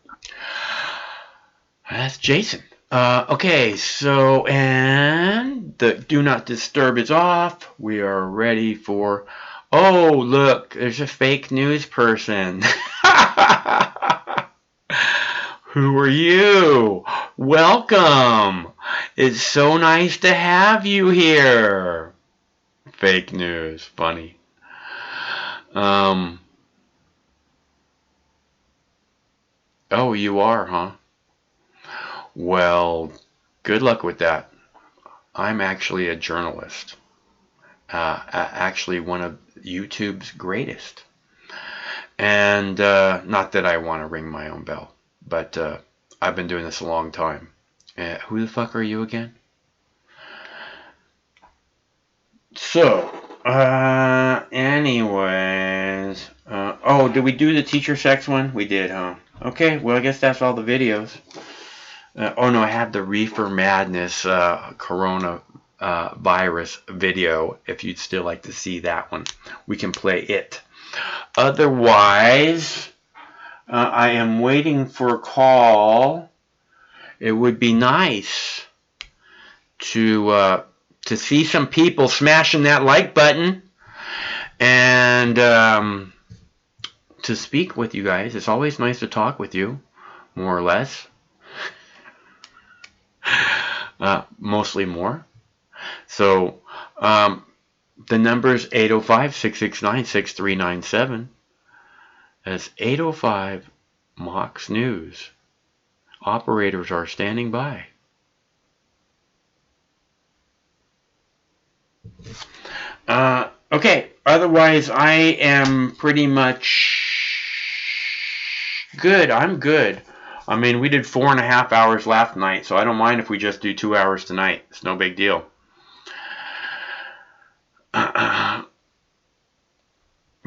That's Jason. Okay, so, and the Do Not Disturb is off. We are ready for, oh, look, there's a fake news person. Who are you? Welcome. It's so nice to have you here. Fake news, funny. Oh, you are, huh? Well, good luck with that. I'm actually a journalist. Actually one of YouTube's greatest. And not that I want to ring my own bell, but I've been doing this a long time. Who the fuck are you again? So, anyways. Oh, did we do the teacher sex one? We did, huh? Okay, well, I guess that's all the videos. Oh no, I have the Reefer Madness Corona virus video. If you'd still like to see that one, we can play it. Otherwise, I am waiting for a call. It would be nice to see some people smashing that like button and to speak with you guys. It's always nice to talk with you, more or less. Mostly more. So the number is 805-669-6397. That's 805 Mox News. Operators are standing by. Okay, otherwise I am pretty much good. I'm good. I mean, we did 4.5 hours last night, so I don't mind if we just do 2 hours tonight. It's no big deal.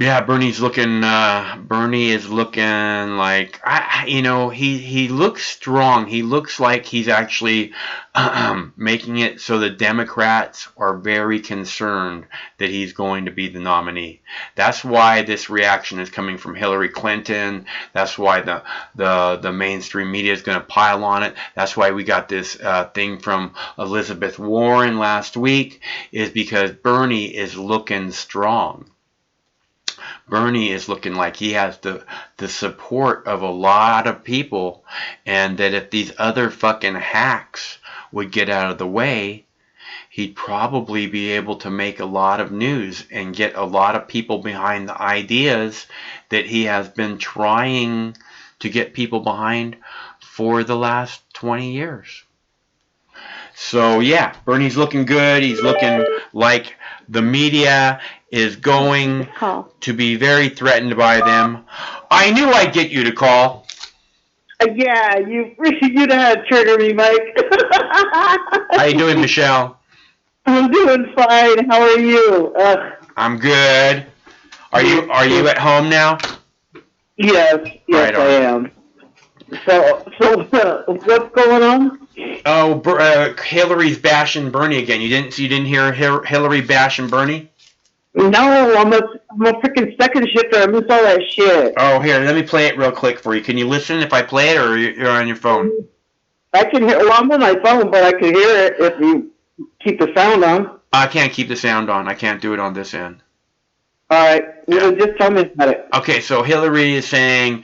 Yeah, Bernie is looking like, he looks strong. He looks like he's actually making it so the Democrats are very concerned that he's going to be the nominee. That's why this reaction is coming from Hillary Clinton. That's why the mainstream media is going to pile on it. That's why we got this thing from Elizabeth Warren last week, is because Bernie is looking strong. Bernie is looking like he has the support of a lot of people, and that if these other fucking hacks would get out of the way, he'd probably be able to make a lot of news and get a lot of people behind the ideas that he has been trying to get people behind for the last 20 years. So yeah, Bernie's looking good. He's looking like the media is going to be very threatened by them. I knew I'd get you to call. Yeah, you know how to trigger me, Mike. How you doing, Michelle? I'm doing fine. How are you? I'm good. Are you at home now? Yes, right I am. So what's going on? Oh, Hillary's bashing Bernie again. You didn't hear Hillary bashing Bernie? No, I'm a freaking second shifter. I missed all that shit. Oh, here, let me play it real quick for you. Can you listen if I play it, or you're on your phone? I can hear. Well, I'm on my phone, but I can hear it if you keep the sound on. I can't keep the sound on. I can't do it on this end. All right. Well, just tell me about it. Okay, so Hillary is saying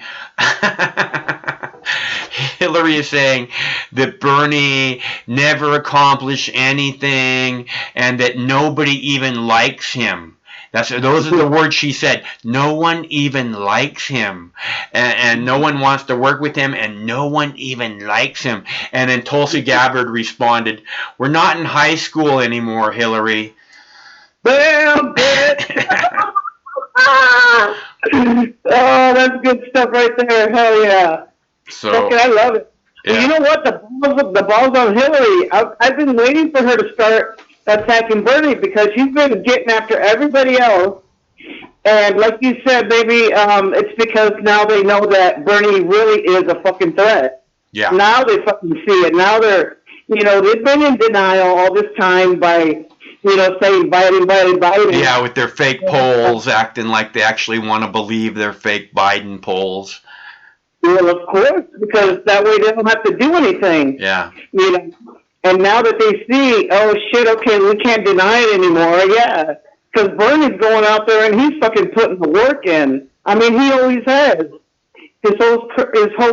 that Bernie never accomplished anything and that nobody even likes him. Those are the words she said. No one even likes him, and no one wants to work with him, and no one even likes him. And then Tulsi Gabbard responded, "We're not in high school anymore, Hillary." Bam, bitch! Oh, that's good stuff right there. Hell yeah! So I love it. Yeah. You know what? The balls on Hillary. I've been waiting for her to start attacking Bernie because she's been getting after everybody else. And like you said, maybe it's because now they know that Bernie really is a fucking threat. Yeah. Now they fucking see it. Now they've been in denial all this time by, saying Biden. Yeah, with their fake polls, acting like they actually want to believe their fake Biden polls. Well, of course, because that way they don't have to do anything. Yeah. And now that they see, oh shit, okay, we can't deny it anymore. Yeah, because Bernie's going out there and he's fucking putting the work in. I mean, he always has. His whole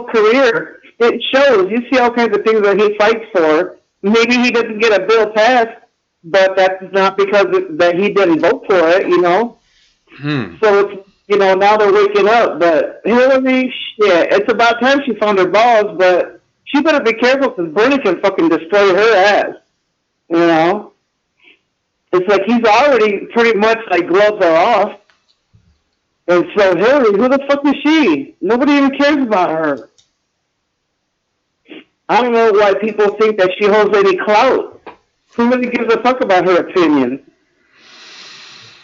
career, it shows. You see all kinds of things that he fights for. Maybe he doesn't get a bill passed, but that's not because that he didn't vote for it. So it's, now they're waking up. But Hillary, shit, it's about time she found her balls, but she better be careful because Bernie can fucking destroy her ass. It's like he's already pretty much like gloves are off. And so Hillary, who the fuck is she? Nobody even cares about her. I don't know why people think that she holds any clout. Who really gives a fuck about her opinion?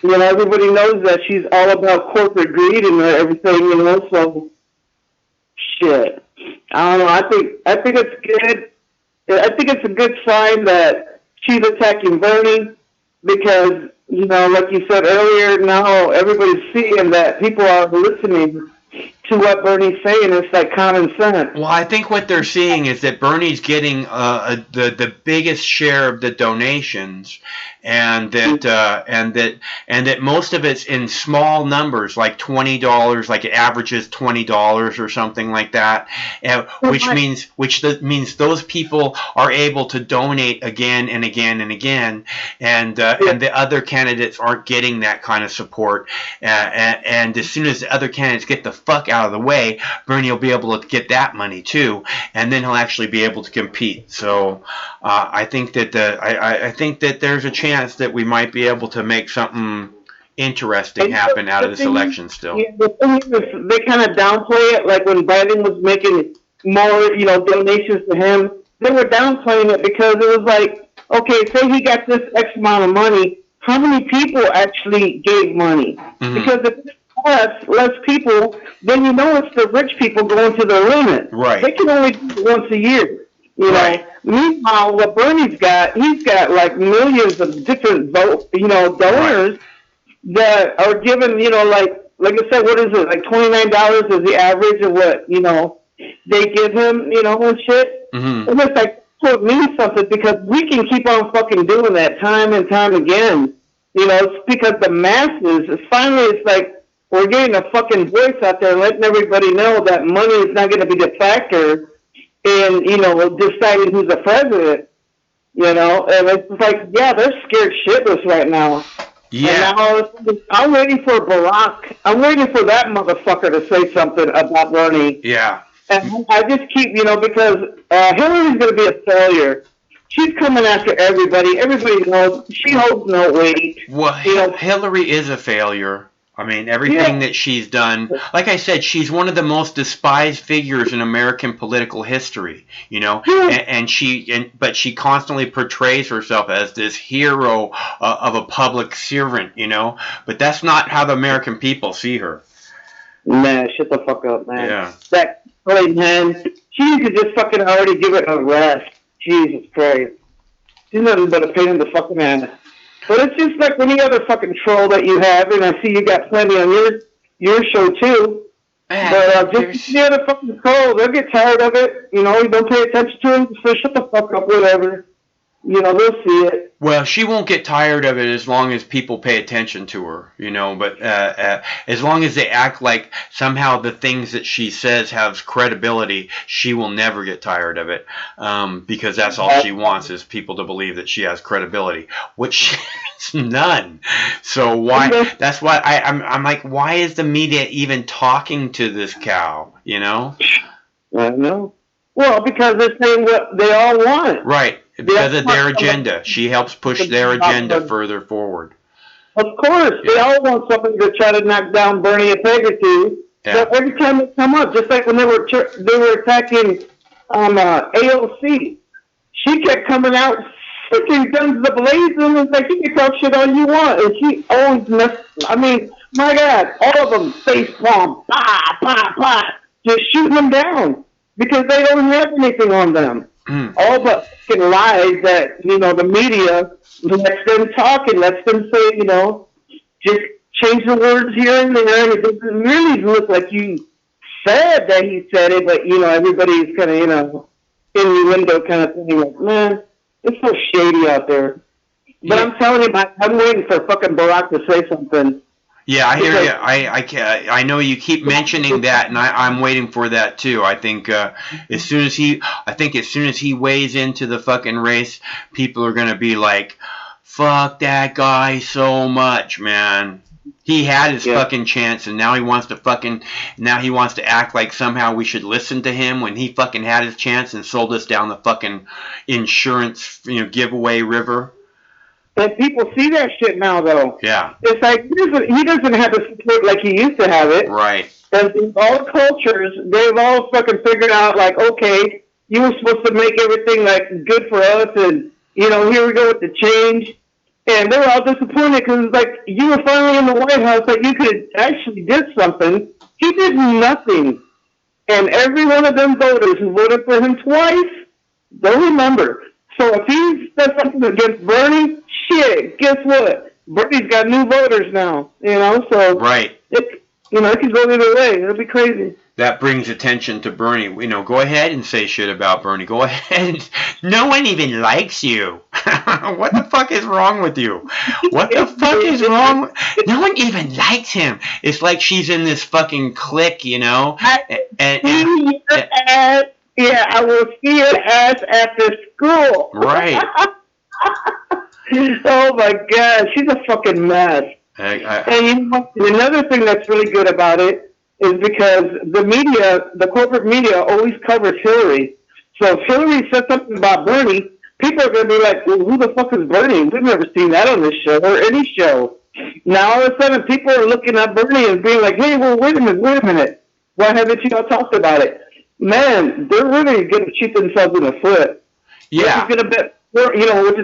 Everybody knows that she's all about corporate greed and everything, so shit. I don't know. I think it's good. I think it's a good sign that she's attacking Bernie because, like you said earlier, now everybody's seeing that people are listening to what Bernie's saying. It's like common sense. Well, I think what they're seeing is that Bernie's getting the biggest share of the donations, and that most of it's in small numbers, like $20, like it averages $20 or something like that, which means those people are able to donate again and again and again, and the other candidates aren't getting that kind of support, and as soon as the other candidates get the fuck out of the way, Bernie will be able to get that money too, and then he'll actually be able to compete. So I think that I think that there's a chance that we might be able to make something interesting happen out of this election still. Yeah, the thing is, they kind of downplay it, like when Biden was making more, donations to him, they were downplaying it because it was like, okay, say he got this X amount of money, how many people actually gave money? Mm-hmm. Because less people, then you know it's the rich people going to their limit. Right. They can only do it once a year. You know. Meanwhile, what Bernie's got, he's got like millions of different donors that are given, like I said, what is it, like $29 is the average of what, they give him, and shit. Mm-hmm. And it's like, so it means something because we can keep on fucking doing that time and time again. It's because the masses, it's like we're getting a fucking voice out there letting everybody know that money is not going to be the factor in, deciding who's the president, and it's like, yeah, they're scared shitless right now. Yeah. And now I'm waiting for Barack. I'm waiting for that motherfucker to say something about Bernie. Yeah. And I just keep, because Hillary's going to be a failure. She's coming after everybody. Everybody knows she holds no weight. Well, Hillary is a failure. I mean, everything that she's done, like I said, she's one of the most despised figures in American political history, but she constantly portrays herself as this hero of a public servant, but that's not how the American people see her. Man, shut the fuck up, man. Yeah. That man, she could just fucking already give it a rest. Jesus Christ. She's nothing but a pain in the fucking ass. But it's just like any other fucking troll that you have, and I see you got plenty on your show too. Man, but just the other fucking troll, they'll get tired of it. You don't pay attention to them, so shut the fuck up, whatever. They'll see it. Well, she won't get tired of it as long as people pay attention to her, but as long as they act like somehow the things that she says have credibility, she will never get tired of it, because that's all she wants is people to believe that she has credibility, which she has none. So why? That's why I'm like, why is the media even talking to this cow, I don't know. Well, because they're saying what they all want. Right. Because of their agenda. She helps push their agenda further forward. Of course. Yeah. They all want something to try to knock down Bernie a peg or two. Yeah. But every time they come up, just like when they were attacking AOC, she kept coming out, freaking guns ablazing, and it's like, you can talk shit all you want. And she always my God, all of them face palm, just shooting them down because they don't have anything on them. All but fucking lies that, the media lets them talk and lets them say, just change the words here and there, and it doesn't really look like you said that he said it, but, everybody's kind of, innuendo kind of thing, like, man, it's so shady out there. But I'm telling you, I'm waiting for fucking Barack to say something. Yeah, I hear you. I know you keep mentioning that, and I'm waiting for that too. I think as soon as he weighs into the fucking race, people are gonna be like, "Fuck that guy so much, man." He had his fucking chance, and now he wants to act like somehow we should listen to him when he fucking had his chance and sold us down the fucking insurance, giveaway river. And people see that shit now, though. Yeah. It's like, he doesn't have the support like he used to have it. Right. And in all cultures, they've all fucking figured out, like, okay, you were supposed to make everything, like, good for us, and, here we go with the change. And they were all disappointed because it's like, you were finally in the White House, that you could actually did something. He did nothing. And every one of them voters who voted for him twice, they'll remember. So if he does something against Bernie, shit, guess what? Bernie's got new voters now, so right. It can go either way. It'll be crazy. That brings attention to Bernie. Go ahead and say shit about Bernie. Go ahead. No one even likes you. What the fuck is wrong with you? What the fuck is wrong? No one even likes him. It's like she's in this fucking clique, Yeah, I will see your ass after school. Right. Oh my God, she's a fucking mess. And another thing that's really good about it is because the corporate media always covers Hillary. So if Hillary says something about Bernie, people are going to be like, well, who the fuck is Bernie? We've never seen that on this show or any show. Now all of a sudden people are looking at Bernie and being like, hey, well, wait a minute. Why haven't you all talked about it? Man, they're really going to shoot themselves in the foot. Yeah. Which is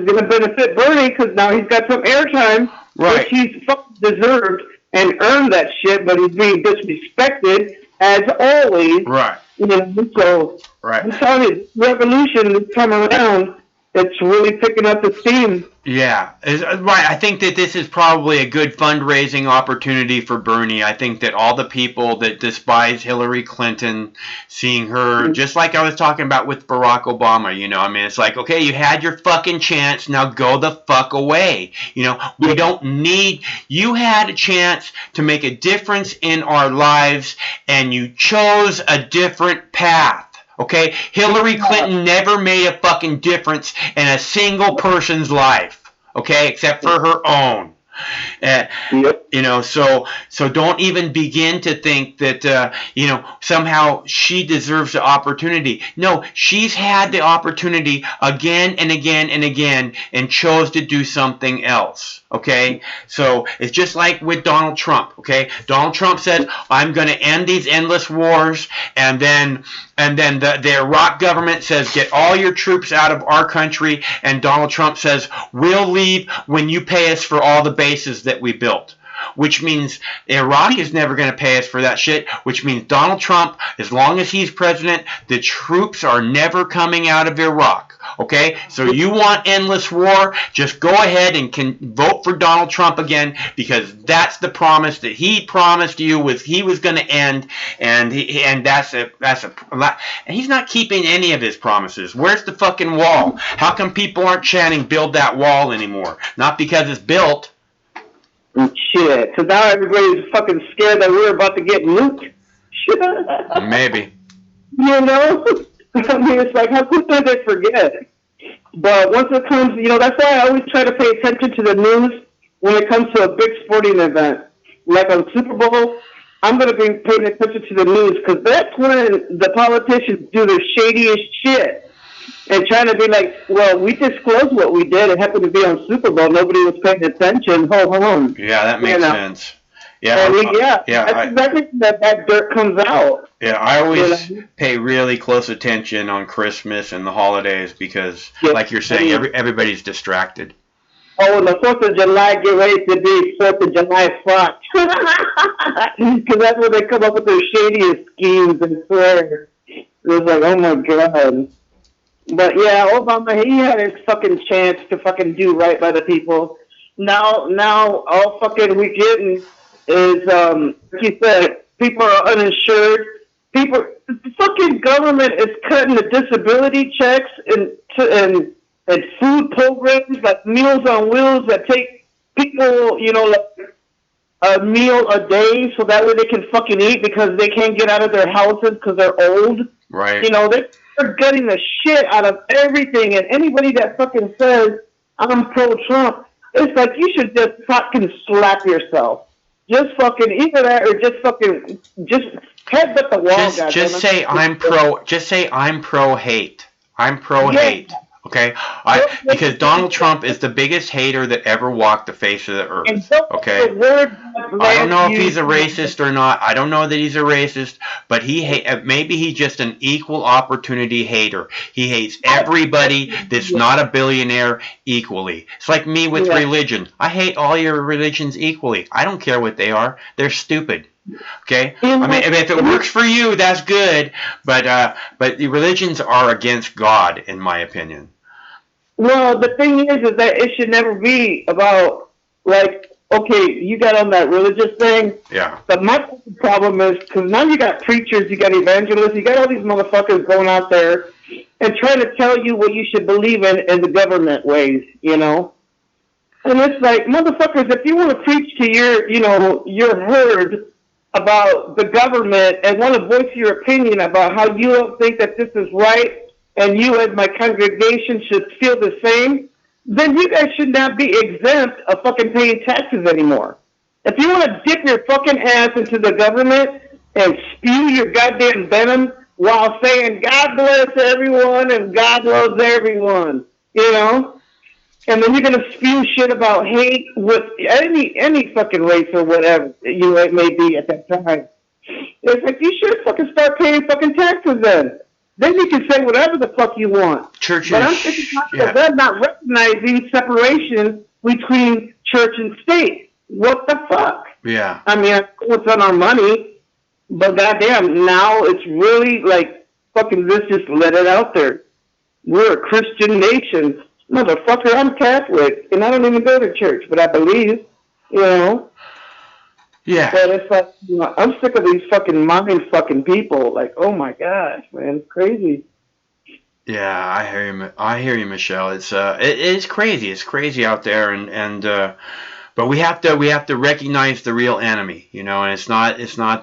going to benefit Bernie because now he's got some airtime, right, which he's fucking deserved. and earned that shit, but he's being disrespected as always. Right. You know, so right. I'm telling you, revolution this time around, it's really picking up the steam. Yeah, right. I think that this is probably a good fundraising opportunity for Bernie. I think that all the people that despise Hillary Clinton, seeing her, just like I was talking about with Barack Obama, you know, I mean, it's like, okay, you had your fucking chance, now go the fuck away. You know, we don't need, you had a chance to make a difference in our lives, and you chose a different path. Okay, Hillary Clinton never made a fucking difference in a single person's life, okay, except for her own. You know, so don't even begin to think that, you know, somehow she deserves the opportunity. No, she's had the opportunity again and again and again and chose to do something else. Okay, so it's just like with Donald Trump. Okay, Donald Trump said, "I'm going to end these endless wars," and then the Iraq government says, "Get all your troops out of our country," and Donald Trump says, "We'll leave when you pay us for all the bases that we built." Which means Iraq is never going to pay us for that shit, which means Donald Trump, as long as he's president, the troops are never coming out of Iraq. Okay, so you want endless war? Just go ahead and can vote for Donald Trump again, because that's the promise that he promised you was he was going to end, and that's a and he's not keeping any of his promises. Where's the fucking wall? How come people aren't chanting "build that wall" anymore? Not because it's built. Shit, so now everybody's fucking scared that we're about to get nuked. Shit. Maybe. You know? I mean, it's like, how quickly they forget. But once it comes, you know, that's why I always try to pay attention to the news when it comes to a big sporting event. Like on Super Bowl, I'm going to be paying attention to the news, because that's when the politicians do their shadiest shit. And trying to be like, well, we disclosed what we did. It happened to be on Super Bowl. Nobody was paying attention. Hold on. Yeah, that makes sense. Yeah, that's exactly that dirt comes out. Yeah, I always pay really close attention on Christmas and the holidays because, like you're saying, everybody's distracted. Oh, and the 4th of July, get ready to be 4th of July fuck. Because that's when they come up with their shadiest schemes and swear. It was like, oh my God. But yeah, Obama, he had his fucking chance to fucking do right by the people. Now all fucking we getting is, like you said, people are uninsured. The fucking government is cutting the disability checks and food programs like Meals on Wheels that take people, you know, like a meal a day so that way they can fucking eat because they can't get out of their houses because they're old. Right. You know, they're gutting the shit out of everything, and anybody that fucking says, I'm pro-Trump, it's like you should just fucking slap yourself. Just fucking either that or just fucking headbutt the wall. Just say I'm pro-hate. I'm pro-hate. Okay, because Donald Trump is the biggest hater that ever walked the face of the earth. Okay, I don't know if he's a racist or not. I don't know that he's a racist, but maybe he's just an equal opportunity hater. He hates everybody that's not a billionaire equally. It's like me with religion. I hate all your religions equally. I don't care what they are. They're stupid. Okay, I mean, if it works for you, that's good. But the religions are against God, in my opinion. Well, the thing is that it should never be about, like, okay, you got on that religious thing. Yeah. But my problem is, because now you got preachers, you got evangelists, you got all these motherfuckers going out there and trying to tell you what you should believe in the government ways, you know? And it's like, motherfuckers, if you want to preach to your herd about the government and want to voice your opinion about how you don't think that this is right, and you as my congregation should feel the same, then you guys should not be exempt of fucking paying taxes anymore. If you want to dip your fucking ass into the government and spew your goddamn venom while saying God bless everyone and God loves everyone, you know? And then you're going to spew shit about hate with any fucking race or whatever you may be at that time. It's like, you should fucking start paying fucking taxes then. Then you can say whatever the fuck you want. Churches, but I'm thinking they're not recognizing separation between church and state. What the fuck? Yeah. I mean, it's on our money, but goddamn, now it's really like, fucking, let's just let it out there. We're a Christian nation. Motherfucker, I'm Catholic, and I don't even go to church, but I believe, you know? Yeah. But it's like, you know, I'm sick of these fucking mind fucking people. Like, oh my gosh, man, it's crazy. Yeah, I hear you, Michelle. It is crazy. It's crazy out there, and but we have to recognize the real enemy, you know, and it's not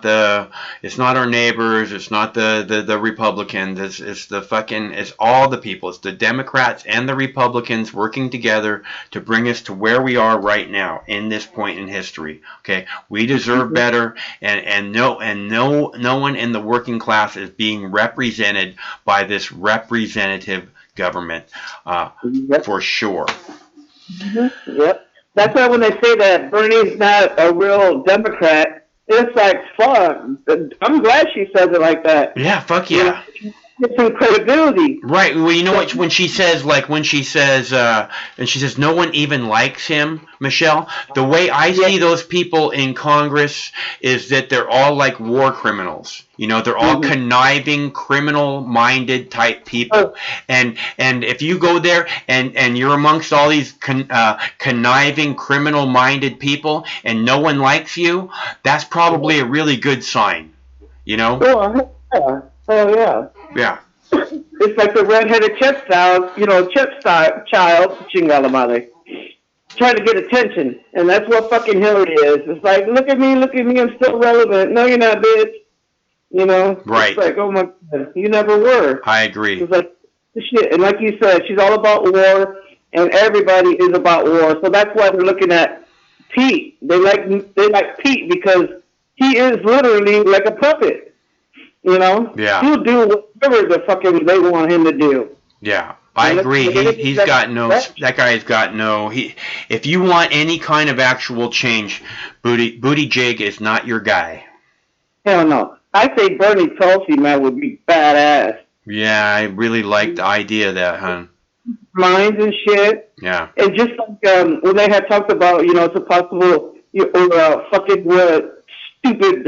our neighbors, it's not the Republicans, it's all the people. It's the Democrats and the Republicans working together to bring us to where we are right now in this point in history. Okay, we deserve better, and no one in the working class is being represented by this representative government, for sure. Mm-hmm. Yep. That's why when they say that Bernie's not a real Democrat, it's like, fuck. I'm glad she says it like that. Yeah, fuck yeah. It's some credibility. Right. Well, you know what? When she says, and she says, no one even likes him, Michelle, the way I see those people in Congress is that they're all like war criminals. You know, they're all conniving, criminal-minded type people. And if you go there and you're amongst all these conniving, criminal-minded people and no one likes you, that's probably a really good sign. You know? Oh, yeah. Oh, yeah. Yeah. It's like the red-headed child, chingala madre, trying to get attention. And that's what fucking Hillary is. It's like, look at me, I'm still relevant. No, you're not, bitch. You know? Right. It's like, oh my God, you never were. I agree. It's like, shit. And like you said, she's all about war, and everybody is about war. So that's why they're looking at Pete. They like Pete because he is literally like a puppet. You know? Yeah. He'll do whatever the fucking they want him to do. Yeah. I agree. That guy's got no. If you want any kind of actual change, Buttigieg is not your guy. Hell no. I think Bernie Tulsi, man, would be badass. Yeah, I really like the idea of that, hon. Minds and shit. Yeah. And just like when they had talked about, you know, it's a possible, fucking what stupid,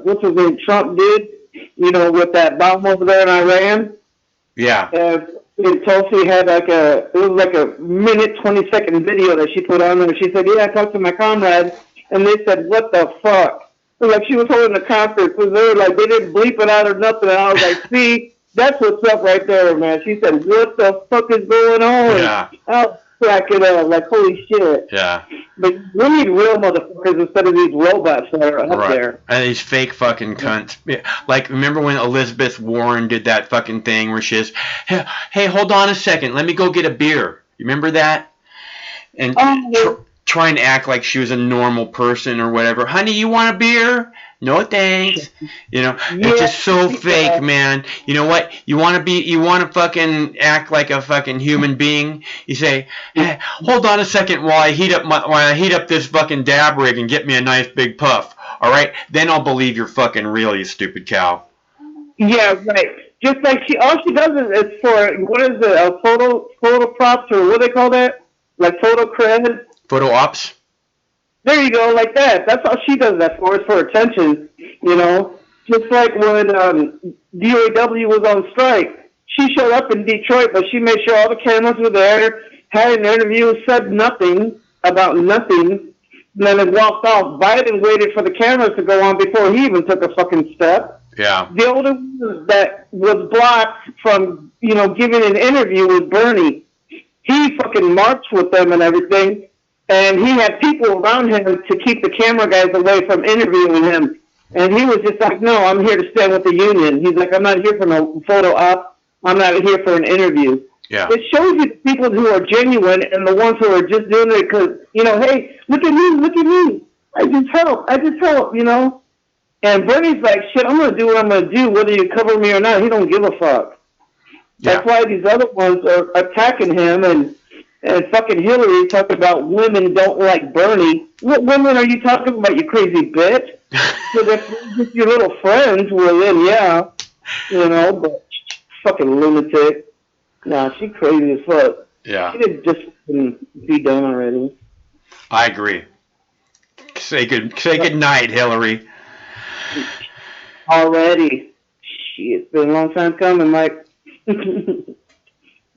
what's his name, Trump did, you know, with that bomb over there in Iran. Yeah. And Tulsi had it was like a minute, 20-second video that she put on there. She said, yeah, I talked to my comrades, and they said, what the fuck? Like she was holding a conference, and they were like, they didn't bleep it out or nothing. And I was like, see, that's what's up right there, man. She said, what the fuck is going on? Yeah. I was cracking up, like, holy shit. Yeah. But we need real motherfuckers instead of these robots that are up there. And these fake fucking cunts. Like, remember when Elizabeth Warren did that fucking thing where she says, hey, hold on a second, let me go get a beer. You remember that? And trying to act like she was a normal person or whatever. Honey, you want a beer? No thanks. You know, it's just so fake, man. You know what? You want to fucking act like a fucking human being? You say, hey, hold on a second while I heat up this fucking dab rig and get me a nice big puff. All right? Then I'll believe you're fucking real, you stupid cow. Yeah, right. Just like all she does is for, what is it, photo props, or what do they call that? Like photo cred? Photo ops? There you go, like that. That's all she does that for, is for attention, you know. Just like when DAW was on strike. She showed up in Detroit, but she made sure all the cameras were there, had an interview, said nothing about nothing, and then it walked off. Biden waited for the cameras to go on before he even took a fucking step. Yeah. The only one that was blocked from, you know, giving an interview was Bernie. He fucking marched with them and everything. And he had people around him to keep the camera guys away from interviewing him. And he was just like, no, I'm here to stand with the union. He's like, I'm not here for no photo op. I'm not here for an interview. Yeah. It shows you the people who are genuine and the ones who are just doing it because, you know, hey, look at me. I just help, you know. And Bernie's like, shit, I'm going to do what I'm going to do, whether you cover me or not. He don't give a fuck. Yeah. That's why these other ones are attacking him and fucking Hillary talking about women don't like Bernie. What women are you talking about, you crazy bitch? So if just your little friends, well then, yeah. You know, but fucking lunatic. Nah, she crazy as fuck. Yeah. She didn't just be done already. I agree. Say good night, Hillary. Already. Shit, it's been a long time coming, Mike.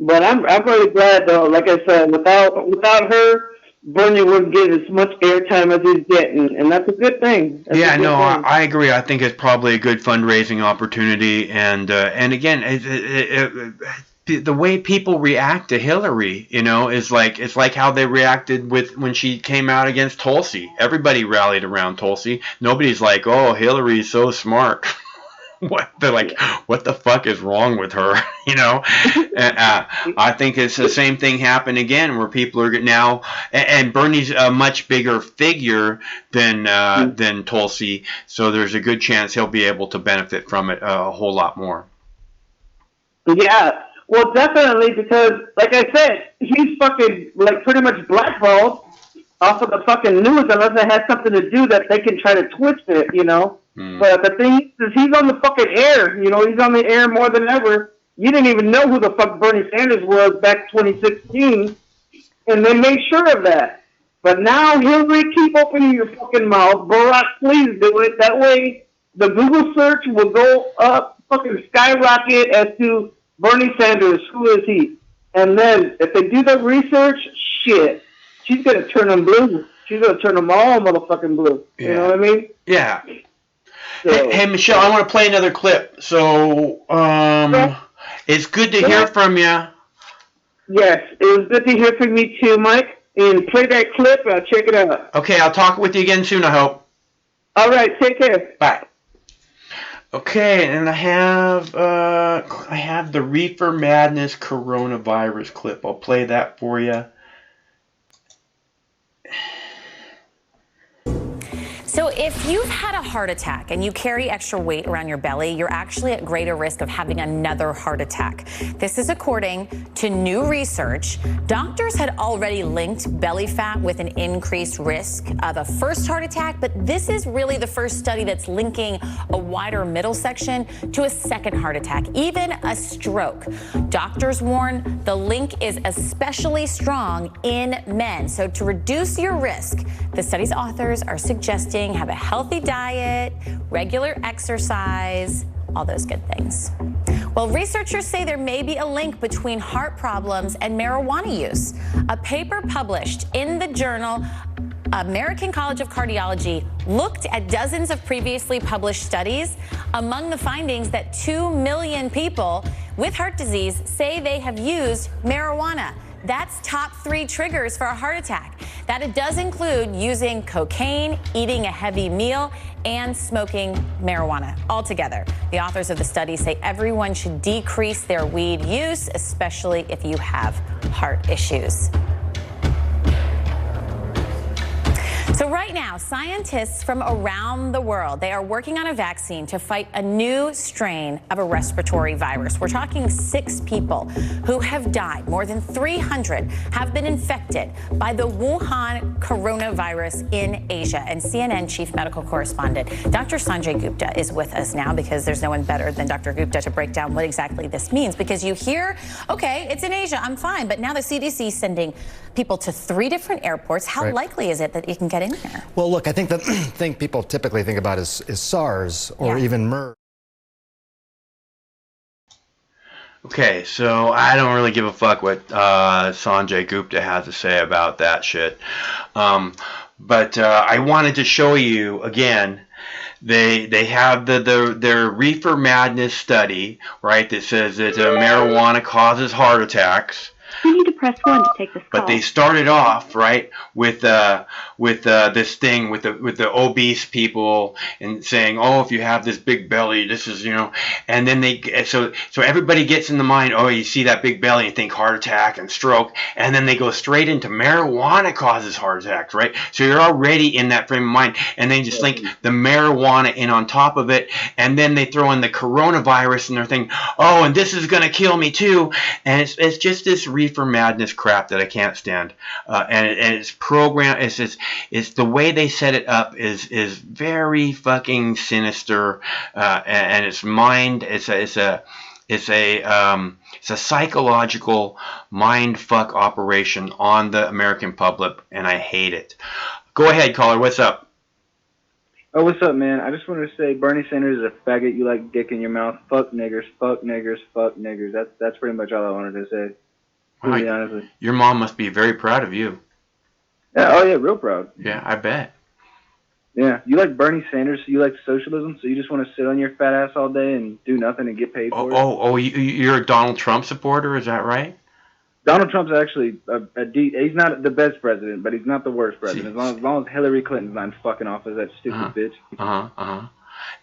But I'm really glad though. Like I said, without her, Bernie wouldn't get as much airtime as he's getting, and that's a good thing. I agree. I think it's probably a good fundraising opportunity, and again, the way people react to Hillary, is like it's like how they reacted when she came out against Tulsi. Everybody rallied around Tulsi. Nobody's like, "Oh, Hillary's so smart." They're like, what the fuck is wrong with her? I think it's the same thing happened again, where people are now, and Bernie's a much bigger figure than Tulsi, so there's a good chance he'll be able to benefit from it a whole lot more. Yeah, well, definitely, because, like I said, he's fucking, like, pretty much blackballed off of the fucking news unless it has something to do that they can try to twist it, But the thing is, he's on the fucking air, he's on the air more than ever. You didn't even know who the fuck Bernie Sanders was back 2016, and they made sure of that. But now, Hillary, keep opening your fucking mouth. Barack, please do it. That way, the Google search will go up, fucking skyrocket as to Bernie Sanders, who is he? And then, if they do the research, shit, she's going to turn them blue. She's going to turn them all motherfucking blue. Yeah. You know what I mean? Yeah. So, hey, Michelle, I want to play another clip. So, it's good to hear from you. Yes, it was good to hear from you too, Mike. And play that clip and I'll check it out. Okay, I'll talk with you again soon, I hope. All right, take care. Bye. Okay, and I have the Reefer Madness coronavirus clip. I'll play that for you. So if you've had a heart attack and you carry extra weight around your belly, you're actually at greater risk of having another heart attack. This is according to new research. Doctors had already linked belly fat with an increased risk of a first heart attack, but this is really the first study that's linking a wider middle section to a second heart attack, even a stroke. Doctors warn the link is especially strong in men. So to reduce your risk, the study's authors are suggesting have a healthy diet, regular exercise, all those good things. Well, researchers say there may be a link between heart problems and marijuana use. A paper published in the journal American College of Cardiology looked at dozens of previously published studies. Among the findings, that 2 million people with heart disease say they have used marijuana. That's top 3 triggers for a heart attack. That it does include using cocaine, eating a heavy meal, and smoking marijuana altogether. The authors of the study say everyone should decrease their weed use, especially if you have heart issues. So right now, scientists from around the world, they are working on a vaccine to fight a new strain of a respiratory virus. We're talking 6 people who have died. More than 300 have been infected by the Wuhan coronavirus in Asia. And CNN chief medical correspondent Dr. Sanjay Gupta is with us now, because there's no one better than Dr. Gupta to break down what exactly this means. Because you hear, okay, it's in Asia, I'm fine. But now the CDC is sending people to 3 different airports. How likely is it that you can get in here? Well, look, I think the thing people typically think about is SARS or even MERS. Okay, so I don't really give a fuck what Sanjay Gupta has to say about that shit. But I wanted to show you again. They have their Reefer Madness study, right, that says that marijuana causes heart attacks. You need to press 1 to take this call. But they started off right with this thing with the obese people and saying, oh, if you have this big belly, this is and then so everybody gets in the mind, oh, you see that big belly and think heart attack and stroke, and then they go straight into marijuana causes heart attacks, right? So you're already in that frame of mind, and they just link the marijuana in on top of it, and then they throw in the coronavirus and they're thinking, oh, and this is gonna kill me too, and it's just this Reefer Madness crap that I can't stand, and it's programmed. It's the way they set it up is very fucking sinister, and it's mind. It's a psychological mind fuck operation on the American public, and I hate it. Go ahead, caller. What's up? Oh, what's up, man? I just wanted to say Bernie Sanders is a faggot. You like dick in your mouth. Fuck niggers. Fuck niggers. Fuck niggers. That's pretty much all I wanted to say. To be honestly. Your mom must be very proud of you. Yeah, oh yeah, real proud. Yeah, I bet. Yeah, you like Bernie Sanders, so you like socialism, so you just want to sit on your fat ass all day and do nothing and get paid for it? You're a Donald Trump supporter, is that right? Donald Trump's actually he's not the best president, but he's not the worst president. As long as Hillary Clinton's not in fucking office, that stupid bitch.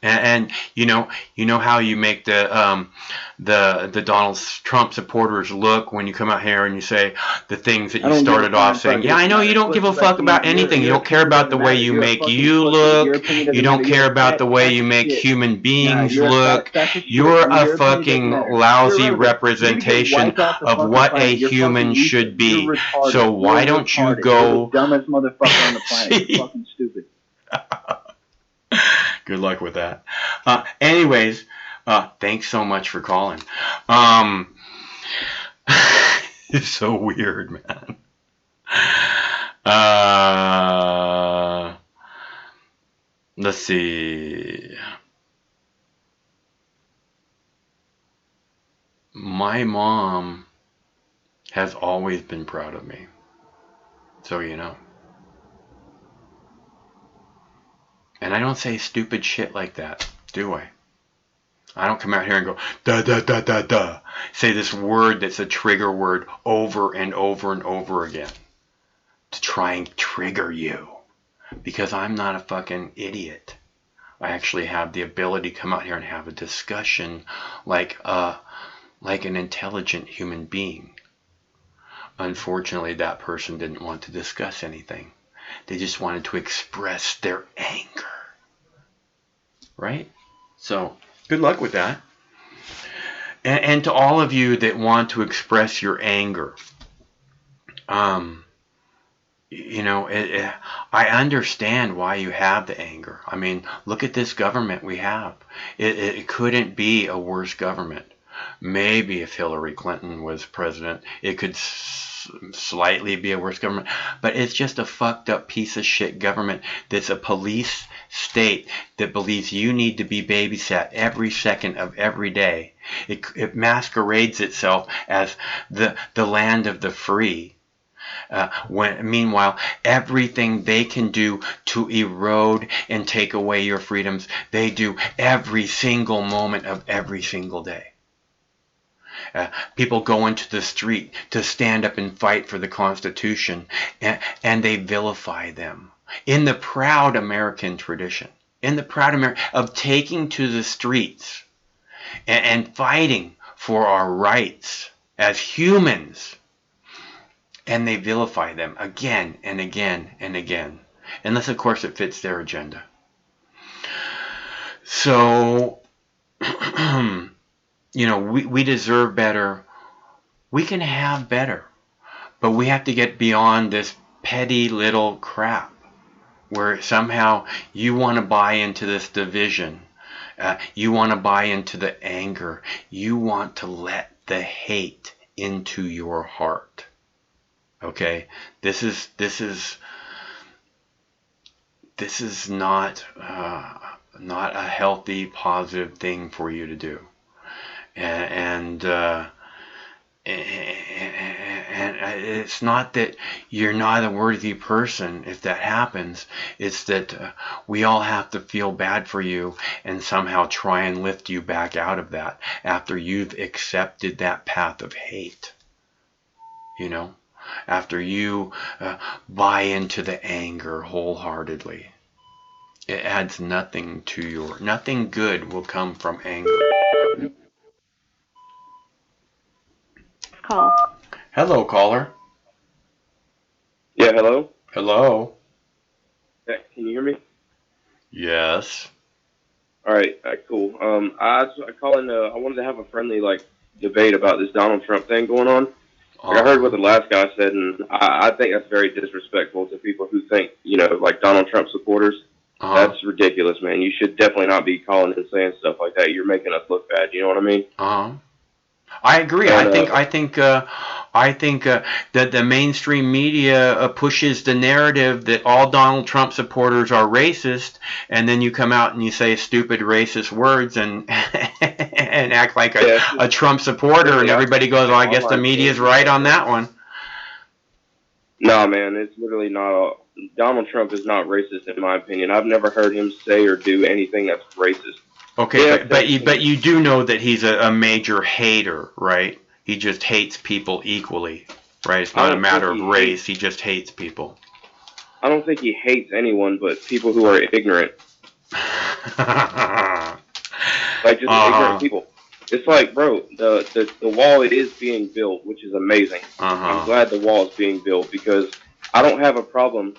And you know how you make the Donald Trump supporters look when you come out here and you say the things that you started off saying. Yeah, I know you don't give a fuck about anything. You don't care about the way you make you look. You don't care about the way you make human beings look. You're a fucking lousy representation of what a human should be. So why don't you go? Dumbest motherfucker on the planet. You're fucking stupid. Good luck with that. Anyways, thanks so much for calling. It's so weird, man. Let's see. My mom has always been proud of me. So you know. And I don't say stupid shit like that, do I? I don't come out here and go, da da da da da. Say this word that's a trigger word over and over and over again. To try and trigger you. Because I'm not a fucking idiot. I actually have the ability to come out here and have a discussion like an intelligent human being. Unfortunately, that person didn't want to discuss anything. They just wanted to express their anger. Right? So, good luck with that. And to all of you that want to express your anger, you know, I understand why you have the anger. I mean, look at this government we have. It couldn't be a worse government. Maybe if Hillary Clinton was president, it could slightly be a worse government, but it's just a fucked up piece of shit government that's a police state that believes you need to be babysat every second of every day. It masquerades itself as the land of the free. Meanwhile, everything they can do to erode and take away your freedoms, they do every single moment of every single day. People go into the street to stand up and fight for the Constitution, and they vilify them. In the proud American tradition, in the proud American of taking to the streets and fighting for our rights as humans, and they vilify them again and again and again, unless of course it fits their agenda. So you know, we deserve better. We can have better. But we have to get beyond this petty little crap where somehow you want to buy into this division. You want to buy into the anger. You want to let the hate into your heart. Okay? This is not a healthy, positive thing for you to do. And it's not that you're not a worthy person if that happens. It's that we all have to feel bad for you and somehow try and lift you back out of that after you've accepted that path of hate. You know, after you buy into the anger wholeheartedly. It adds nothing to nothing good will come from anger. Call. Hello, caller. Yeah, hello? Hello. Hey, can you hear me? Yes. All right, cool. I call in. I wanted to have a friendly debate about this Donald Trump thing going on. I heard what the last guy said, and I think that's very disrespectful to people who think, like Donald Trump supporters. That's ridiculous, man. You should definitely not be calling and saying stuff like that. You're making us look bad. You know what I mean? I agree. And, I think I think that the mainstream media pushes the narrative that all Donald Trump supporters are racist, and then you come out and you say stupid racist words and and act like a Trump supporter, and everybody goes, "Well, I guess the media's right on that one." No, man, it's literally not. Donald Trump is not racist, in my opinion. I've never heard him say or do anything that's racist. Okay, yeah, but you do know that he's a major hater, right? He just hates people equally, right? It's not a matter of race. He just hates people. I don't think he hates anyone but people who are ignorant. Like, just ignorant people. It's like, bro, the wall is being built, which is amazing. I'm glad the wall is being built because I don't have a problem.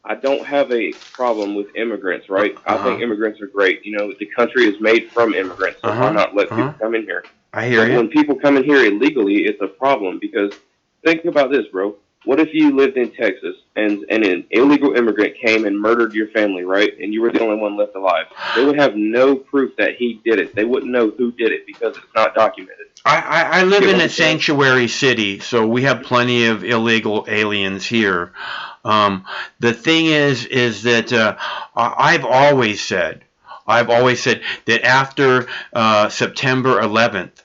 I don't have a problem with immigrants, right? I think immigrants are great. You know, the country is made from immigrants, so why not let people come in here? I hear you. When people come in here illegally, it's a problem because think about this, bro. What if you lived in Texas and an illegal immigrant came and murdered your family, right? And you were the only one left alive. They would have no proof that he did it. They wouldn't know who did it because it's not documented. I live in a sanctuary city, so we have plenty of illegal aliens here. The thing is that I've always said that after September 11th,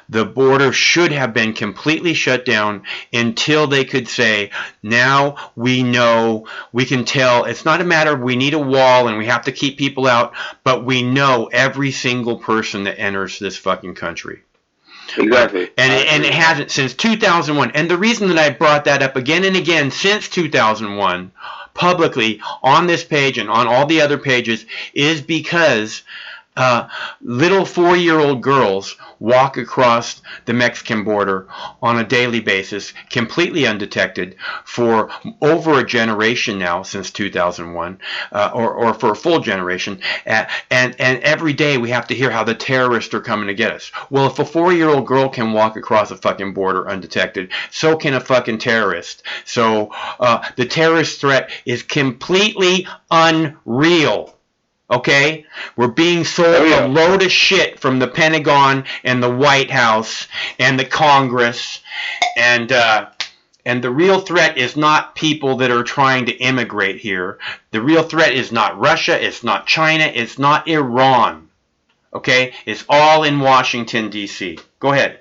the border should have been completely shut down until they could say, now we know, we can tell. It's not a matter of we need a wall and we have to keep people out, but we know every single person that enters this fucking country. Exactly. And it hasn't since 2001. And the reason that I brought that up again and again since 2001 publicly on this page and on all the other pages is because little 4-year-old girls walk across the Mexican border on a daily basis, completely undetected, for over a generation now, since 2001, or for a full generation. And every day we have to hear how the terrorists are coming to get us. Well, if a 4-year-old girl can walk across a fucking border undetected, so can a fucking terrorist. So the terrorist threat is completely unreal. Okay? We're being sold a load of shit from the Pentagon and the White House and the Congress, and the real threat is not people that are trying to immigrate here. The real threat is not Russia, it's not China, it's not Iran. Okay? It's all in Washington, D.C. Go ahead.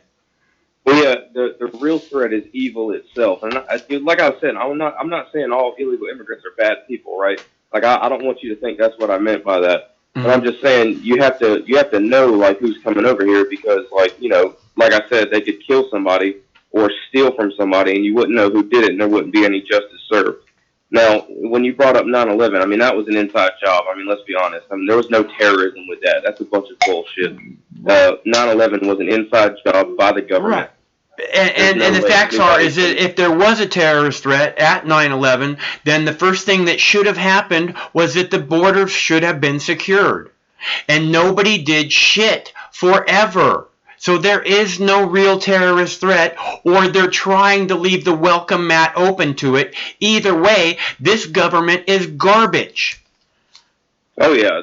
Well, yeah, the real threat is evil itself. And like I said, I'm not saying all illegal immigrants are bad people, right? Like I don't want you to think that's what I meant by that. But I'm just saying you have to know like who's coming over here because like, you know, like I said, they could kill somebody or steal from somebody and you wouldn't know who did it and there wouldn't be any justice served. Now, when you brought up 9/11, I mean that was an inside job. I mean, let's be honest. I mean there was no terrorism with that. That's a bunch of bullshit. 9/11 was an inside job by the government. Right. And the facts are is that if there was a terrorist threat at 9/11, then the first thing that should have happened was that the borders should have been secured. And nobody did shit forever. So there is no real terrorist threat, or they're trying to leave the welcome mat open to it. Either way, this government is garbage. Oh, yeah.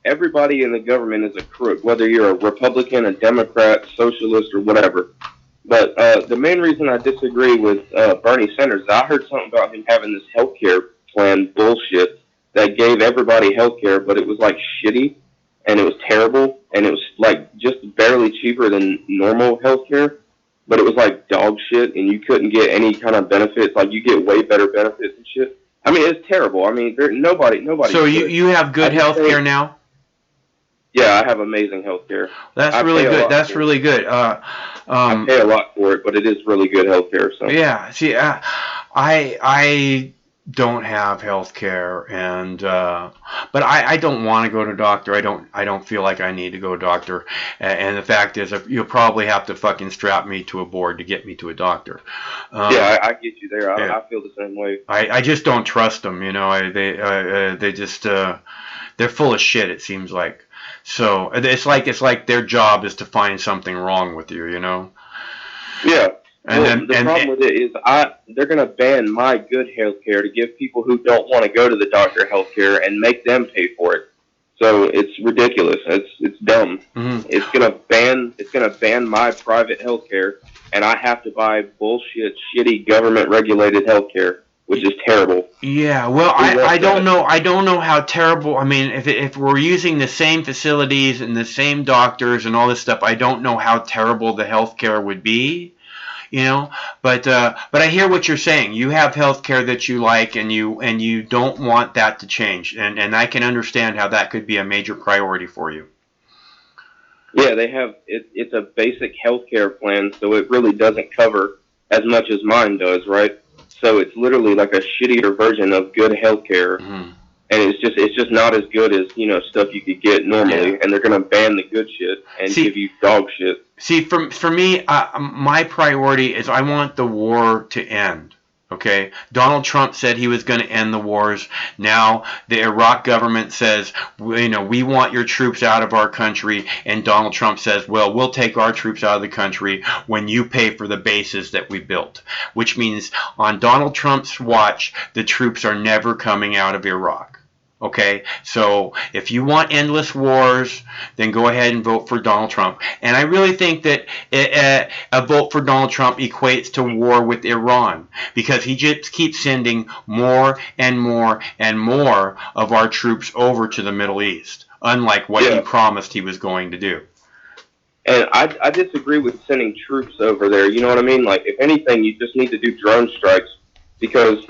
Everybody in the government is a crook, whether you're a Republican, a Democrat, socialist, or whatever. But the main reason I disagree with Bernie Sanders is I heard something about him having this healthcare plan bullshit that gave everybody healthcare, but it was like shitty and it was terrible and it was like just barely cheaper than normal healthcare, but it was like dog shit and you couldn't get any kind of benefits. Like you get way better benefits and shit. I mean, it's terrible. I mean, nobody. So you have good healthcare now? Yeah, I have amazing healthcare. That's really good. That's really good. I pay a lot for it, but it is really good healthcare. So yeah, see, I don't have healthcare, and but I don't want to go to a doctor. I don't feel like I need to go to a doctor. And the fact is, you'll probably have to fucking strap me to a board to get me to a doctor. Yeah, I get you there. I feel the same way. I just don't trust them. You know, they just they're full of shit. It seems like. So it's like their job is to find something wrong with you, you know. Yeah. And the problem with it is they're going to ban my good health care to give people who don't want to go to the doctor health care and make them pay for it. So it's ridiculous. It's dumb. It's gonna ban my private healthcare, and I have to buy bullshit, shitty government regulated healthcare, which is terrible. Yeah, well, I don't know. I don't know how terrible. I mean, if we're using the same facilities and the same doctors and all this stuff, I don't know how terrible the healthcare would be. You know, but I hear what you're saying. You have healthcare that you like, and you don't want that to change, and I can understand how that could be a major priority for you. Yeah, they have it's a basic healthcare plan, so it really doesn't cover as much as mine does, right? So it's literally like a shittier version of good healthcare, and it's just not as good as stuff you could get normally, and they're gonna ban the good shit and give you dog shit. See, for me, my priority is I want the war to end. Okay, Donald Trump said he was going to end the wars. Now the Iraq government says, we want your troops out of our country, and Donald Trump says, well, we'll take our troops out of the country when you pay for the bases that we built. Which means on Donald Trump's watch, the troops are never coming out of Iraq. Okay, so if you want endless wars, then go ahead and vote for Donald Trump. And I really think that a vote for Donald Trump equates to war with Iran, because he just keeps sending more and more and more of our troops over to the Middle East, unlike what he promised he was going to do. And I disagree with sending troops over there. You know what I mean? Like, if anything, you just need to do drone strikes, because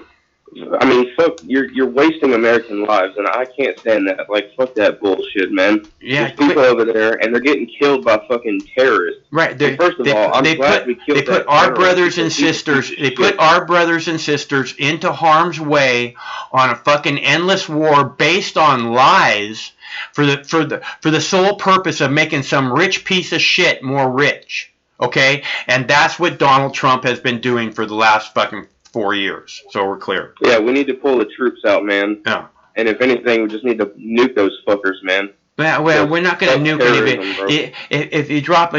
I mean, fuck, you're wasting American lives, and I can't stand that. Like, fuck that bullshit, man. Yeah, there's people over there, and they're getting killed by fucking terrorists. Right. First of all, I'm glad we killed They put our brothers and sisters. They put our brothers and sisters into harm's way on a fucking endless war based on lies for the sole purpose of making some rich piece of shit more rich. Okay, and that's what Donald Trump has been doing for the last fucking 4 years, so we're clear. Yeah, we need to pull the troops out, man. Yeah. And if anything, we just need to nuke those fuckers, man. Well, we're not going to nuke any. If you drop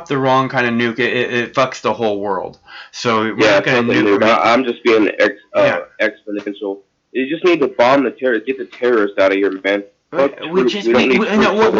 the wrong kind of nuke, it fucks the whole world. So we're not going to nuke. I'm just being exponential. You just need to bomb the terrorists, get the terrorists out of here, man. What we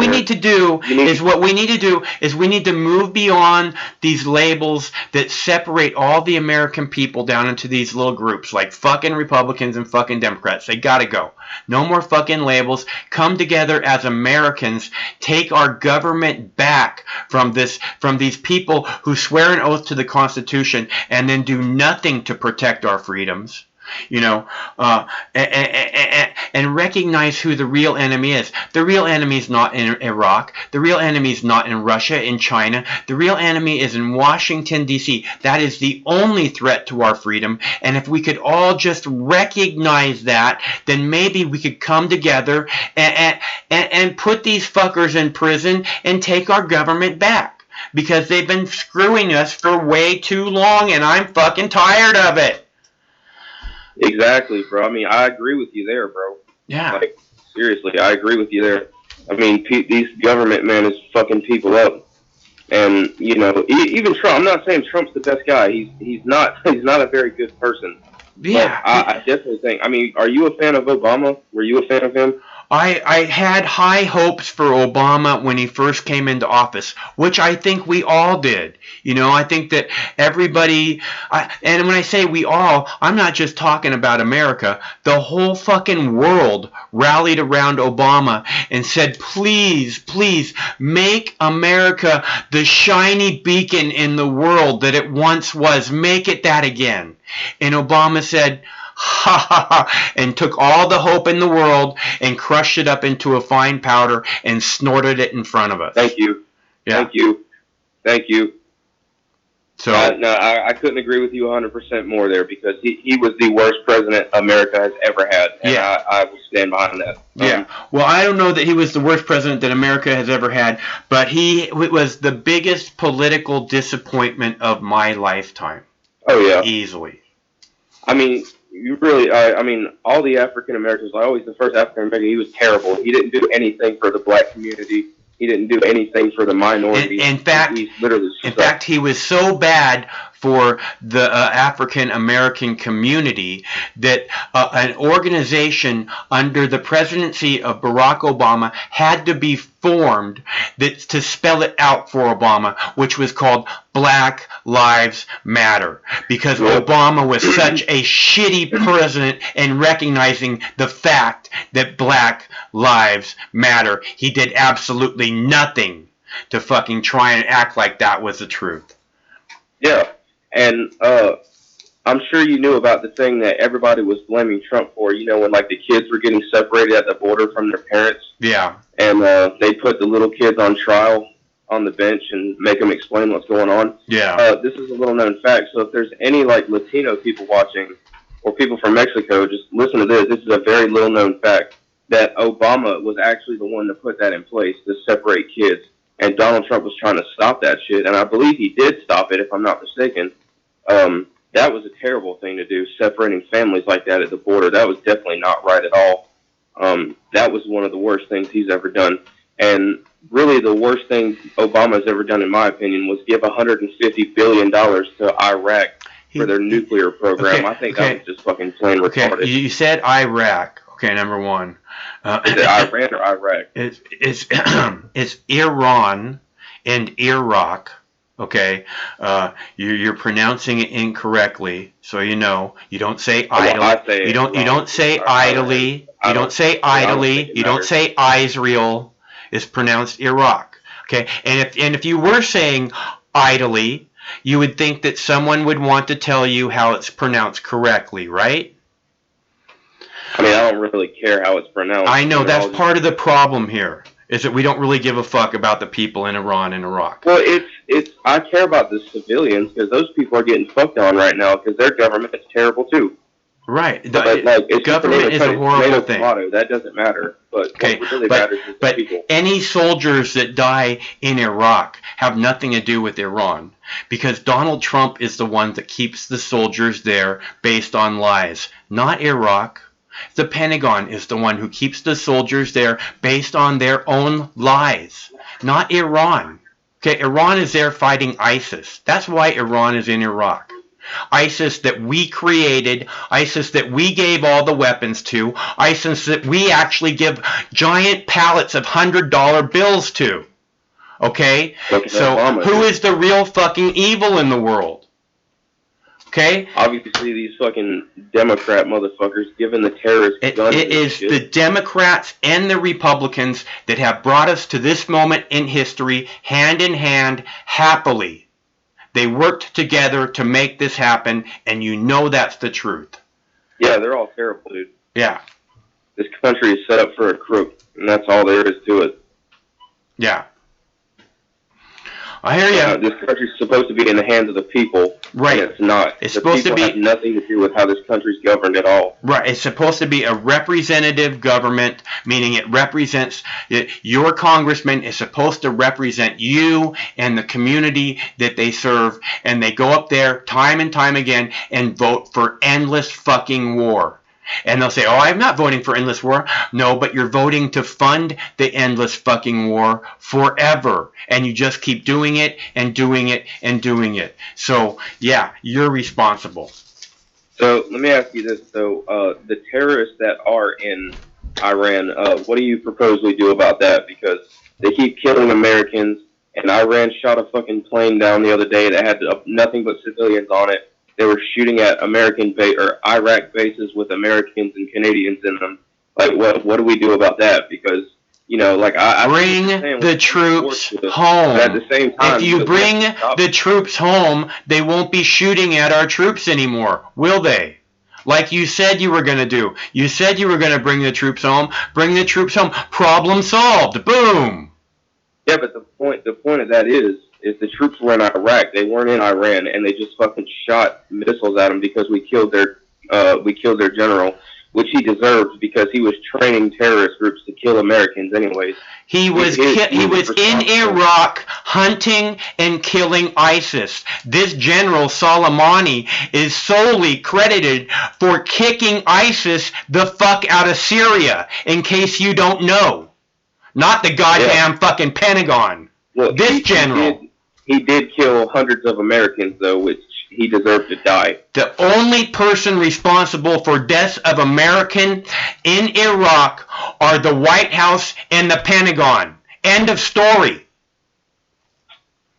need to do is we need to move beyond these labels that separate all the American people down into these little groups like fucking Republicans and fucking Democrats. They gotta go. No more fucking labels. Come together as Americans. Take our government back from these people who swear an oath to the Constitution and then do nothing to protect our freedoms. And recognize who the real enemy is. The real enemy is not in Iraq. The real enemy is not in Russia, in China. The real enemy is in Washington, D.C. That is the only threat to our freedom. And if we could all just recognize that, then maybe we could come together and put these fuckers in prison and take our government back. Because they've been screwing us for way too long, and I'm fucking tired of it. Exactly, bro. I mean, I agree with you there, bro. Yeah. Like, seriously, I agree with you there. I mean, these government men is fucking people up. And, even Trump, I'm not saying Trump's the best guy. He's not a very good person. Yeah. But I definitely think, I mean, are you a fan of Obama? Were you a fan of him? I had high hopes for Obama when he first came into office, which I think we all did. I think that everybody, and when I say we all, I'm not just talking about America. The whole fucking world rallied around Obama and said, please, please, make America the shiny beacon in the world that it once was. Make it that again. And Obama said, ha ha ha, and took all the hope in the world and crushed it up into a fine powder and snorted it in front of us. Thank you. Yeah. Thank you. So I couldn't agree with you 100% more there, because he was the worst president America has ever had, and I will stand behind that. Yeah. Well, I don't know that he was the worst president that America has ever had, but he was the biggest political disappointment of my lifetime. Oh yeah. Easily. I mean, you really, I mean, all the African Americans, like always the first African American, he was terrible. He didn't do anything for the black community. He didn't do anything for the minority. In fact, he was so bad, for the African American community, that an organization under the presidency of Barack Obama had to be formed to spell it out for Obama, which was called Black Lives Matter, because Obama was such a shitty president in recognizing the fact that Black Lives Matter. He did absolutely nothing to fucking try and act like that was the truth. Yeah, and I'm sure you knew about the thing that everybody was blaming Trump for, you know, when like the kids were getting separated at the border from their parents. Yeah. And they put the little kids on trial on the bench and make them explain what's going on. Yeah. This is a little known fact. So if there's any like Latino people watching or people from Mexico, just listen to this. This is a very little known fact that Obama was actually the one to put that in place to separate kids. And Donald Trump was trying to stop that shit. And I believe he did stop it, if I'm not mistaken. That was a terrible thing to do, separating families like that at the border. That was definitely not right at all. That was one of the worst things he's ever done. And really the worst thing Obama's ever done, in my opinion, was give $150 billion to Iraq for their nuclear program. I think that was just fucking plain retarded. Okay, you said Iraq. Okay, number one. Is it Iran or Iraq? It's Iran and Iraq. Okay, you're pronouncing it incorrectly, so you know. You don't say idly. You don't say idly. You don't say idly. You don't say Israel. It's pronounced Iraq. Okay, and if you were saying idly, you would think that someone would want to tell you how it's pronounced correctly, right? I mean, I don't really care how it's pronounced. I know that's part of the problem here, is that we don't really give a fuck about the people in Iran and Iraq. Well, I care about the civilians, because those people are getting fucked on right now because their government is terrible too. Right. Government is a horrible thing. Tomato, that doesn't matter. But what really matters is the people. Any soldiers that die in Iraq have nothing to do with Iran, because Donald Trump is the one that keeps the soldiers there based on lies, not Iraq. The Pentagon is the one who keeps the soldiers there based on their own lies, not Iran. Okay, Iran is there fighting ISIS. That's why Iran is in Iraq. ISIS that we created, ISIS that we gave all the weapons to, ISIS that we actually give giant pallets of $100 bills to. Okay? So who is the real fucking evil in the world? Okay? Obviously, these fucking Democrat motherfuckers giving the terrorists guns. It is the Democrats and the Republicans that have brought us to this moment in history, hand in hand, happily. They worked together to make this happen, and you know that's the truth. Yeah, they're all terrible, dude. Yeah. This country is set up for a crook, and that's all there is to it. Yeah. I hear you. This country's supposed to be in the hands of the people, right? And it's not. It's supposed to be have nothing to do with how this country's governed at all. Right. It's supposed to be a representative government, meaning it represents your congressman is supposed to represent you and the community that they serve, and they go up there time and time again and vote for endless fucking war. And they'll say, oh, I'm not voting for endless war. No, but you're voting to fund the endless fucking war forever. And you just keep doing it and doing it and doing it. So, yeah, you're responsible. So, let me ask you this, though. The terrorists that are in Iran, what do you propose we do about that? Because they keep killing Americans, and Iran shot a fucking plane down the other day that had nothing but civilians on it. They were shooting at Iraq bases with Americans and Canadians in them. Like, what do we do about that? Because, you know, like I bring the troops home. At the same time, if you bring the troops home, they won't be shooting at our troops anymore, will they? Like you said you were going to do. You said you were going to bring the troops home. Bring the troops home. Problem solved. Boom. Yeah, but the point of that is the troops were in Iraq. They weren't in Iran, and they just fucking shot missiles at them because we killed their general, which he deserved because he was training terrorist groups to kill Americans anyways. He was in Iraq hunting and killing ISIS. This general Soleimani is solely credited for kicking ISIS the fuck out of Syria, in case you don't know. Not the goddamn fucking Pentagon. Well, this general. He did kill hundreds of Americans, though, which he deserved to die. The only person responsible for deaths of Americans in Iraq are the White House and the Pentagon. End of story.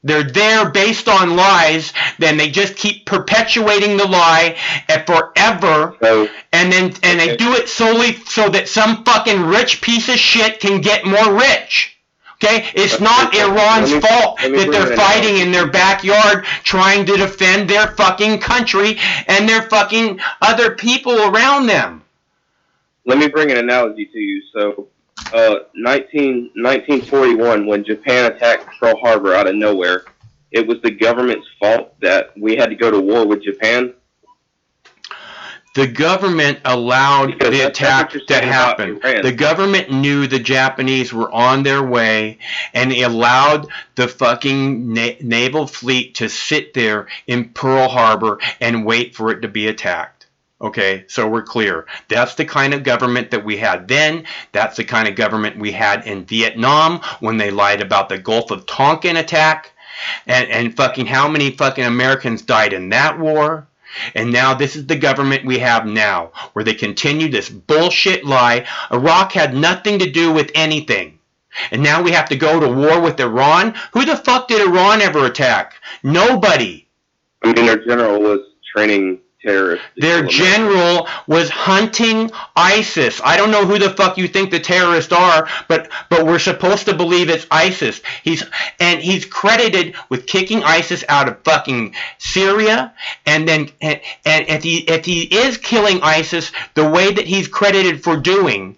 They're there based on lies, then they just keep perpetuating the lie forever, and they do it solely so that some fucking rich piece of shit can get more rich. Okay? It's not Iran's fault that they're fighting in their backyard trying to defend their fucking country and their fucking other people around them. Let me bring an analogy to you. So, 1941, when Japan attacked Pearl Harbor out of nowhere, it was the government's fault that we had to go to war with Japan. The government allowed the attack to happen. The government knew the Japanese were on their way, and they allowed the fucking naval fleet to sit there in Pearl Harbor and wait for it to be attacked. Okay, so we're clear. That's the kind of government that we had then. That's the kind of government we had in Vietnam when they lied about the Gulf of Tonkin attack, and fucking how many fucking Americans died in that war. And now this is the government we have now, where they continue this bullshit lie. Iraq had nothing to do with anything. And now we have to go to war with Iran? Who the fuck did Iran ever attack? Nobody. I mean, their general was training terrorists. Their general was hunting ISIS. I don't know who the fuck you think the terrorists are, but we're supposed to believe it's ISIS. He's credited with kicking ISIS out of fucking Syria, and then and if he is killing ISIS the way that he's credited for doing.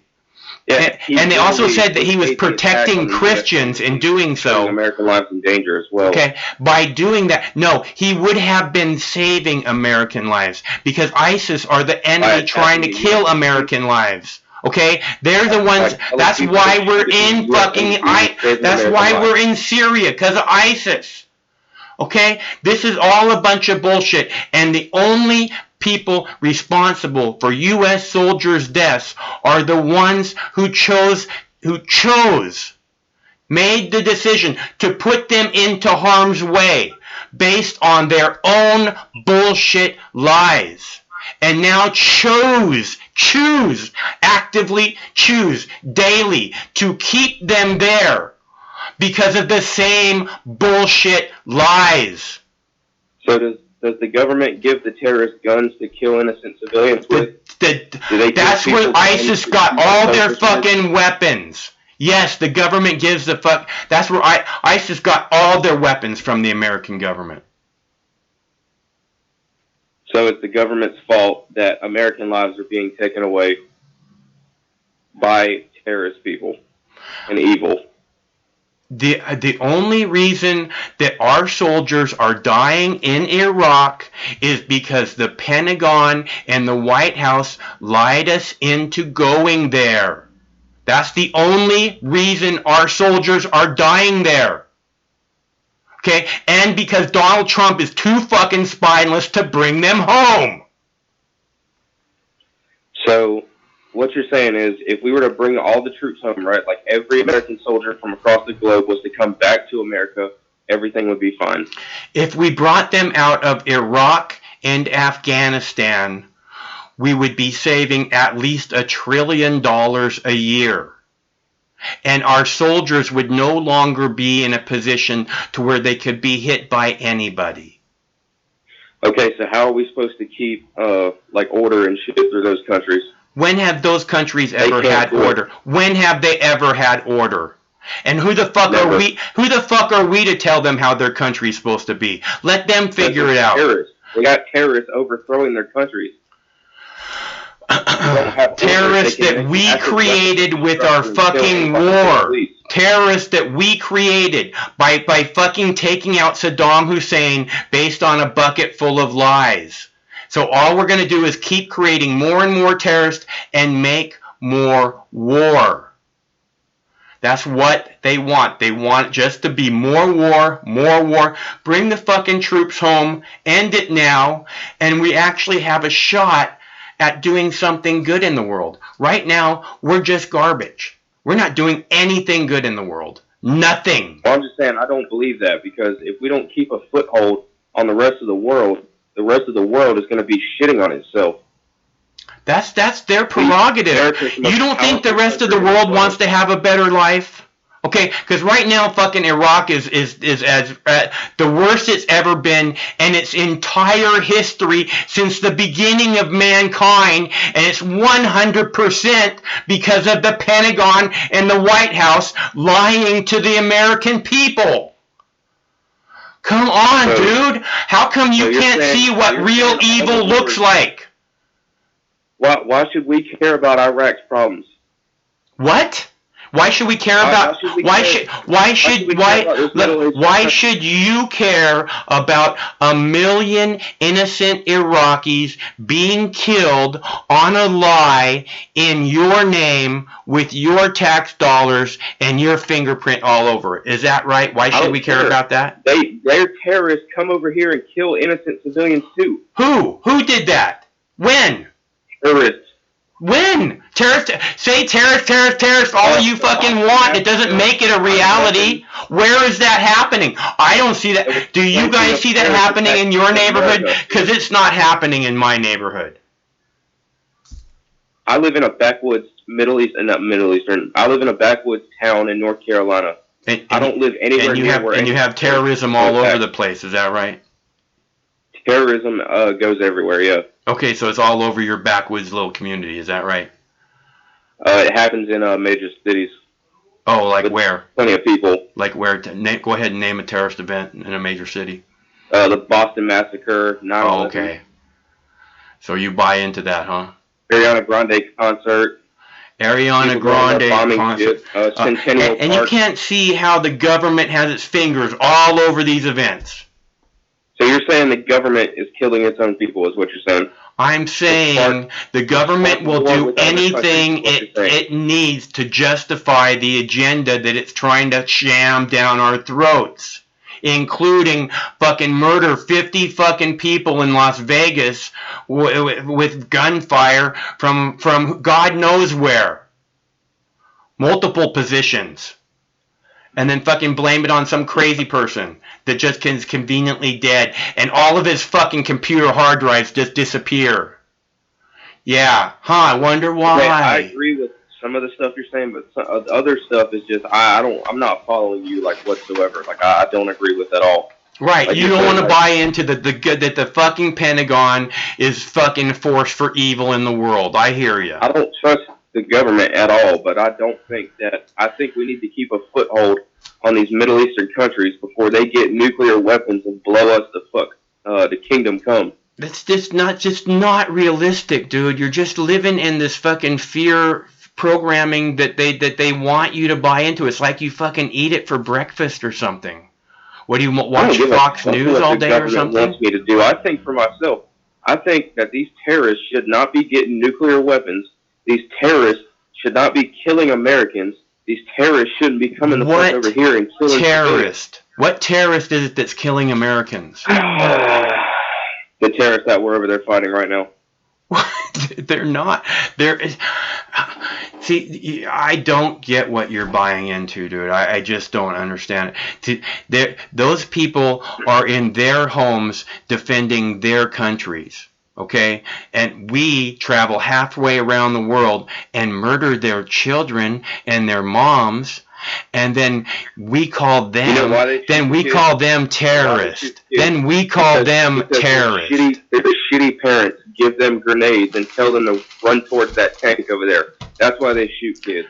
Yeah, and they also said that he was protecting Christians in doing so. American lives in danger as well. Okay, by doing that, no, he would have been saving American lives, because ISIS are the enemy trying to kill American lives. Okay, they're the ones. That's why we're in fucking. That's why we're in Syria, because of ISIS. Okay, this is all a bunch of bullshit, and the only people responsible for U.S. soldiers' deaths are the ones who made the decision to put them into harm's way based on their own bullshit lies, and now actively choose daily to keep them there because of the same bullshit lies. So does the government give the terrorists guns to kill innocent civilians with? That's where ISIS got all their fucking weapons. Yes, the government gives the fuck. That's where ISIS got all their weapons, from the American government. So it's the government's fault that American lives are being taken away by terrorist people and evil. The only reason that our soldiers are dying in Iraq is because the Pentagon and the White House lied us into going there. That's the only reason our soldiers are dying there. Okay? And because Donald Trump is too fucking spineless to bring them home. So what you're saying is, if we were to bring all the troops home, right, like every American soldier from across the globe was to come back to America, everything would be fine. If we brought them out of Iraq and Afghanistan, we would be saving at least $1 trillion a year. And our soldiers would no longer be in a position to where they could be hit by anybody. Okay, so how are we supposed to keep like order and shit through those countries? When have those countries ever had order? When have they ever had order? And who the fuck are we? Who the fuck are we to tell them how their country's supposed to be? Let them figure it out. Terrorists. They got terrorists overthrowing their countries. Terrorists that we created with our fucking war. Terrorists that we created by fucking taking out Saddam Hussein based on a bucket full of lies. So all we're going to do is keep creating more and more terrorists and make more war. That's what they want. They want just to be more war, more war. Bring the fucking troops home, end it now, and we actually have a shot at doing something good in the world. Right now, we're just garbage. We're not doing anything good in the world. Nothing. Well, I'm just saying, I don't believe that, because if we don't keep a foothold on the rest of the world, the rest of the world is going to be shitting on itself. That's their prerogative. You don't think the rest of the world wants to have a better life? Okay, because right now fucking Iraq is as the worst it's ever been in its entire history since the beginning of mankind, and it's 100% because of the Pentagon and the White House lying to the American people. Come on, dude. How come you can't see what real evil looks like? Why should we care about Iraq's problems? What? Why should we care about? Why should you care about 1 million innocent Iraqis being killed on a lie in your name with your tax dollars and your fingerprint all over it? Is that right? Why should we care about that? They're terrorists. Come over here and kill innocent civilians too. Who? Who did that? When? Terrorists. When? Say terrorist all you fucking want. It doesn't make it a reality. Where is that happening? I don't see that. Do you guys see that happening in your neighborhood? Because it's not happening in my neighborhood. I live in a backwoods I live in a backwoods town in North Carolina. I don't live anywhere near where. And you have terrorism all over the place. Is that right? Terrorism goes everywhere. Yeah. Okay, so it's all over your backwoods little community. Is that right? It happens in major cities. Oh, like where? Plenty of people. Like where? Go ahead and name a terrorist event in a major city. The Boston Massacre, 9/11. Oh, okay. So you buy into that, huh? Ariana Grande concert. Ariana Grande concert. Centennial and you can't see how the government has its fingers all over these events. So you're saying the government is killing its own people, is what you're saying? I'm saying the government will do anything it needs to justify the agenda that it's trying to jam down our throats, including fucking murder 50 fucking people in Las Vegas with gunfire from God knows where. Multiple positions. And then fucking blame it on some crazy person that just is conveniently dead, and all of his fucking computer hard drives just disappear. Yeah, I wonder why. I agree with some of the stuff you're saying, but some other stuff is just I'm not following you like whatsoever. Like I don't agree with at all. Right, like you don't want to buy into the good that the fucking Pentagon is fucking force for evil in the world. I hear you. I don't trust the government at all, but I think we need to keep a foothold on these Middle Eastern countries before they get nuclear weapons and blow us the fuck the kingdom come. That's just not realistic, dude. You're just living in this fucking fear programming that they want you to buy into. It's like you fucking eat it for breakfast or something. What do you watch Fox News all day or something? Wants me to do. I think for myself, I think that these terrorists should not be getting nuclear weapons. These terrorists should not be killing Americans. These terrorists shouldn't be coming over here and killing terrorists. What terrorist is it that's killing Americans? The terrorists that we're over there fighting right now. They're not. See, I don't get what you're buying into, dude. I just don't understand it. Those people are in their homes defending their countries. Okay, and we travel halfway around the world and murder their children and their moms, and then we call them. You know then we call them terrorists. Then we call them terrorists. They're shitty parents. Give them grenades and tell them to run towards that tank over there. That's why they shoot kids.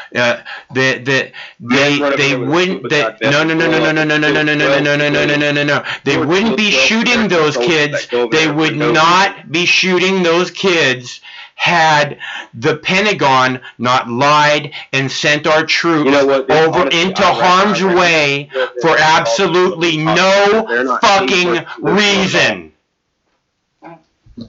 They wouldn't. No. They wouldn't be shooting those kids. They would not be shooting those kids had the Pentagon not lied and sent our troops over into harm's way for absolutely no fucking reason.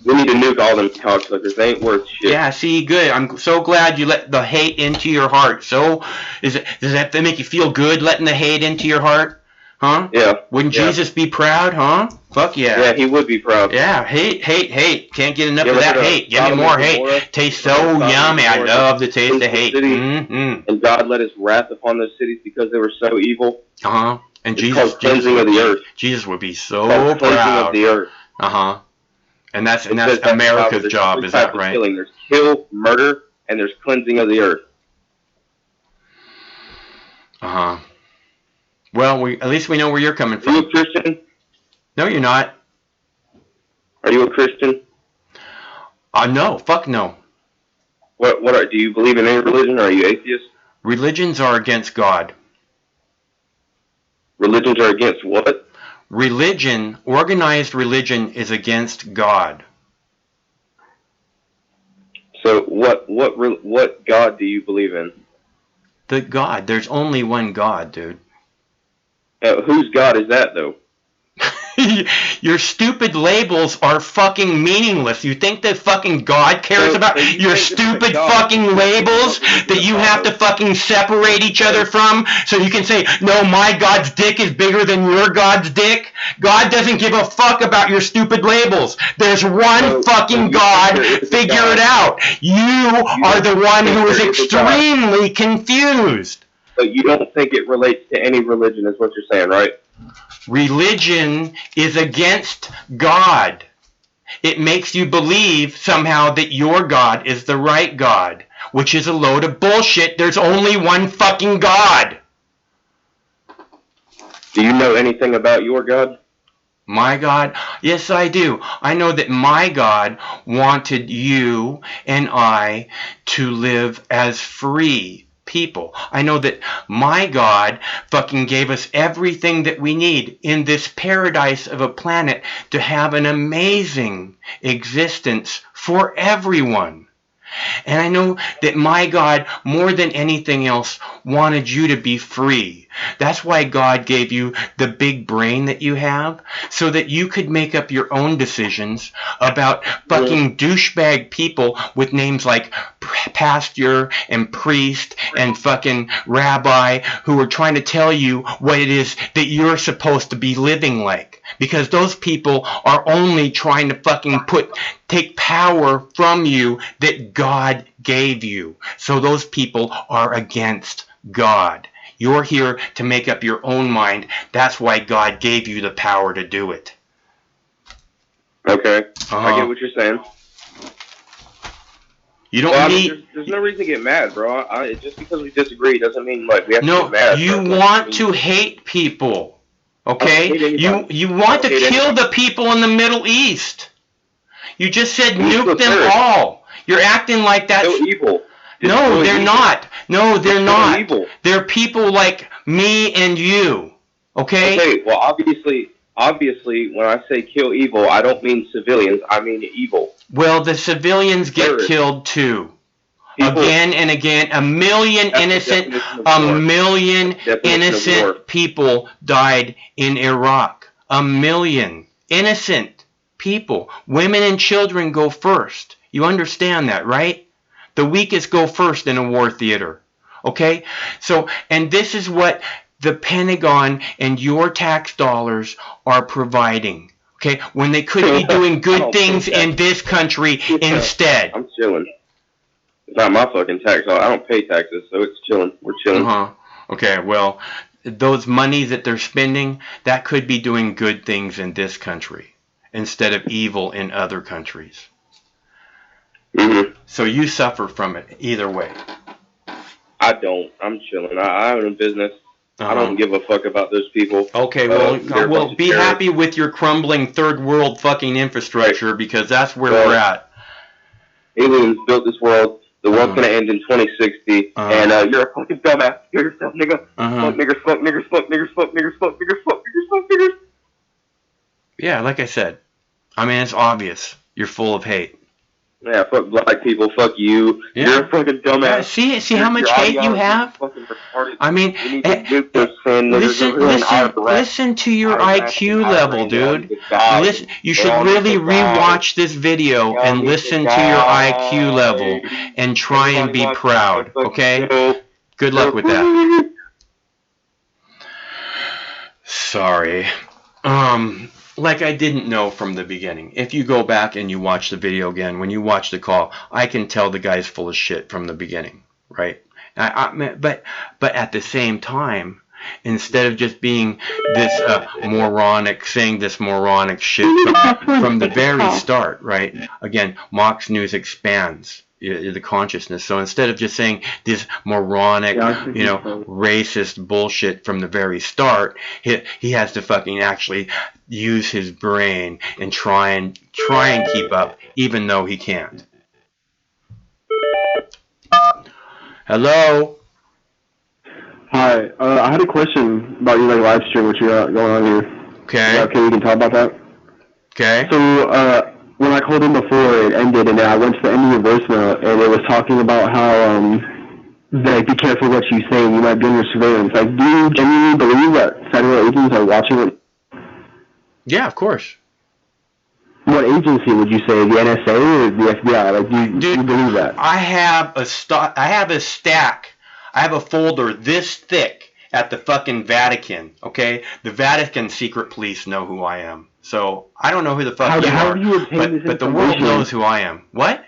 We need to nuke all them cocksuckers. They ain't worth shit. Yeah, see, good. I'm so glad you let the hate into your heart. So, does that make you feel good, letting the hate into your heart? Huh? Yeah. Wouldn't Jesus be proud, huh? Fuck yeah. Yeah, he would be proud. Yeah, hate. Can't get enough of that hate. Give me more hate. Tastes so yummy. I love the taste of hate. Mm-hmm. And God let his wrath upon those cities because they were so evil. Uh-huh. And Jesus, cleansing of the earth. Jesus would be so proud. Of the earth. And that's America's job, is that right? Killing. There's kill, murder, and there's cleansing of the earth. Well, at least we know where you're coming from. Are you a Christian? No, you're not. Are you a Christian? No. Fuck no. Do you believe in any religion, or are you atheist? Religions are against God. Religions are against what? Organized religion is against God. So what God do you believe in? The God. There's only one God, dude. Whose God is that, though? Your stupid labels are fucking meaningless. You think that fucking God cares about your stupid fucking labels that you have to fucking separate each other from so you can say, no, my God's dick is bigger than your God's dick? God doesn't give a fuck about your stupid labels. There's one fucking God. Figure it out. You are the one who is extremely confused. But you don't think it relates to any religion is what you're saying, right? Religion is against God. It makes you believe somehow that your God is the right God, which is a load of bullshit. There's only one fucking God. Do you know anything about your God? My God? Yes, I do. I know that my God wanted you and I to live as free people. I know that my God fucking gave us everything that we need in this paradise of a planet to have an amazing existence for everyone. And I know that my God, more than anything else, wanted you to be free. That's why God gave you the big brain that you have, so that you could make up your own decisions about fucking douchebag people with names like pastor and priest and fucking rabbi who are trying to tell you what it is that you're supposed to be living like. Because those people are only trying to fucking take power from you that God gave you. So those people are against God. You're here to make up your own mind. That's why God gave you the power to do it. Okay. I get what you're saying. You don't need... There's no reason to get mad, bro. Just because we disagree doesn't mean like we have to get mad. You want to hate people. Okay? You want to kill the people in the Middle East. You just said nuke them all. You're acting like that's... So evil. No, they're not. No, they're not. They're people like me and you. Okay? Okay, well, obviously, when I say kill evil, I don't mean civilians. I mean evil. Well, the civilians get killed too. Again and again. A million innocent people died in Iraq. A million innocent people. Women and children go first. You understand that, right? The weakest go first in a war theater. Okay? So, and this is what the Pentagon and your tax dollars are providing. Okay? When they could be doing good things in this country instead. I'm chilling. It's not my fucking tax. I don't pay taxes, so it's chilling. We're chilling. Okay, well, those monies that they're spending, that could be doing good things in this country instead of evil in other countries. So you suffer from it either way. I don't. I'm chilling. I own a business. I don't give a fuck about those people. Okay, well, be happy with your crumbling third world fucking infrastructure because that's where we're at. Aliens built this world. The world's gonna end in 2060, and you're a fucking dumbass. Kill yourself, nigga. Fuck niggers, fuck niggers, fuck niggers, fuck niggers, fuck niggers, fuck niggers, fuck niggers. Yeah, like I said. I mean, it's obvious. You're full of hate. Yeah, fuck black people, fuck you. Yeah. You're a fucking dumbass. Yeah, see how much hate you have? I mean, listen to your IQ level, dude. You should really rewatch this video and listen to your IQ level and try and be proud, okay? Good luck with that. Sorry. Like I didn't know from the beginning. If you go back and you watch the video again, when you watch the call, I can tell the guy's full of shit from the beginning, right? But at the same time, instead of just being this moronic, saying this moronic shit from the very start, right? Again, Mox News expands the consciousness. So instead of just saying this moronic, racist bullshit from the very start, he has to fucking actually use his brain and try and keep up, even though he can't. Hello. Hi, I had a question about your live stream, what you got going on here. Okay. Okay, we can talk about that. Okay. So, when I called in before, it ended, and then I went to the end of your voicemail, and it was talking about how, like, be careful what you say, you might be under surveillance. Like, do you genuinely believe that federal agents are watching it? Yeah, of course. What agency would you say, the NSA or the FBI? Like, do you believe that? I have a stack. I have a folder this thick at the fucking Vatican, okay? The Vatican secret police know who I am. So, I don't know who the fuck you are, but the world knows who I am. What?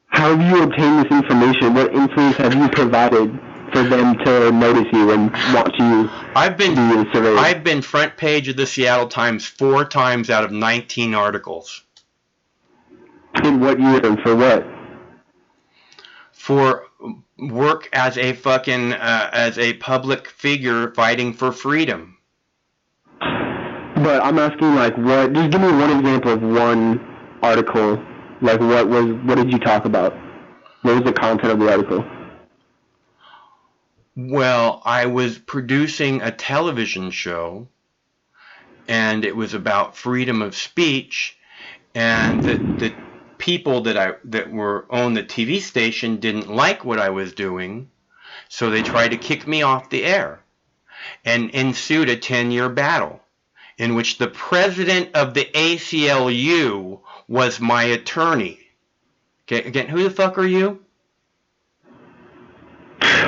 How have you obtained this information? What influence have you provided for them to notice you and watch you? I've been front page of the Seattle Times 4 times out of 19 articles. In what year and for what? For work as a fucking as a public figure fighting for freedom. But I'm asking, like, what? Just give me one example of one article. Like, what did you talk about? What was the content of the article? Well, I was producing a television show, and it was about freedom of speech, and the people that were on the TV station didn't like what I was doing, so they tried to kick me off the air, and ensued a 10-year battle, in which the president of the ACLU was my attorney. Okay, again, who the fuck are you?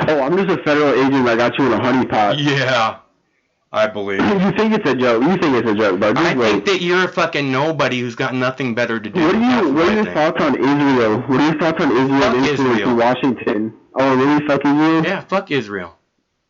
Oh, I'm just a federal agent that got you in a honeypot. Yeah, I believe. You think it's a joke. You think it's a joke, but I think that you're a fucking nobody who's got nothing better to do. What are your thoughts on Israel? What are your thoughts on Israel influence in Washington? Oh, really? Fuck Israel? Yeah, fuck Israel.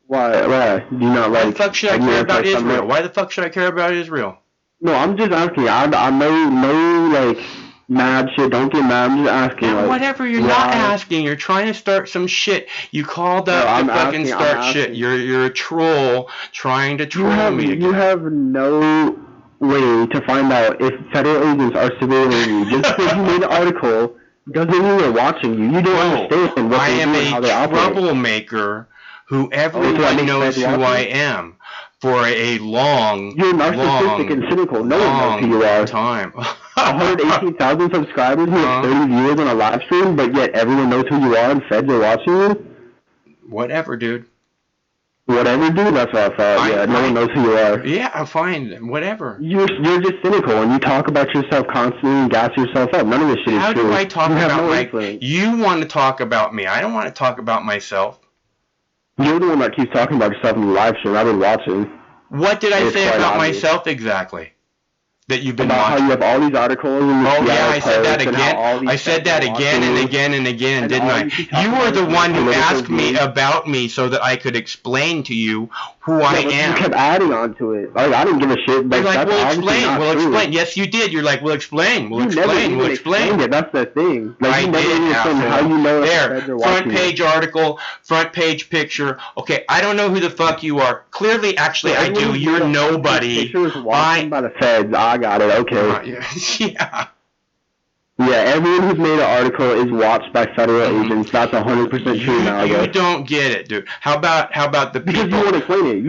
Why? Do you not like... Why the fuck should I care about Israel? Why the fuck should I care about Israel? No, I'm just asking. I'm no, like, mad shit. Don't get mad. I'm just asking. Yeah, like, whatever. You're not asking. You're trying to start some shit. You called up to fucking start shit. You're a troll trying to troll me again. You have no way to find out if federal agents are surveilling you. Just because you made an article doesn't mean they're watching you. You don't understand what they do and how they operate. I am a troublemaker who everyone knows who I am. For a long, you're narcissistic and cynical. No one knows who you are. Time. 118,000 subscribers who have 30 viewers on a live stream, but yet everyone knows who you are and feds are watching you? Whatever, dude. Whatever, dude? That's what I thought. No one knows who you are. Yeah, fine. Whatever. You're just cynical, and you talk about yourself constantly and gas yourself up. None of this shit is true. How do I talk about You want to talk about me. I don't want to talk about myself. You're the one that keeps talking about yourself in the live stream. I've been watching. What did I say about myself exactly? That you've been watching? How you have all these articles. I said that again. I said that again and again and again, didn't I? You were the one who asked me about me so that I could explain to you who I am. You kept adding on to it. Like, I didn't give a shit. You're like, we'll explain. Yes, you did. You're like, we'll explain. We'll explain. That's the thing. Like, I did. How you know there, front page article, front page picture. Okay, I don't know who the fuck you are. Clearly, actually, I do. You're nobody. Pictures watched by the feds. I got it. Okay. Yeah. Yeah, everyone who's made an article is watched by federal agents. That's 100% true now. You don't get it, dude. How about the people? Because you want to explain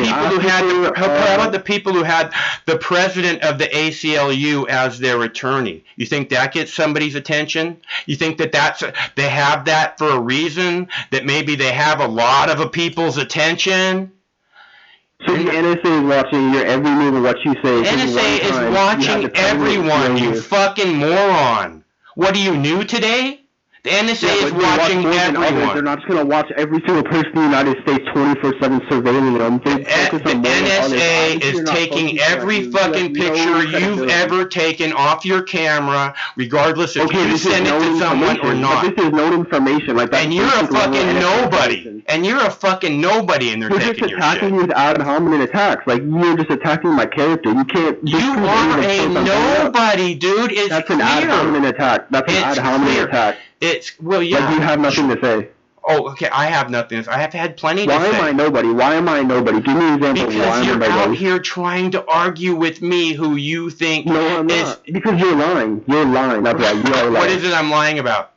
it. How about the people who had the president of the ACLU as their attorney? You think that gets somebody's attention? You think that they have that for a reason? That maybe they have a lot of people's attention? So the NSA is watching your every move of what you say. NSA is watching everyone, you fucking moron. What are you new today? The NSA is watching everyone. They're not just going to watch every single person in the United States 24/7 surveilling them. The NSA is taking every fucking picture you've ever taken off your camera, regardless if you send it to someone or not. But this is known information. Like that. And you're a fucking nobody. And you're a fucking nobody, and they're taking your shit. You're just attacking me with ad hominem attacks. Like, you're just attacking my character. You can't. You are a nobody, dude. It's That's an ad hominem attack. That's an ad hominem attack. Well, yeah. Like, you have nothing to say. Oh, okay. I have nothing. I have had plenty to say. Why am I nobody? Why am I nobody? Give me an example. Because you're out here trying to argue with me, who you think No, I'm not. Because you're lying. You're lying. That's right. You are lying. What is it I'm lying about?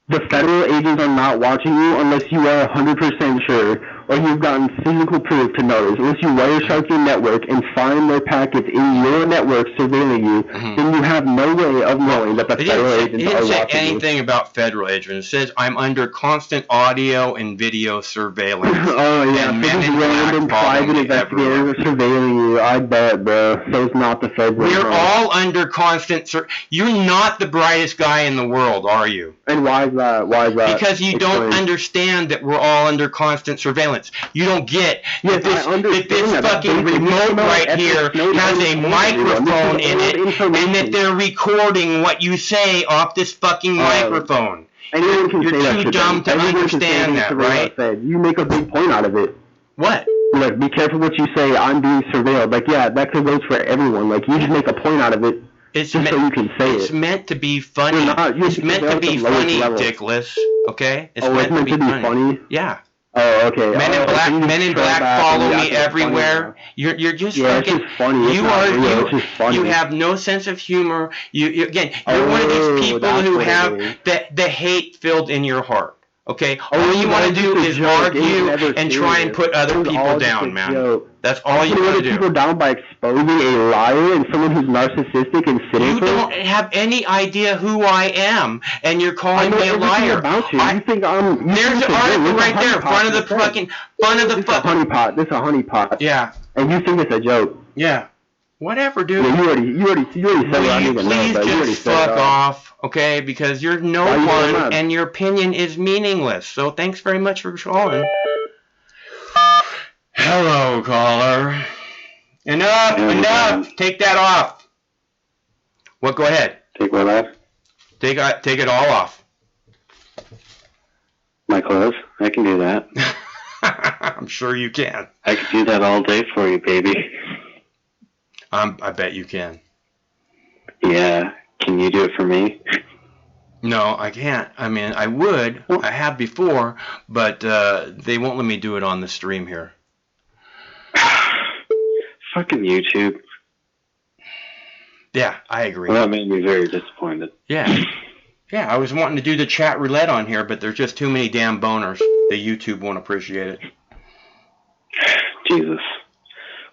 The federal agents are not watching you unless you are 100% sure, or you've gotten physical proof to notice. Unless you Wireshark your network and find their packets in your network surveilling you, then you have no way of knowing that the federal agents are watching you. It didn't say anything about federal agents. It says I'm under constant audio and video surveillance. Oh yeah, because random private investigators are surveilling you. I bet, bro. So it's not the federal. We're all under constant. You're not the brightest guy in the world, are you? And why is that? Why is that? Because you don't understand that we're all under constant surveillance. You don't get that this fucking remote right here has a microphone in it, and that they're recording what you say off this fucking microphone. Anyone can You're say that. too dumb to understand that, right? You make a big point out of it. What? Like, be careful what you say. I'm being surveilled. Like, yeah, that could go for everyone. Like, you just make a point out of it. Just so you can say it. It's meant to be funny. It's meant to be funny, Dickless. Okay? It's meant to be funny. Yeah. Oh, okay. Men in Black follow me everywhere. You're just fucking. You have no sense of humor. You're one of these people who have the hate filled in your heart. Okay, all you want to do is argue and try and put other people down, man. That's all you want to do. People down by exposing a liar and someone who's narcissistic and cynical. You don't have any idea who I am, and you're calling me a liar. About you. You think I'm? There's an article right there in front of the fucking This is a honeypot. This is a honeypot. Yeah. And you think it's a joke? Yeah. Whatever, dude. Yeah, you already said what I need to know. Please just fuck off, okay? Because you're no one, and your opinion is meaningless. So thanks very much for calling. Hello, caller. Enough. Take that off. What? Go ahead. Take what off? Take it all off. My clothes? I can do that. I'm sure you can. I can do that all day for you, baby. I bet you can. Yeah. Can you do it for me? No, I can't. I mean, I would. I have before, but they won't let me do it on the stream here. Fucking YouTube. Yeah, I agree. Well, that made me very disappointed. Yeah. Yeah, I was wanting to do the chat roulette on here, but there's just too many damn boners. The YouTube won't appreciate it. Jesus.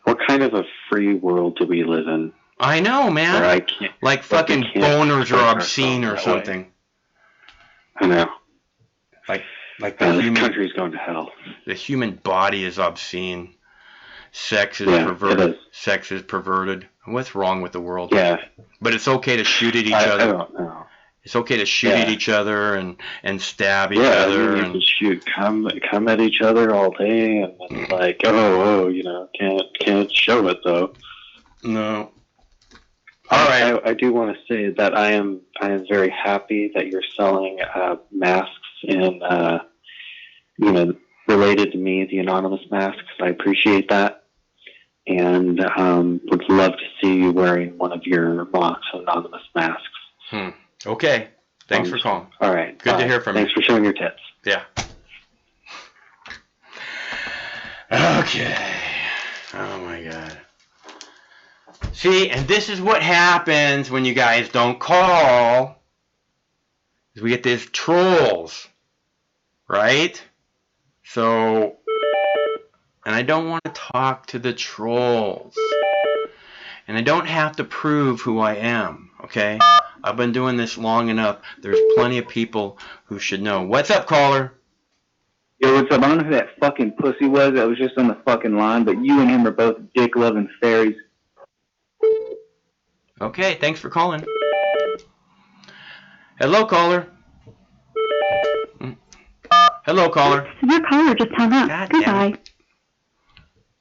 What kind of a free world do we live in? I know, man. Like fucking boners are obscene or something. I know. Like the human country's going to hell. The human body is obscene. Sex is perverted. Sex is perverted. What's wrong with the world? Yeah. But it's okay to shoot at each other. I don't know. It's okay to shoot at each other and stab each other. Yeah, and shoot, come at each other all day, and then like, can't show it though. No. All right. I do want to say that I am very happy that you're selling masks and related to me, the anonymous masks. I appreciate that, and would love to see you wearing one of your Mox anonymous masks. Okay. Thanks for calling. All right. Good to hear from you. Thanks for showing your tits. Yeah. Okay. Oh my God. See, and this is what happens when you guys don't call. Is we get these trolls. Right? So, and I don't want to talk to the trolls. And I don't have to prove who I am, okay? I've been doing this long enough. There's plenty of people who should know. What's up, caller? Yo, what's up? I don't know who that fucking pussy was that was just on the fucking line, but you and him are both dick-loving fairies. Okay, thanks for calling. Hello, caller. Hello, caller. Your caller just hung up. God Goodbye. damn it.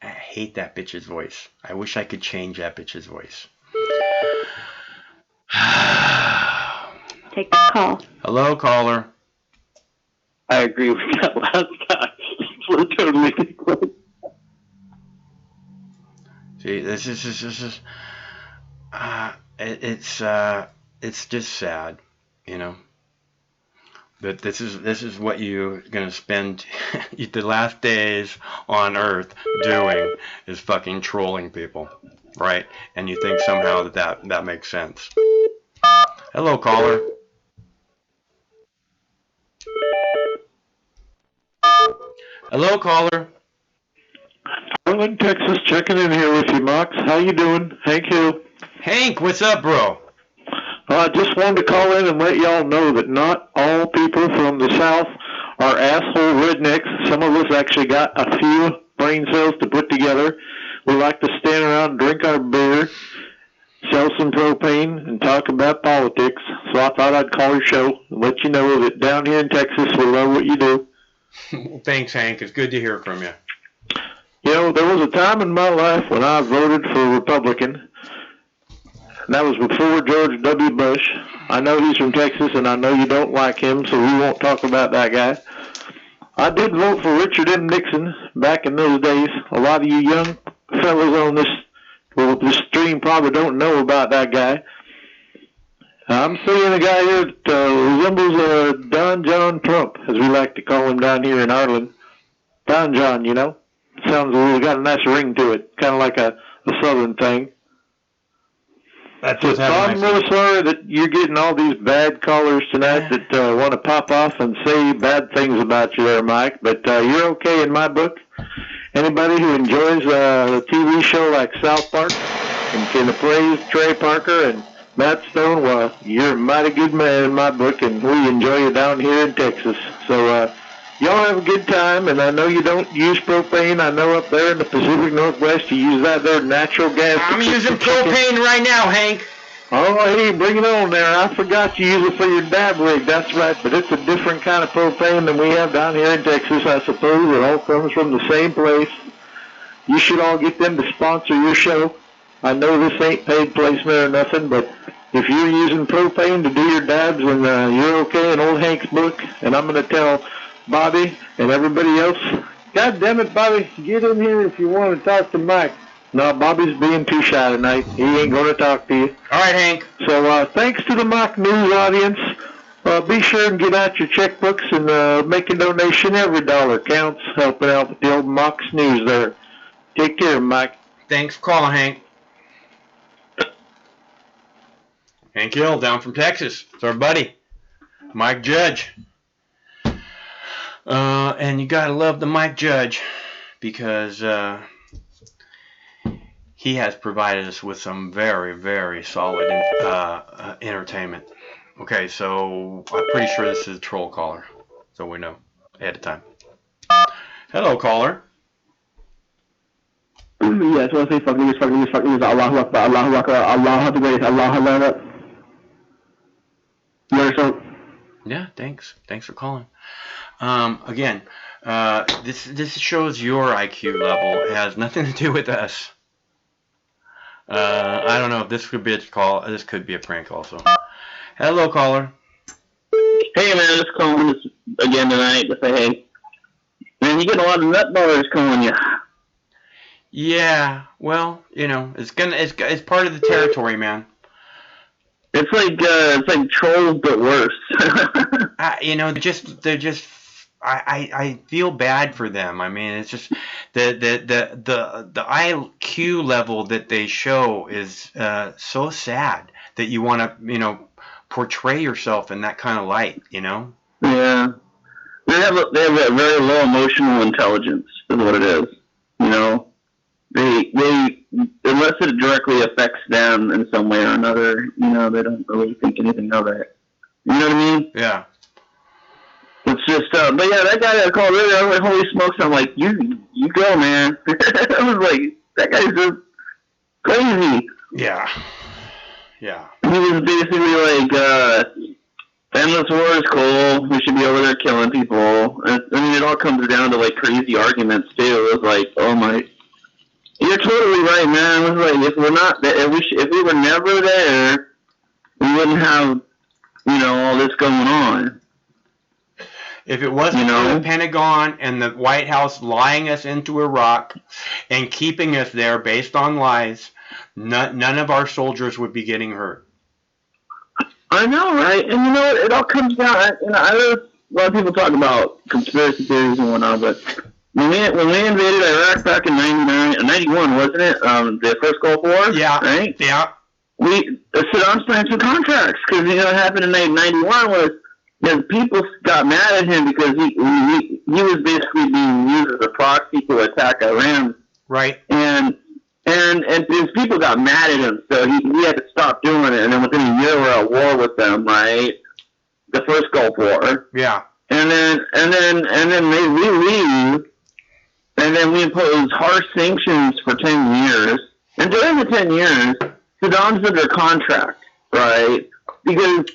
I hate that bitch's voice. I wish I could change that bitch's voice. Take the call. Hello, caller. I agree with that last guy. We're totally equal. See, this is it's just sad, you know. But this is what you're gonna spend the last days on Earth doing, is fucking trolling people, right? And you think somehow that makes sense. Hello, caller. Hello, caller. Arlen, Texas, checking in here with you, Mox. How you doing? Hank Hill. Hank, what's up, bro? I just wanted to call in and let y'all know that not all people from the South are asshole rednecks. Some of us actually got a few brain cells to put together. We like to stand around and drink our beer, sell some propane, and talk about politics. So I thought I'd call your show and let you know that down here in Texas, we love what you do. Thanks, Hank. It's good to hear from you. You know, there was a time in my life when I voted for Republican. And that was before George W. Bush. I know he's from Texas, and I know you don't like him, so we won't talk about that guy. I did vote for Richard M. Nixon back in those days. A lot of you young fellas on this stream probably don't know about that guy. I'm seeing a guy here that resembles Don John Trump, as we like to call him down here in Ireland. Don John, you know? Sounds got a nice ring to it, kind of like a southern thing. That's so I'm really sorry that you're getting all these bad callers tonight that want to pop off and say bad things about you there, Mike. But you're okay in my book. Anybody who enjoys a TV show like South Park and can praise Trey Parker and Matt Stone, well, you're a mighty good man in my book, and we enjoy you down here in Texas. So y'all have a good time, and I know you don't use propane. I know up there in the Pacific Northwest you use that there natural gas. I'm using propane right now, Hank. Oh, hey, bring it on there. I forgot you use it for your dab rig. That's right, but it's a different kind of propane than we have down here in Texas, I suppose. It all comes from the same place. You should all get them to sponsor your show. I know this ain't paid placement or nothing, but if you're using propane to do your dabs, then you're okay in old Hank's book, and I'm going to tell Bobby and everybody else, God damn it, Bobby, get in here if you want to talk to Mike. No, Bobby's being too shy tonight. He ain't going to talk to you. All right, Hank. So thanks to the Mock News audience. Be sure and get out your checkbooks and make a donation. Every dollar counts, helping out with the old Mock's News there. Take care, Mike. Thanks for calling, Hank. Hank Hill, down from Texas. It's our buddy, Mike Judge. And you gotta love the Mike Judge, because he has provided us with some very, very solid entertainment. Okay, so I'm pretty sure this is a troll caller, so we know ahead of time. Hello, caller. Yes, I want to say fuck niggas, Allahu Akbar, Allahu Akbar, Allah the greatest, Allah Akbar. You understand? Yeah, thanks for calling. Again, this shows your IQ level. It has nothing to do with us. I don't know if this could be a call. This could be a prank also. Hello, caller. Hey, man, just calling this again tonight to say, hey, man, you get a lot of nutballers calling you. Yeah, well, you know, it's part of the territory, man. It's like trolls, but worse. You know, they're just. I feel bad for them. I mean, it's just the IQ level that they show is so sad that you want to, you know, portray yourself in that kind of light, you know? Yeah. They have a very low emotional intelligence, is what it is. You know, they unless it directly affects them in some way or another, you know, they don't really think anything of it. You know what I mean? Yeah. It's just, but yeah, that guy that called earlier, I was like, holy smokes, I'm like, you go, man. I was like, that guy's just crazy. Yeah. Yeah. He was basically like, endless war is cool. We should be over there killing people. I mean, it all comes down to like crazy arguments too. It's like, oh my, you're totally right, man. It's like if we're not, if we were never there, we wouldn't have, all this going on. If it wasn't for the Pentagon and the White House lying us into Iraq and keeping us there based on lies, none of our soldiers would be getting hurt. I know, right? And it all comes down. I know a lot of people talk about conspiracy theories and whatnot, but when we invaded Iraq back in 91, wasn't it? The first Gulf War? Yeah. Right? Yeah. Saddam signed some contracts because, what happened in 91 was people got mad at him because he was basically being used as a proxy to attack Iran. Right. And his people got mad at him, so he had to stop doing it. And then within a year, we're at war with them, right? The first Gulf War. Yeah. And then we leave, and then we impose harsh sanctions for 10 years. And during the 10 years, Saddam's under contract, right? Because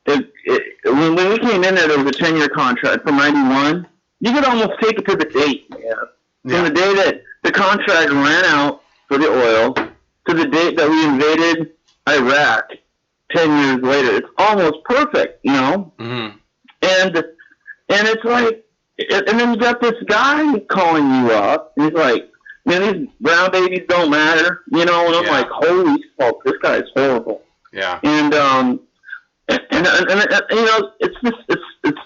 when we came in there was a 10-year contract from 91. You could almost take it to the date, man. From the day that the contract ran out for the oil to the date that we invaded Iraq 10 years later. It's almost perfect, Mm-hmm. And it's like, and then you got this guy calling you up, and he's like, man, these brown babies don't matter, and I'm like, holy fuck, this guy's horrible. Yeah. And it's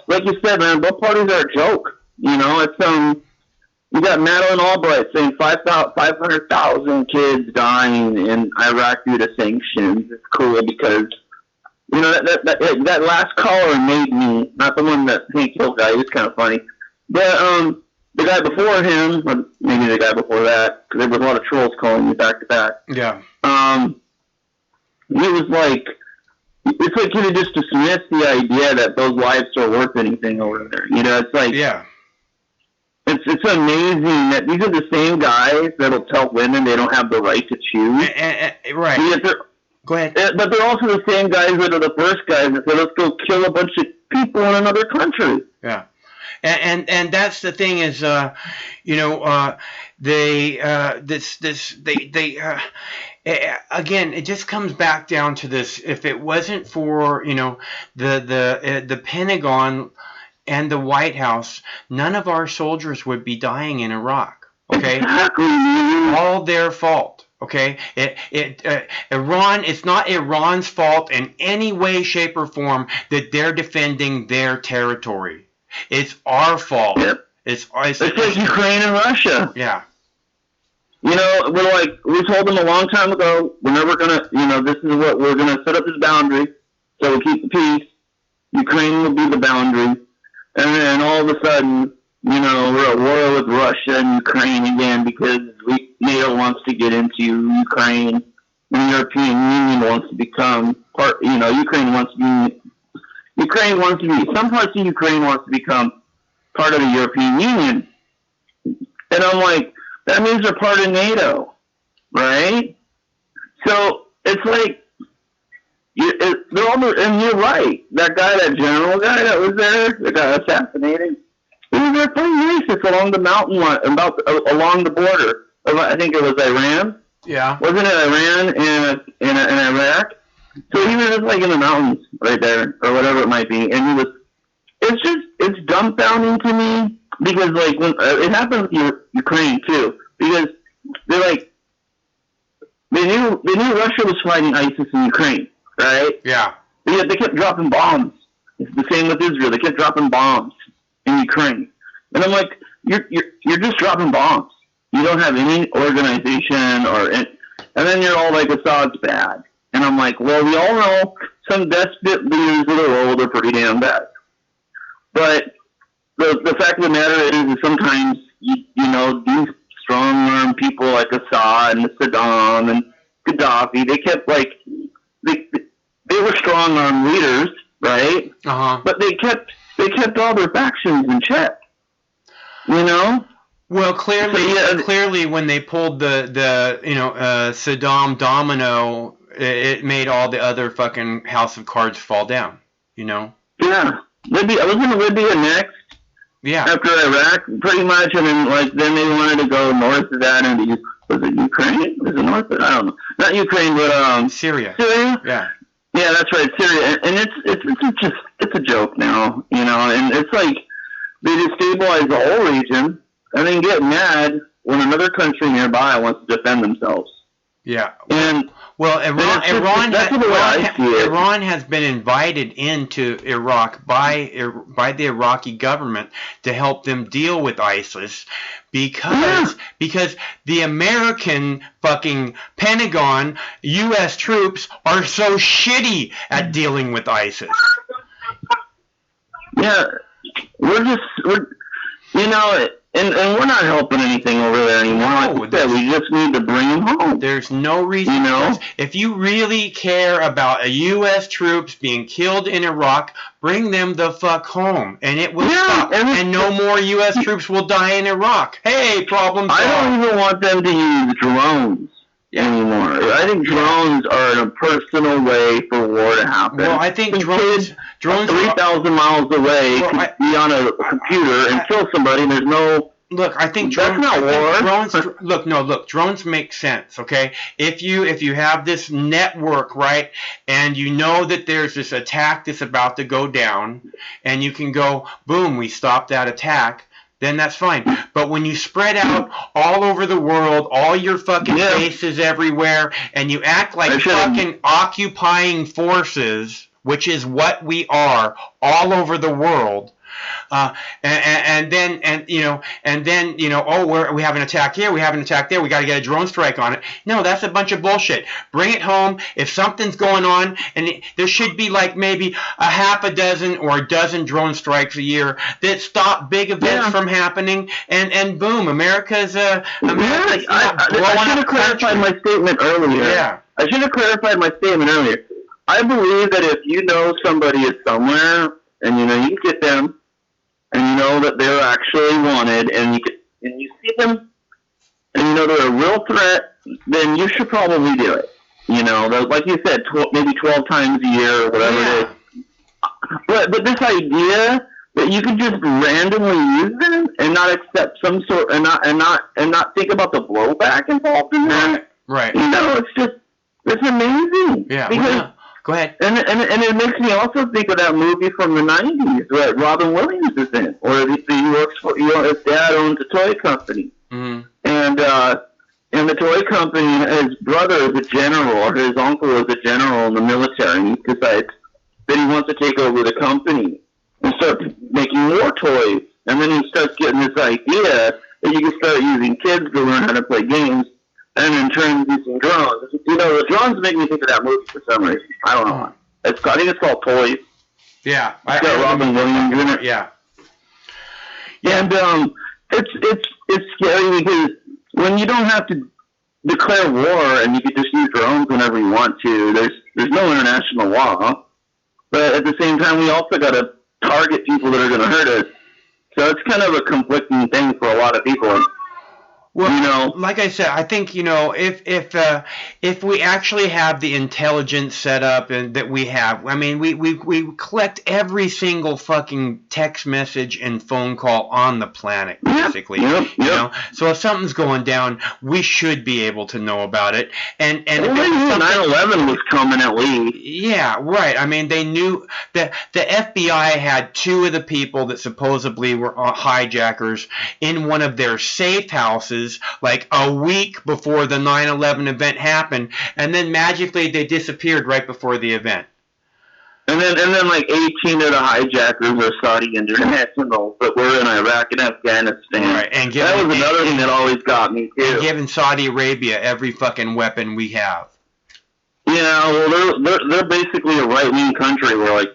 like you said, man, both parties are a joke. It's you got Madeleine Albright saying 500,000 kids dying in Iraq due to sanctions. It's cool because that last caller made me, not the one that Hank Hill guy. He was kind of funny, but the guy before him, or maybe the guy before that, because there was a lot of trolls calling me back to back. Yeah. He was like, it's like you just dismiss the idea that those lives are worth anything over there. It's like, yeah. It's amazing that these are the same guys that'll tell women they don't have the right to choose. Right. Go ahead. But they're also the same guys that are the first guys that say, let's go kill a bunch of people in another country. Yeah. And that's the thing is, again, it just comes back down to this. If it wasn't for, the Pentagon and the White House, none of our soldiers would be dying in Iraq. Okay, exactly. All their fault. Okay, Iran. It's not Iran's fault in any way, shape, or form that they're defending their territory. It's our fault. Yep. It's like Ukraine and Russia. Yeah. We told them a long time ago, we're never gonna. This is what we're gonna set up this boundary, so we'll keep the peace. Ukraine will be the boundary. And then all of a sudden, we're at war with Russia and Ukraine again because NATO wants to get into Ukraine, and the European Union wants to become part. Ukraine wants to be. Some parts of Ukraine wants to become part of the European Union, and I'm like, that means they're part of NATO, right? So it's like. And you're right. That guy, that general guy that was there, the guy assassinated, he was there playing racist along the mountain line, along the border of, I think it was Iran. Yeah. Wasn't it Iran and Iraq? So he was just like in the mountains right there, or whatever it might be. And it's dumbfounding to me because like when it happened with Ukraine too, because they're like, they knew Russia was fighting ISIS in Ukraine. Right? Yeah. They kept dropping bombs. It's the same with Israel. They kept dropping bombs in Ukraine. And I'm like, you're just dropping bombs. You don't have any organization and then you're all like, Assad's bad. And I'm like, well, we all know some despot leaders of the world are pretty damn bad. But the fact of the matter is sometimes, these strong-armed people like Assad and Saddam and Gaddafi, they kept like, they were strong-arm leaders, right? Uh-huh. But they kept all their factions in check. Well, clearly, when they pulled the Saddam domino it made all the other fucking House of Cards fall down. You know? Yeah. Libya. I was in Libya next. Yeah. After Iraq, pretty much, and then they wanted to go north of that into was it Ukraine? Was it north? I don't know. Not Ukraine, but Syria. Syria. Yeah. Yeah, that's right, Syria, and it's a joke now, you know, and it's like they destabilize the whole region and then get mad when another country nearby wants to defend themselves. Yeah. And well, Iran has been invited into Iraq by the Iraqi government to help them deal with ISIS because the American fucking Pentagon, U.S. troops are so shitty at dealing with ISIS. Yeah, we're you know, and we're not helping anything over there anymore. No, like I said, we just need to bring them home. There's no reason. You know? If you really care about U.S. troops being killed in Iraq, bring them the fuck home, and it will stop. And no more U.S. troops will die in Iraq. Hey, problem solved. I don't even want them to use drones anymore. I think drones are a personal way for war to happen. Well, I think drones 3,000 miles away could be on a computer and kill somebody. There's no. Look, I think drones. That's not war. Drones make sense. Okay, if you have this network, right, and you know that there's this attack that's about to go down, and you can go, boom, we stop that attack. Then that's fine. But when you spread out all over the world, all your fucking bases everywhere, and you act like fucking occupying forces, which is what we are all over the world, and then we have an attack here, we have an attack there, we got to get a drone strike on it. No, that's a bunch of bullshit. Bring it home. If something's going on, and there should be like maybe a half a dozen or a dozen drone strikes a year that stop big events from happening, and boom, America's I should have clarified my statement earlier. Yeah. I should have clarified my statement earlier. I believe that if you know somebody is somewhere, and you know you can get them, and you know that they're actually wanted, and you see them, and you know they're a real threat, then you should probably do it. You know, like you said, maybe 12 times a year or whatever it is. But this idea that you could just randomly use them and not accept some sort, and not think about the blowback involved in that. Right. You know, it's amazing. Yeah. Because, go ahead. And it makes me also think of that movie from the 90s that Robin Williams is in, or he works for, his dad owns a toy company. Mm-hmm. And the toy company, his brother is a general, or his uncle is a general in the military, and he decides that he wants to take over the company and start making more toys. And then he starts getting this idea that you can start using kids to learn how to play games, and then turn into some drones. You know, the drones make me think of that movie for some reason. I don't know why. I think it's called Toys. Yeah. It's got Robin Williams in it. Yeah. And it's scary because when you don't have to declare war and you can just use drones whenever you want to, there's no international law. But at the same time, we also got to target people that are going to hurt us. So it's kind of a conflicting thing for a lot of people. Well, you know, like I said, I think, you know, if we actually have the intelligence set up and that we have, I mean, we collect every single fucking text message and phone call on the planet, basically. Yep. You know, so if something's going down, we should be able to know about it. And well, they knew 9/11 was coming at least. Yeah, right. I mean, they knew that the FBI had two of the people that supposedly were hijackers in one of their safe houses like a week before the 9/11 event happened, and then magically they disappeared right before the event. And then like 18 of the hijackers are Saudi internationals, but we're in Iraq and Afghanistan. Right, and that was another thing that always got me too. And giving Saudi Arabia every fucking weapon we have. Yeah, well, they're basically a right-wing country where like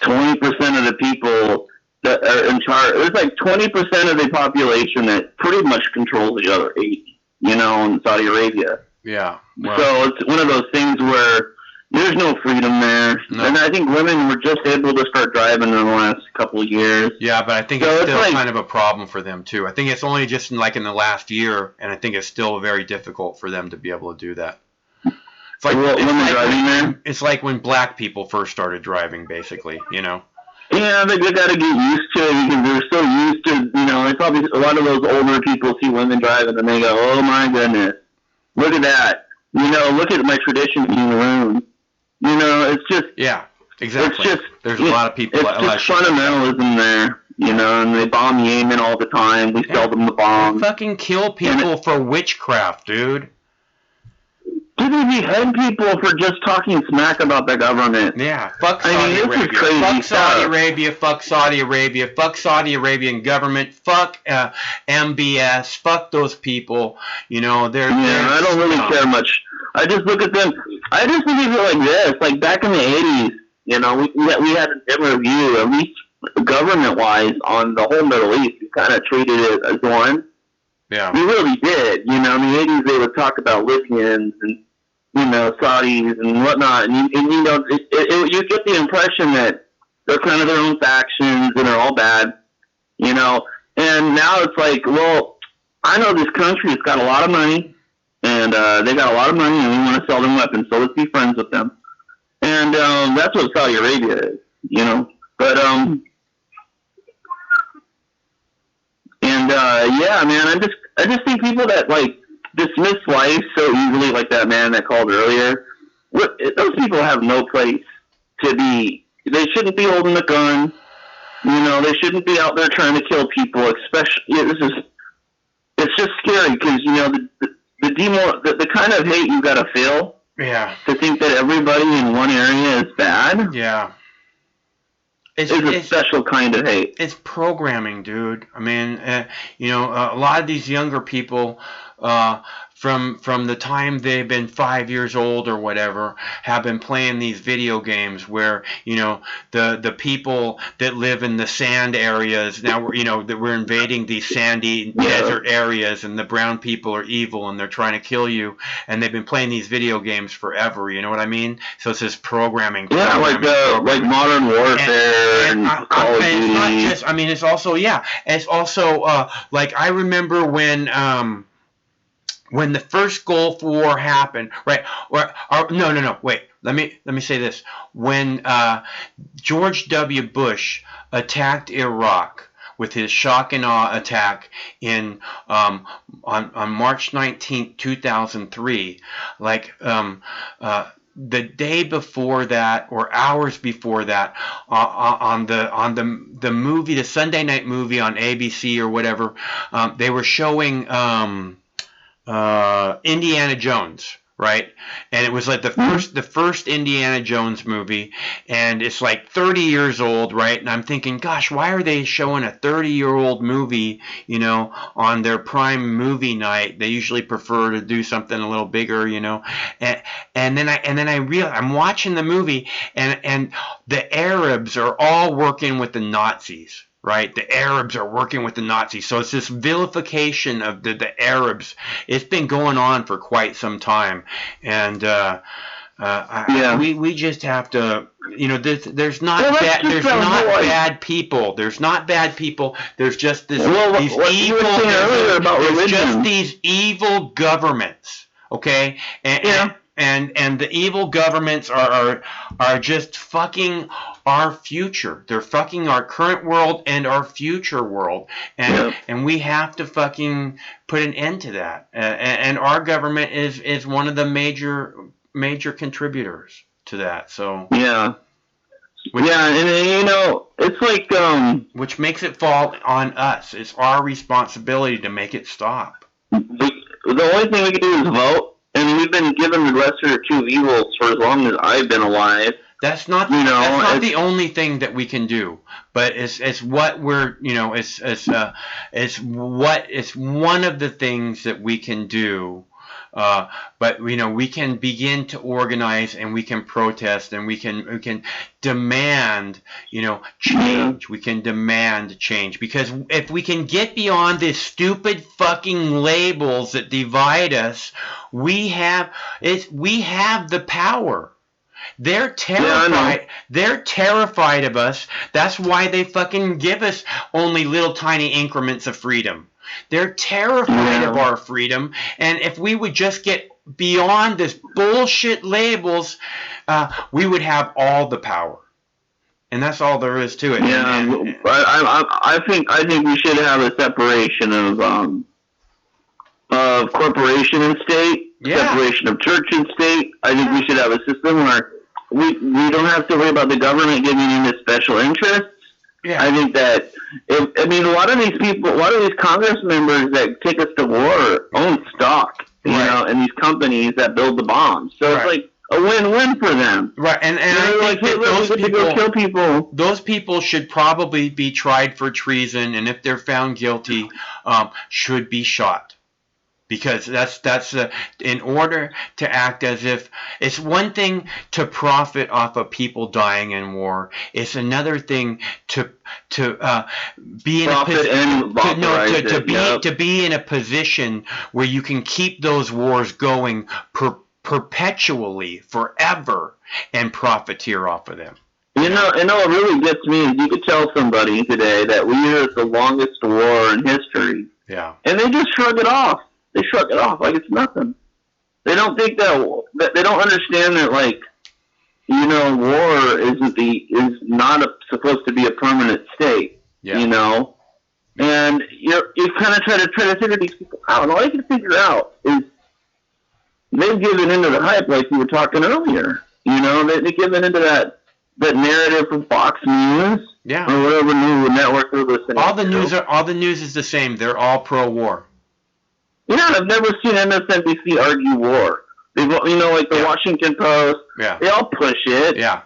20% of the people that are in charge, there's like 20% of the population that pretty much controls the other 80, you know, in Saudi Arabia. Yeah. Well, so it's one of those things where there's no freedom there. No. And I think women were just able to start driving in the last couple of years. Yeah, but I think it's still like, kind of a problem for them, too. I think it's only just in the last year, and I think it's still very difficult for them to be able to do that. It's like, women driving there. It's like when black people first started driving, basically, you know? Yeah, they got to get used to it because they're so used to, you know, it's probably a lot of those older people see women driving and they go, oh my goodness, look at that. You know, look at my tradition being ruined. You know, it's just... Yeah, exactly. It's just, there's a lot of people... It's just fundamentalism there, you know, and they bomb Yemen all the time. We sell them the bombs. They fucking kill people for witchcraft, dude. Dude, they behead people for just talking smack about the government. Yeah, fuck Saudi Arabia. Fuck Saudi Arabia, fuck Saudi Arabia, fuck Saudi Arabian government, fuck MBS, fuck those people. You know, they're I don't really care much. I just look at them. I just look at it like this. Like back in the 80s, you know, we had a different view, at least government-wise, on the whole Middle East. We kind of treated it as one. Yeah. We really did. You know, in the 80s they would talk about Libyans and, you know, Saudis and whatnot, and you know, you get the impression that they're kind of their own factions and they're all bad, you know. And now it's like, well, I know this country has got a lot of money, and they got a lot of money, and we want to sell them weapons, so let's be friends with them. And that's what Saudi Arabia is, you know. But yeah, man, I just think people that like dismiss life so easily, like that man that called earlier. Those people have no place to be. They shouldn't be holding a gun. You know, they shouldn't be out there trying to kill people. Especially, it's just scary because you know the kind of hate you got to feel. Yeah. To think that everybody in one area is bad. Yeah. It's a special kind of hate. It's programming, dude. I mean, you know, a lot of these younger people, from the time they've been 5 years old or whatever, have been playing these video games where, you know, the people that live in the sand areas now, you know, that we're invading these sandy desert areas, and the brown people are evil and they're trying to kill you, and they've been playing these video games forever. You know what I mean? So it's this programming. Yeah, like Modern Warfare and Call of Duty. It's not just. I mean, it's also It's also like I remember when the first Gulf War happened, right? No. Wait. Let me say this. When George W. Bush attacked Iraq with his shock and awe attack in on March 19th, 2003, like the day before that or hours before that, on the movie, the Sunday night movie on ABC or whatever, they were showing Indiana Jones, right? And it was like the first Indiana Jones movie, and it's like 30 years old, right? And I'm thinking, gosh, why are they showing a 30-year-old movie, you know, on their prime movie night? They usually prefer to do something a little bigger, you know. And then I realize I'm watching the movie, and the Arabs are all working with the Nazis. Right, the Arabs are working with the Nazis, so it's this vilification of the Arabs. It's been going on for quite some time, and we just have to, you know, there's not bad people. There's not bad people. There's just these evil governments. Okay, and the evil governments are just fucking our future. They're fucking our current world and our future world. And we have to fucking put an end to that. And our government is one of the major contributors to that. So and you know, it's like which makes it fall on us. It's our responsibility to make it stop. The only thing we can do is vote. And we've been given the lesser of two evils for as long as I've been alive. That's not the only thing that we can do, but it's what we're, you know, it's one of the things that we can do. But you know, we can begin to organize, and we can protest, and we can demand, you know, change. We can demand change, because if we can get beyond these stupid fucking labels that divide us, we have the power. They're terrified. They're terrified of us. That's why they fucking give us only little tiny increments of freedom. They're terrified of our freedom, and if we would just get beyond this bullshit labels, we would have all the power. And that's all there is to it. Yeah, I think we should have a separation of corporation and state, separation of church and state. I think we should have a system where we don't have to worry about the government getting into special interests. Yeah. I think that a lot of these people, a lot of these Congress members that take us to war own stock, you know, in these companies that build the bombs. So it's like a win-win for them. Right, and I think that those people should probably be tried for treason, and if they're found guilty, should be shot. Because that's in order to act as if it's one thing to profit off of people dying in war. It's another thing to be in to be in a position where you can keep those wars going perpetually, forever, and profiteer off of them. You know what really gets me is you could tell somebody today that we are the longest war in history. Yeah. And they just shrug it off. They shrug it off like it's nothing. They don't think that they don't understand that, like, you know, war is not supposed to be a permanent state. Yeah. You know, and you kind of try to figure these people out. And all you can figure out is they've given into the hype, like you were talking earlier. You know, they've given into that narrative from Fox News, or whatever news network they're listening. All the news is the same. They're all pro-war. Yeah, I've never seen MSNBC argue war. Like the Washington Post. Yeah. They all push it. Yeah.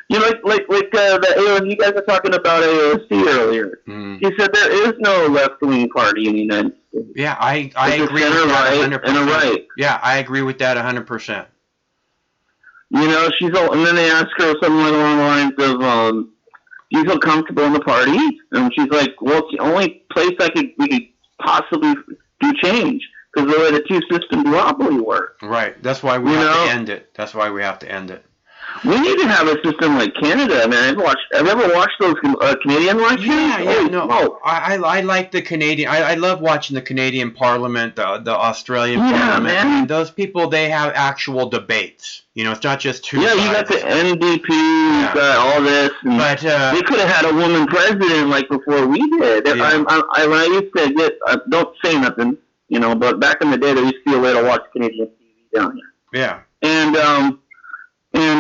You know, like the AOC, you guys were talking about AOC earlier. Mm. He said there is no left-wing party in the United States. Yeah, I agree with that 100%. And a right. Yeah, I agree with that 100%. You know, and then they ask her something along the lines of, do you feel comfortable in the party? And she's like, well, it's the only place we could possibly do change, because the way the two-system duopoly works. Right. That's why we have to end it. That's why we have to end it. We need to have a system like Canada, man. Have you ever watched those Canadian elections? Yeah, no. I like the Canadian. I love watching the Canadian Parliament, the Australian Parliament. Man. And those people, they have actual debates. You know, it's not just two sides. You got the NDP, you got all this. But they could have had a woman president like before we did. When I used to get, don't say nothing, you know, but back in the day, there used to be a way to watch Canadian TV down here. Yeah. And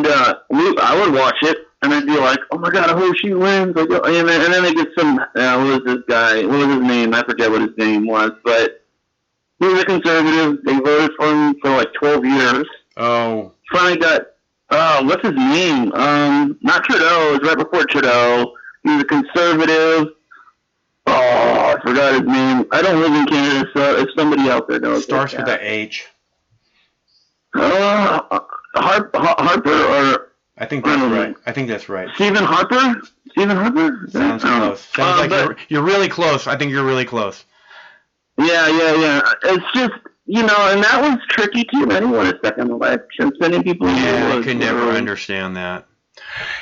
I would watch it, and I'd be like, "Oh my God, I hope she wins!" And then they get some. What was this guy? What was his name? I forget what his name was, but he was a conservative. They voted for him for like 12 years. Oh. Finally got. What's his name? Not Trudeau. It was right before Trudeau. He was a conservative. Oh, I forgot his name. I don't live in Canada, so if somebody out there knows. Starts with the H. Harper, or I think that's right. Stephen Harper. Sounds close. Sounds like you're really close. I think you're really close. Yeah. It's just, you know, and that was tricky too. Anyone a second election, sending people. Yeah, I could never understand that.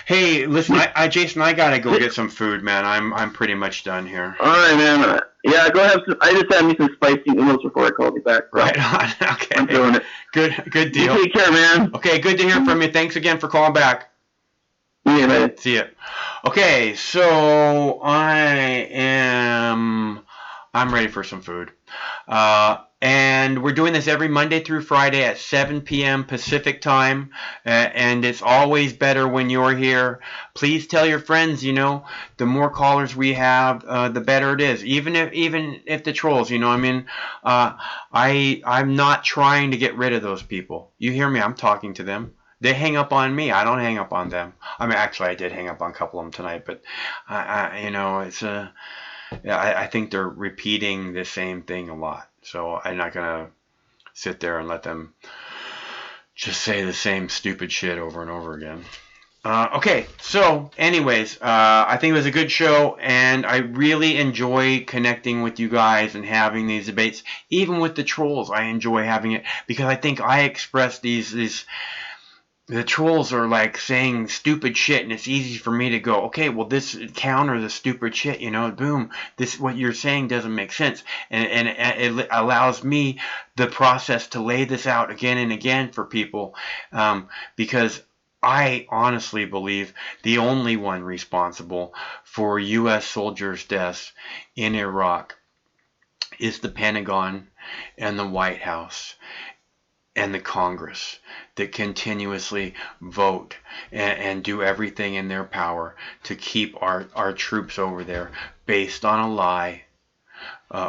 Hey, listen, Jason, I gotta go get some food, man. I'm pretty much done here. All right, man. Yeah, go have some. I just had me some spicy noodles before I called you back. So. Right on. Okay. I'm doing it. Good deal. You take care, man. Okay, good to hear from you. Thanks again for calling back. Yeah, man. See ya. Okay, so I'm ready for some food. And we're doing this every Monday through Friday at 7 p.m. Pacific time, and it's always better when you're here. Please tell your friends, you know, the more callers we have, the better it is. Even if the trolls, you know, I mean, I'm not trying to get rid of those people. You hear me? I'm talking to them. They hang up on me. I don't hang up on them. I mean, actually, I did hang up on a couple of them tonight, but you know, it's I think they're repeating the same thing a lot. So I'm not going to sit there and let them just say the same stupid shit over and over again. Okay, so anyways, I think it was a good show, and I really enjoy connecting with you guys and having these debates. Even with the trolls, I enjoy having it because I think I express these the trolls are like saying stupid shit, and it's easy for me to go, okay, well, this counter the stupid shit, you know, boom, this, what you're saying doesn't make sense, and it allows me the process to lay this out again and again for people, because I honestly believe the only one responsible for U.S. soldiers' deaths in Iraq is the Pentagon and the White House and the Congress that continuously vote and do everything in their power to keep our troops over there based on a lie,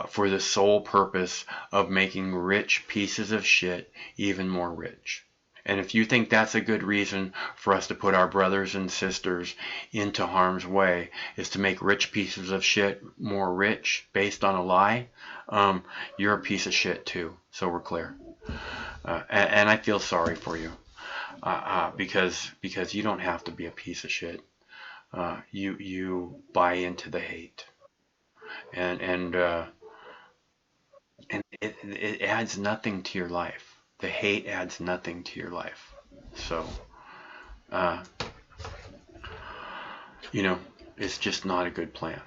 for the sole purpose of making rich pieces of shit even more rich. And if you think that's a good reason for us to put our brothers and sisters into harm's way, is to make rich pieces of shit more rich based on a lie, you're a piece of shit too, so we're clear. And I feel sorry for you, because you don't have to be a piece of shit. You buy into the hate, and it adds nothing to your life. The hate adds nothing to your life. So, you know, it's just not a good plan,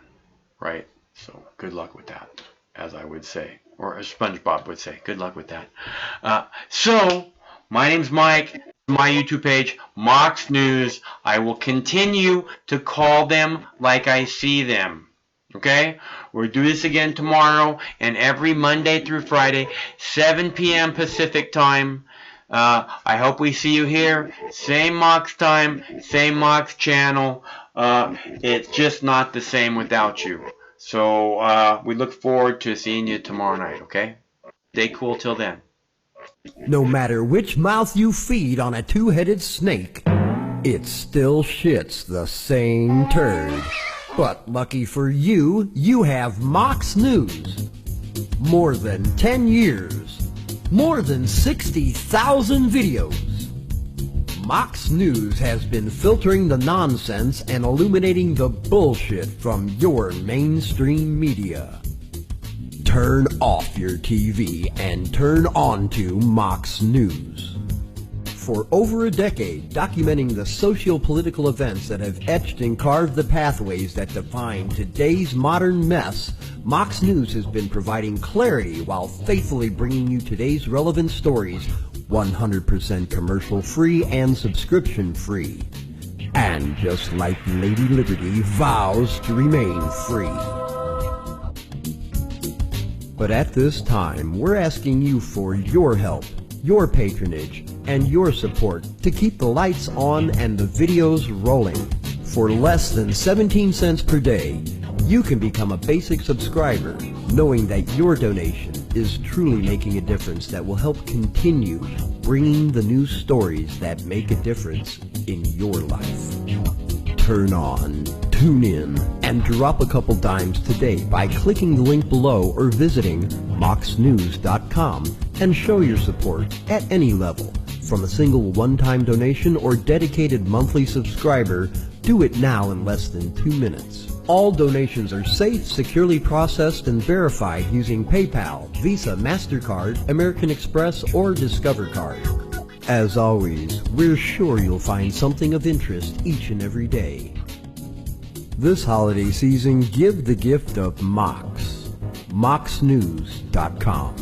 right? So good luck with that, as I would say. Or as SpongeBob would say, good luck with that. So, my name's Mike. My YouTube page, Mox News. I will continue to call them like I see them. Okay? We'll do this again tomorrow and every Monday through Friday, 7 p.m. Pacific time. I hope we see you here. Same Mox time, same Mox channel. It's just not the same without you. So we look forward to seeing you tomorrow night, okay? Stay cool till then. No matter which mouth you feed on a two-headed snake, it still shits the same turd. But lucky for you, you have Mox News. More than 10 years. More than 60,000 videos. Mox News has been filtering the nonsense and illuminating the bullshit from your mainstream media. Turn off your TV and turn on to Mox News. For over a decade, documenting the socio-political events that have etched and carved the pathways that define today's modern mess, Mox News has been providing clarity while faithfully bringing you today's relevant stories 100% commercial-free and subscription-free. And just like Lady Liberty vows to remain free. But at this time, we're asking you for your help, your patronage, and your support to keep the lights on and the videos rolling. For less than 17 cents per day, you can become a basic subscriber, knowing that your donation is truly making a difference that will help continue bringing the news stories that make a difference in your life. Turn on, tune in, and drop a couple dimes today by clicking the link below or visiting moxnews.com and show your support at any level. From a single one-time donation or dedicated monthly subscriber, do it now in less than 2 minutes. All donations are safe, securely processed, and verified using PayPal, Visa, MasterCard, American Express, or Discover Card. As always, we're sure you'll find something of interest each and every day. This holiday season, give the gift of Mox. moxnews.com.